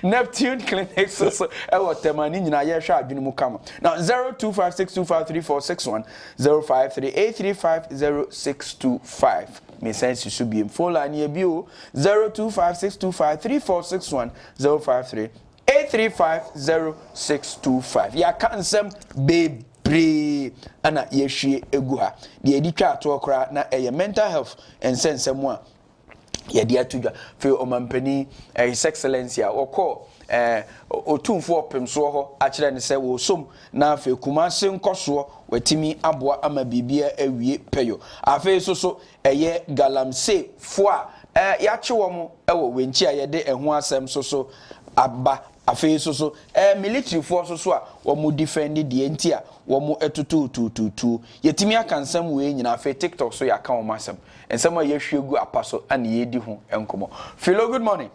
Neptune clinic so e wo temani nyina ye hwa adwene mu kama now 0256253461 0538350625 me sense should be in phone line here bio 0256253461 0538350625 ya kansem bebre ana yehwie egu ha de edi twa to okra na eye mental health and sense mu a ye de atudwa fe omampani his excellency a okọ otumfo opemso ho a kire ne se wo som na fe kumase nkoso watimi aboa ama bibia awie peyo afi so eye galamse fo a ya che wo mo ewo wenchi a ye de eho asem so aba afi so military force so a wo mo defend de enti a wo mo etutu yetimi akansam we nyina afi TikTok so ya kan wo masem ensem a ye hwegu apaso ana ye di ho enkomo Philo, good morning.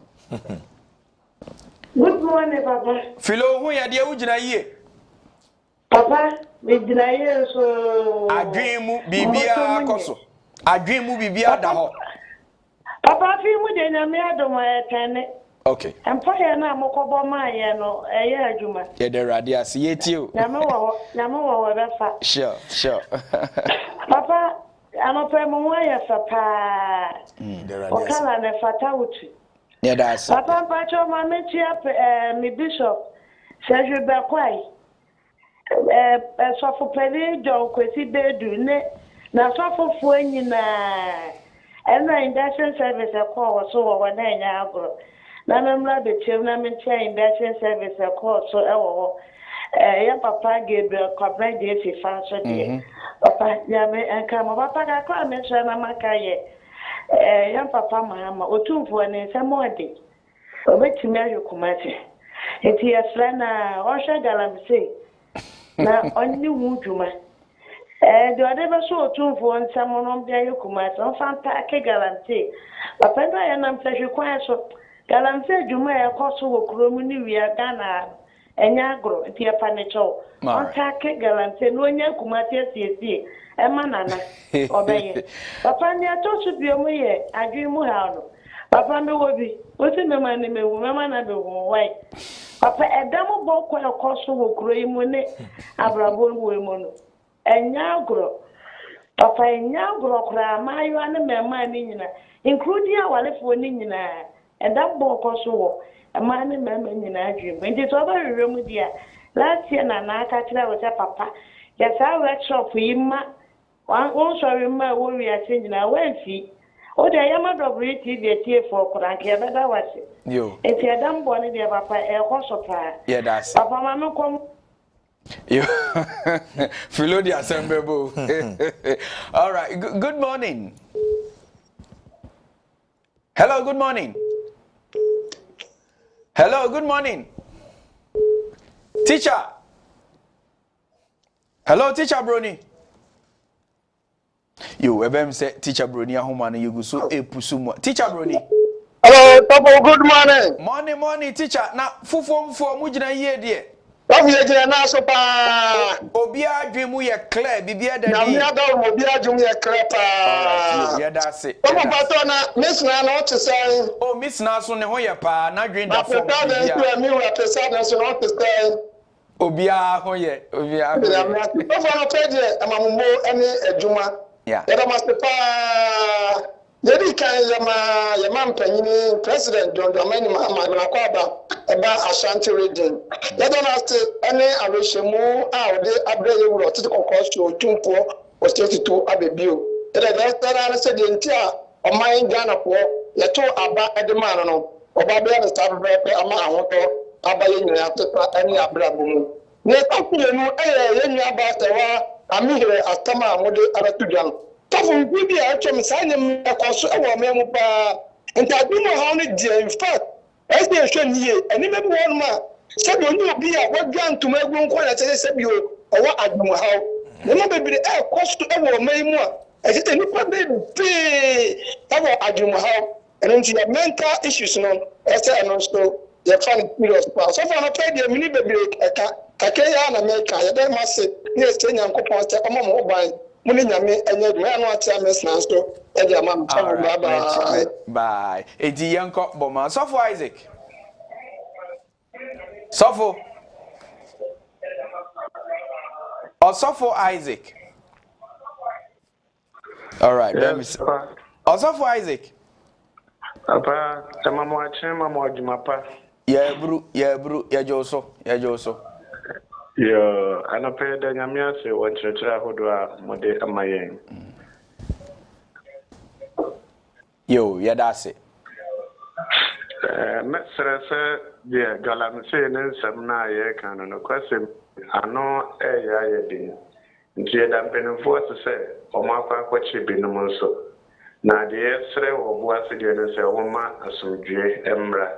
Good morning, Papa.
Philo, who ya dia ugina yie?
Papa, me gina yie so.
Adwemu bibia akoso. Adwemu bibia da ho.
Papa fi mu de na me adoma etene.
Okay.
Empo ye na mokobo ma ye no eye adwuma.
Ye de rade ase ye tie o.
Na me wo befa.
Sure.
Papa, anope mo wa ye fa pa.
De rade ase.
Okala ne fata utu.
Yeah, that's
Papa Pacho Mamichi mi bishop Serge Bekwai so for pedi John Kwesi Bedu ne na so for fuenyi na ena induction service call so wa na nya agro na memra be chem na mentia induction service call so ewo ya papa Gabriel Kwabra de fifa so de papa ya me enka mo papa ka kwa me so na makaye yan papa mama otumfo ne nsɛmɔde obetimi ayokumate eti yɛfrana ɔhwɛ galamse na ɔnni wu dwuma de ɔde bɛso otumfo nsɛm no bia ayokumate ɔfanta ke galamse papa no yɛ nam sɛ hwekwan so galamse dwuma yɛkɔ so wɔ kurom ne wia Ghana ɛnyɛ agoro eti yɛpa ne kyɛw ɔnta ke galamse no onya kumate asiesie Emma nana obeye papa ni atosu bi omo ye adwi mu ha no papa me wo bi o ti me ma ne me wu me ma na be wo wai papa edam bo ko ekoso wo kuro yi mu ne abrabo wo mu no enya agro papa enya agro kra mayo ane me ma ni nyina including awalefo ni nyina edam bo koso wo ma ne me ma nyina adwi mu nti to ba hwehwe mu dia last year na na aka kira wo se papa ya sa workshop yi ma one sorry ma wo wi ase nyina wanfi o de yama WTV tie for kranke beda wase
yo
eti adam bo ne de papa e ko so pa
yeah that's
papa ma me kom
yo Philo the assemble. All right, good morning. Hello, good morning. Hello, good morning. Teacher. Hello, Teacher Brony. You ebem say Teacher Brony ahoma na you so epusu. Teacher Brony.
Hello, Papa, good morning.
Morning, teacher. Na fufu mu gina yie de.
we are now so pa.
Obia dream we are clear, Bibia da.
Na me ada Obia dream we are clear pa.
Yeah, that's it.
Come patona, Miss na not to say.
Oh, Miss na so ne ho ye pa, na dream da
for. Na me we are president so not to say.
Obia ho ye, Obia.
No for no page amamumo ene adwuma.
Yeah.
Yada must pa. Yedi kan yama mpanyini President John Dramani Mahama na kwaba eba Ashanti region. Yada must ene aweshemu a ode abreye wuro titi kokoso tumpo o state to abebio. Yada na se de ntia o man Ghana ko yeto aba edema no oba be na start be ama ahoto aba ye nyina tepa ene abrabo mu. Ne takure nu ye nyina ba tewa amihire atama amode aratudan. Tafun bibi a twem sanyem ekoso ewo memu pa ntadimo ha no die in fact ese ehwe niye eni mebi won ma se bi oni obi a wadwa ntoma egu nko na se bi o owo adimo ha ne mo bebire ekoso ewo memu a ese nipa bebi ewo adimo ha enti ya mental issues no ese eno so ye fan serious pa so for no pay the mini bebire eka kakaya na meka ye dey masse ne ese nyankopon se omo mo ban muni nyame enye me anu atia mesna so e dey am bye
bye edi yanko boma sofo Isaac sofo Osofo Isaac all right yes, Osofo Isaac
papa tamamo achen mamo adwumapa
ya bru ya joso
yo anapɛ da nyame ase wɔ kyerɛkyerɛ ahodo a mode ama yɛn
yo yɛda ase
mɛsrɛ sɛ deɛ galamsey ne nsɛm no a yɛreka no nokwasɛm ano ɛyɛ ayɛ den nti yɛda mpanimfoɔ se sɛ ɔmo akɔ akɔkye binom nso na deɛ yɛsrɛ wɔ boa se deɛ no sɛ wɔma asomdwie mmra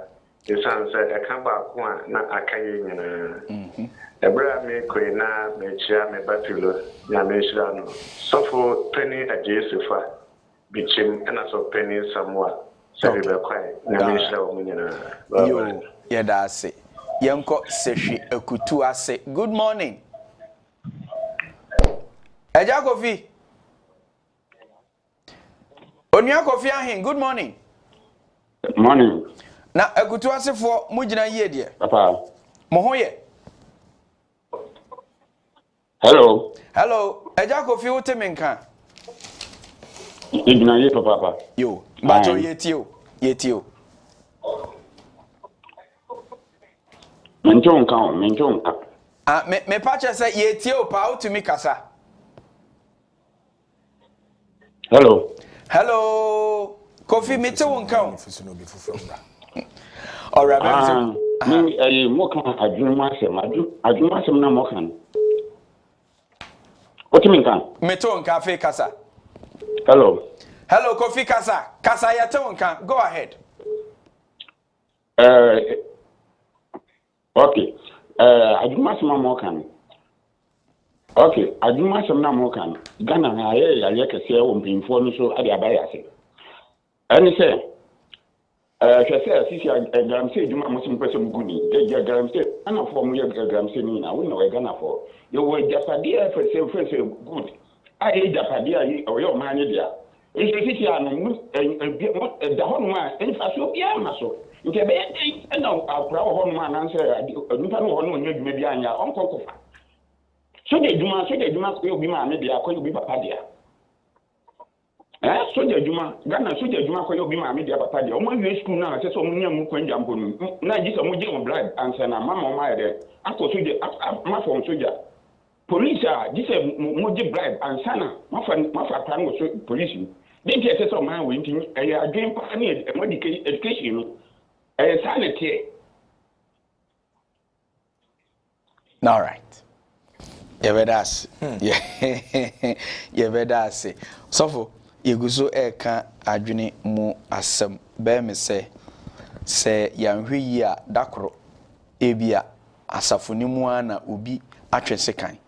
ɛsiane sɛ ɛka baako a na aka yɛ nyinaa Ebra me koina me chia me batulo na me shira no sofo penny ajesufa bichim na so penny samwa se be kwai na me shira wo nyina
yo yeda ase yenko sehwi akutu ase good morning Eja Kofi Onua Kofi Arhin good morning
morning
na akutu ase fo mugina yie de
papa
mo ho ye Hello. Eja Kofi wote menka.
Igna ye papa.
Yo, bacho yetio.
Menjonka.
Ah, me pacha say yetio pa utumi kasa. Hello. Kofi mete wonka. All right,
me moka adwuma sem na moka. What do you mean?
Meton cafe kasa.
Hello,
Kofi kasa. Kasa yaton kan. Go ahead.
Okay. Adwuma sem na moka. Okay, adwuma sem na moka. Ghana na ye kese wo mpinfo no so ade abaya ase. Ani se hwese sisi Galamsey adwuma mo sim pese muguni. Galamsey ana fo mo ye Galamsey ni na wo na we Ghana fo. You were Japadia for good. I ate Japadia or your man. It's a city and the home man, and if I show Yamaso, you can be no, our home man answer. I don't know maybe on your uncle. So they do not will be my maybe I call you be Papadia. So they do not Ghana, so they do not call you be my media Papadia. Only you school now, I said so many Mukwen Jampon. Now just a Mujan bribe and send a mamma my there. I could see my phone soldier. Police are this a moji bribe and sana mafa plan was police. Then he says of man winning a dream pioneer education a sanity.
All right. Yevedas. Yevedas. So yeguzo eka adwene mu asem be me se yanhwe yi a dakoro ebia asafoni mu ana obi atwese kan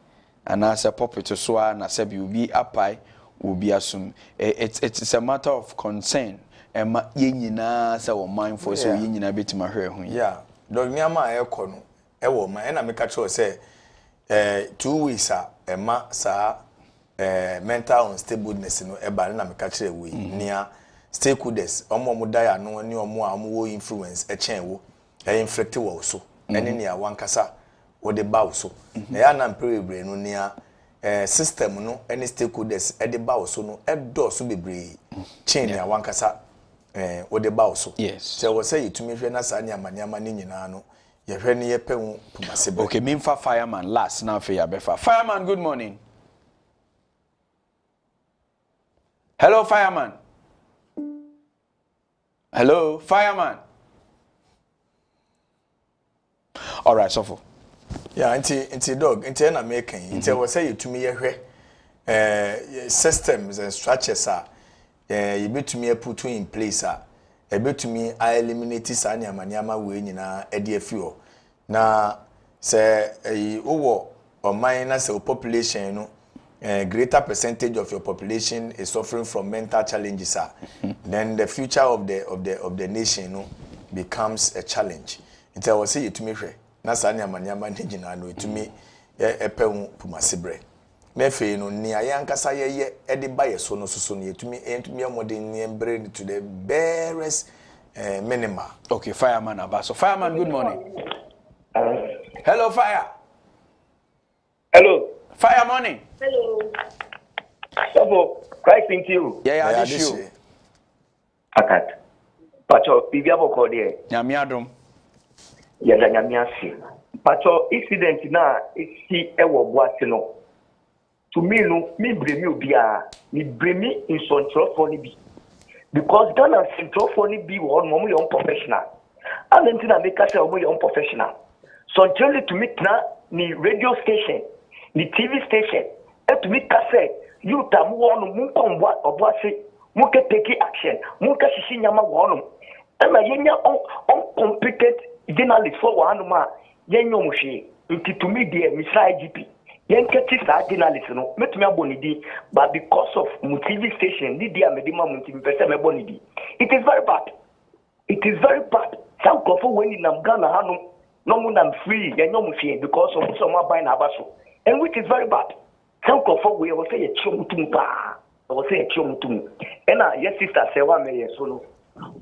ana se puppet so na se bi obi apai obi asum it's a matter of concern ema ye nyina se wo mindful so ye nyina betima hwe ho
yeah dog nyama ekọ no ewo ma na me catch say 2 weeks ma sa mental unstableness no eba na me catch we nia stakeholders omo die no ni omo wo influence chen inflict wo so ene ne a wankasa wo de ba so na ya na mperebre no nia system no any stakeholders e de ba so no edo so bebre chain ya wankasa wo de ba so se wo say yitumi hwe na sa nya amanyama ni nyina no ye hwe ne ye pe hu pumasebe.
Okay, memfa fireman last now for ya befa. Fireman, good morning. Hello fireman. Hello fireman. All right, so
yeah, anti dog, anti na making. Anti was say you to me systems and structures you be to me put in place a bit to me I eliminate this anyama we nyina edefio. Na say over or minus a population no greater percentage of your population is suffering from mental challenges then the future of the nation no becomes a challenge. Anti was say you to me na sa nyama nyina no etumi epe hu pumasebre mefe no ni ayankasa ye de ba ye so no so no etumi amodin embre to the barest minima.
Okay, fireman abaso. Fireman, good morning. Hello fire.
Hello
fire morning.
Hello so Christ in you.
Yeah, this you
akat pacho bibia boko de
nyame adom
ya da nyame ase pacho incident na isi ewo boase no to me no me bremi obia me bremi in control for ni bi because Ghana control for ni bi one mo young professional and then na make say mo young professional so generally to me na ni radio station ni TV station e to me say you tam one mo konwa oboase mo ke take action mo ka shishi nyama one and yenya uncompetent journalist for one ma yenyo muhwe nti to me there Mr. IGP yenketi sa journalist no metumi abonidi but because of TV station di dia medima mutimi pese mebonidi it is very bad some kofo when in Ghana hanu no mu nam free yenyo muhwe because of some buy na abaso and which is very bad some kofo we will say ye chiomutum pa will say ye chiomutum ena yes sister say wa me yes no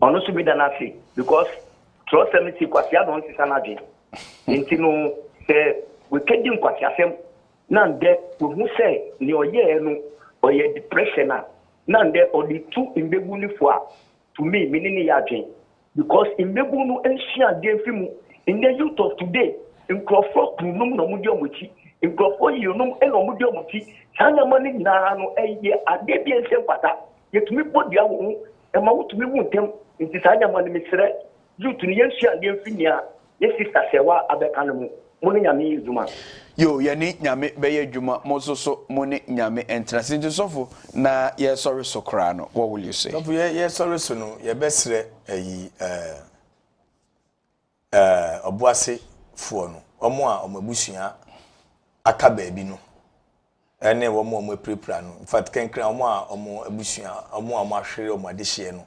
ono so be na say because trust me see kwasi adon sisa na je nti no we kedi nkwasi asem na nde we hu say ni oye no oye depression na nde odi tu imbebu ni fo to me meaning ya adwen because imbebu no enhia de fimu in the youth of today in crofo kunum no mudi omochi in crofo yunum e no mudi omochi sanya mani na no eye ade bi ense kwata yetumi bodi awo e ma wutumi wu ntem nti sanya mani mesre youth ni yenhia de finia ye sister sewa abeka no mu nyame yizuma
yo yani nyame beye dwuma mososo mo ne nyame entrance nti sofo na ye sorry so kra no what will you say?
Sofo ye sorry so no ye besre ayi obuase fo no omo a omabusua aka baabi no ene omo prepare no in fact kenkran omo a omo abusua omo a mahwere omo adehye no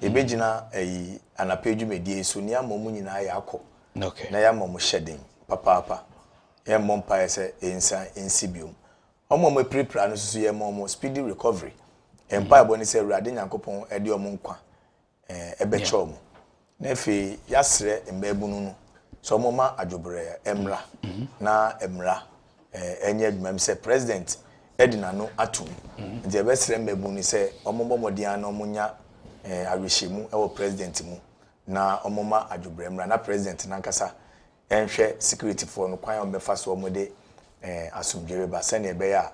ebegina ayi anapedwumedie so ni amomu nyina ya akọ
okay
na ya amomu hyeden papa ye mompa ese ensa ensibium omo prepare no so ye momo speedy recovery empa ebo ni se urade nyankopon ede omo nkwa ebeche omo na efe yasre embebunu no so omo ma adwobre emra na emra enye adwuma se president edina no atum nti ebesre embebunu se omo bomodian na omo nya awishemu ewo president mu na omo ma adwobre emra na president nankasa enhwe security for no kwan omefa so omode asumdwere ba se ne be ya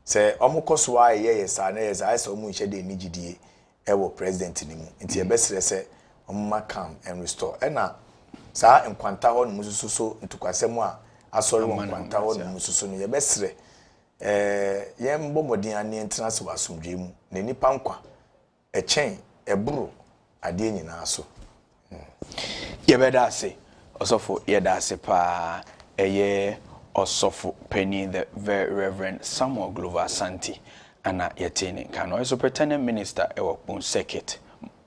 se omokoso a ye sa na ye sa se omo nhye de nigidie ewo president ni mu nti ebesre se omo calm and restore na sa enkwanta ho no mususu so ntukwasem a asori enkwanta ho no mususu no ye besre ye mbomodin ani entra so asumdwe mu na nipa nkwa echen eburu ade nyina so
ye beda ase osofo ye da ase pa eye osofo penny the very reverend Samuel Glover Asante ana yetene kan superintendent minister ewo Pon Circuit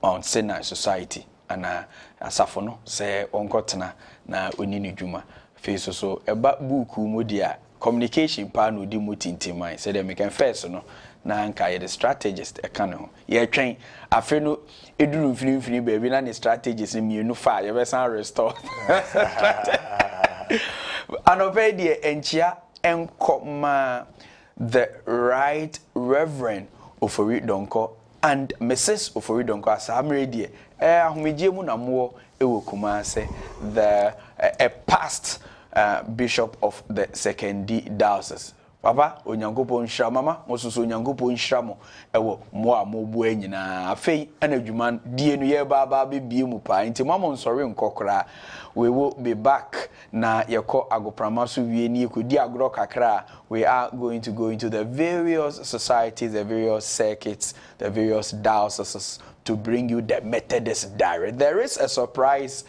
Mount Sinai Society ana asafo no se onkotena na onini dwuma face so eba book mu dia communication pa no di mu tintimai say dem can first no na anka ye the strategist e kan ho ye twen afi no eduru mfini baby na the strategist mienu fa ye be san restore anope die enchia enkoma the Right Reverend Ofori-Donko and Mrs. Ofori-Donko asamre die ahomegye mu na mo ewo Kumase the a past bishop of the Second D Diocese. Papa onyankopon nhira mama mososo onyankopon nhira mo ewo mo a mo bu anyina afei anadwuma die no ye ba bebie mu pa nti mama nsori nkokora we will be back na yeko agoprama so wie ni ekodi agro kakra. We are going to go into the various societies, the various circuits, the various dioceses to bring you the Methodist diary. There is a surprise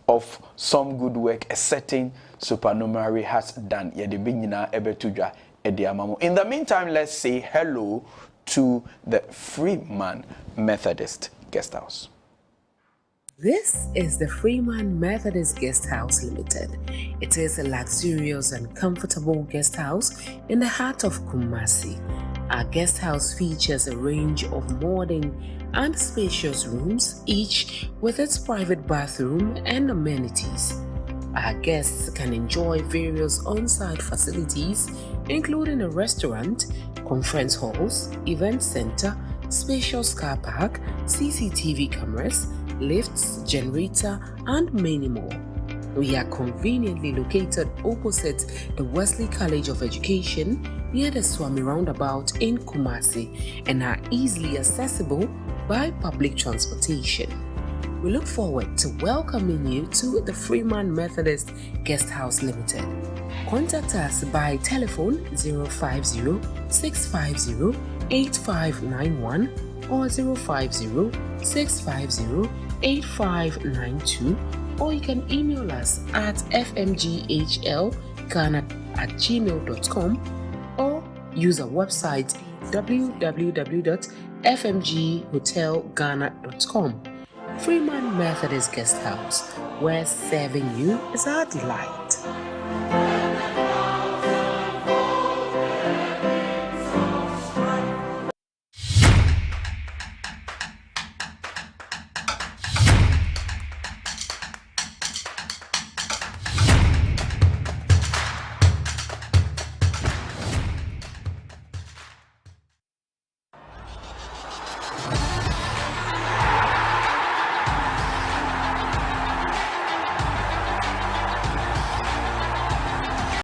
of some good work a certain supernumerary has done. In the meantime, let's say hello to the Freeman Methodist Guest House.
This is the Freeman Methodist Guest House Limited. It is a luxurious and comfortable guest house in the heart of Kumasi. Our guest house features a range of modern and spacious rooms, each with its private bathroom and amenities. Our guests can enjoy various on-site facilities, including a restaurant, conference halls, event center, spacious car park, CCTV cameras, lifts, generator, and many more. We are conveniently located opposite the Wesley College of Education near the Swami Roundabout in Kumasi and are easily accessible by public transportation. We look forward to welcoming you to the Freeman Methodist Guest House Limited. Contact us by telephone 050-650-8591 or 050-650-8592, or you can email us at fmghlghana@gmail.com or use our website www.fmghotelghana.com. Freeman Methodist Guest House, where serving you is our delight.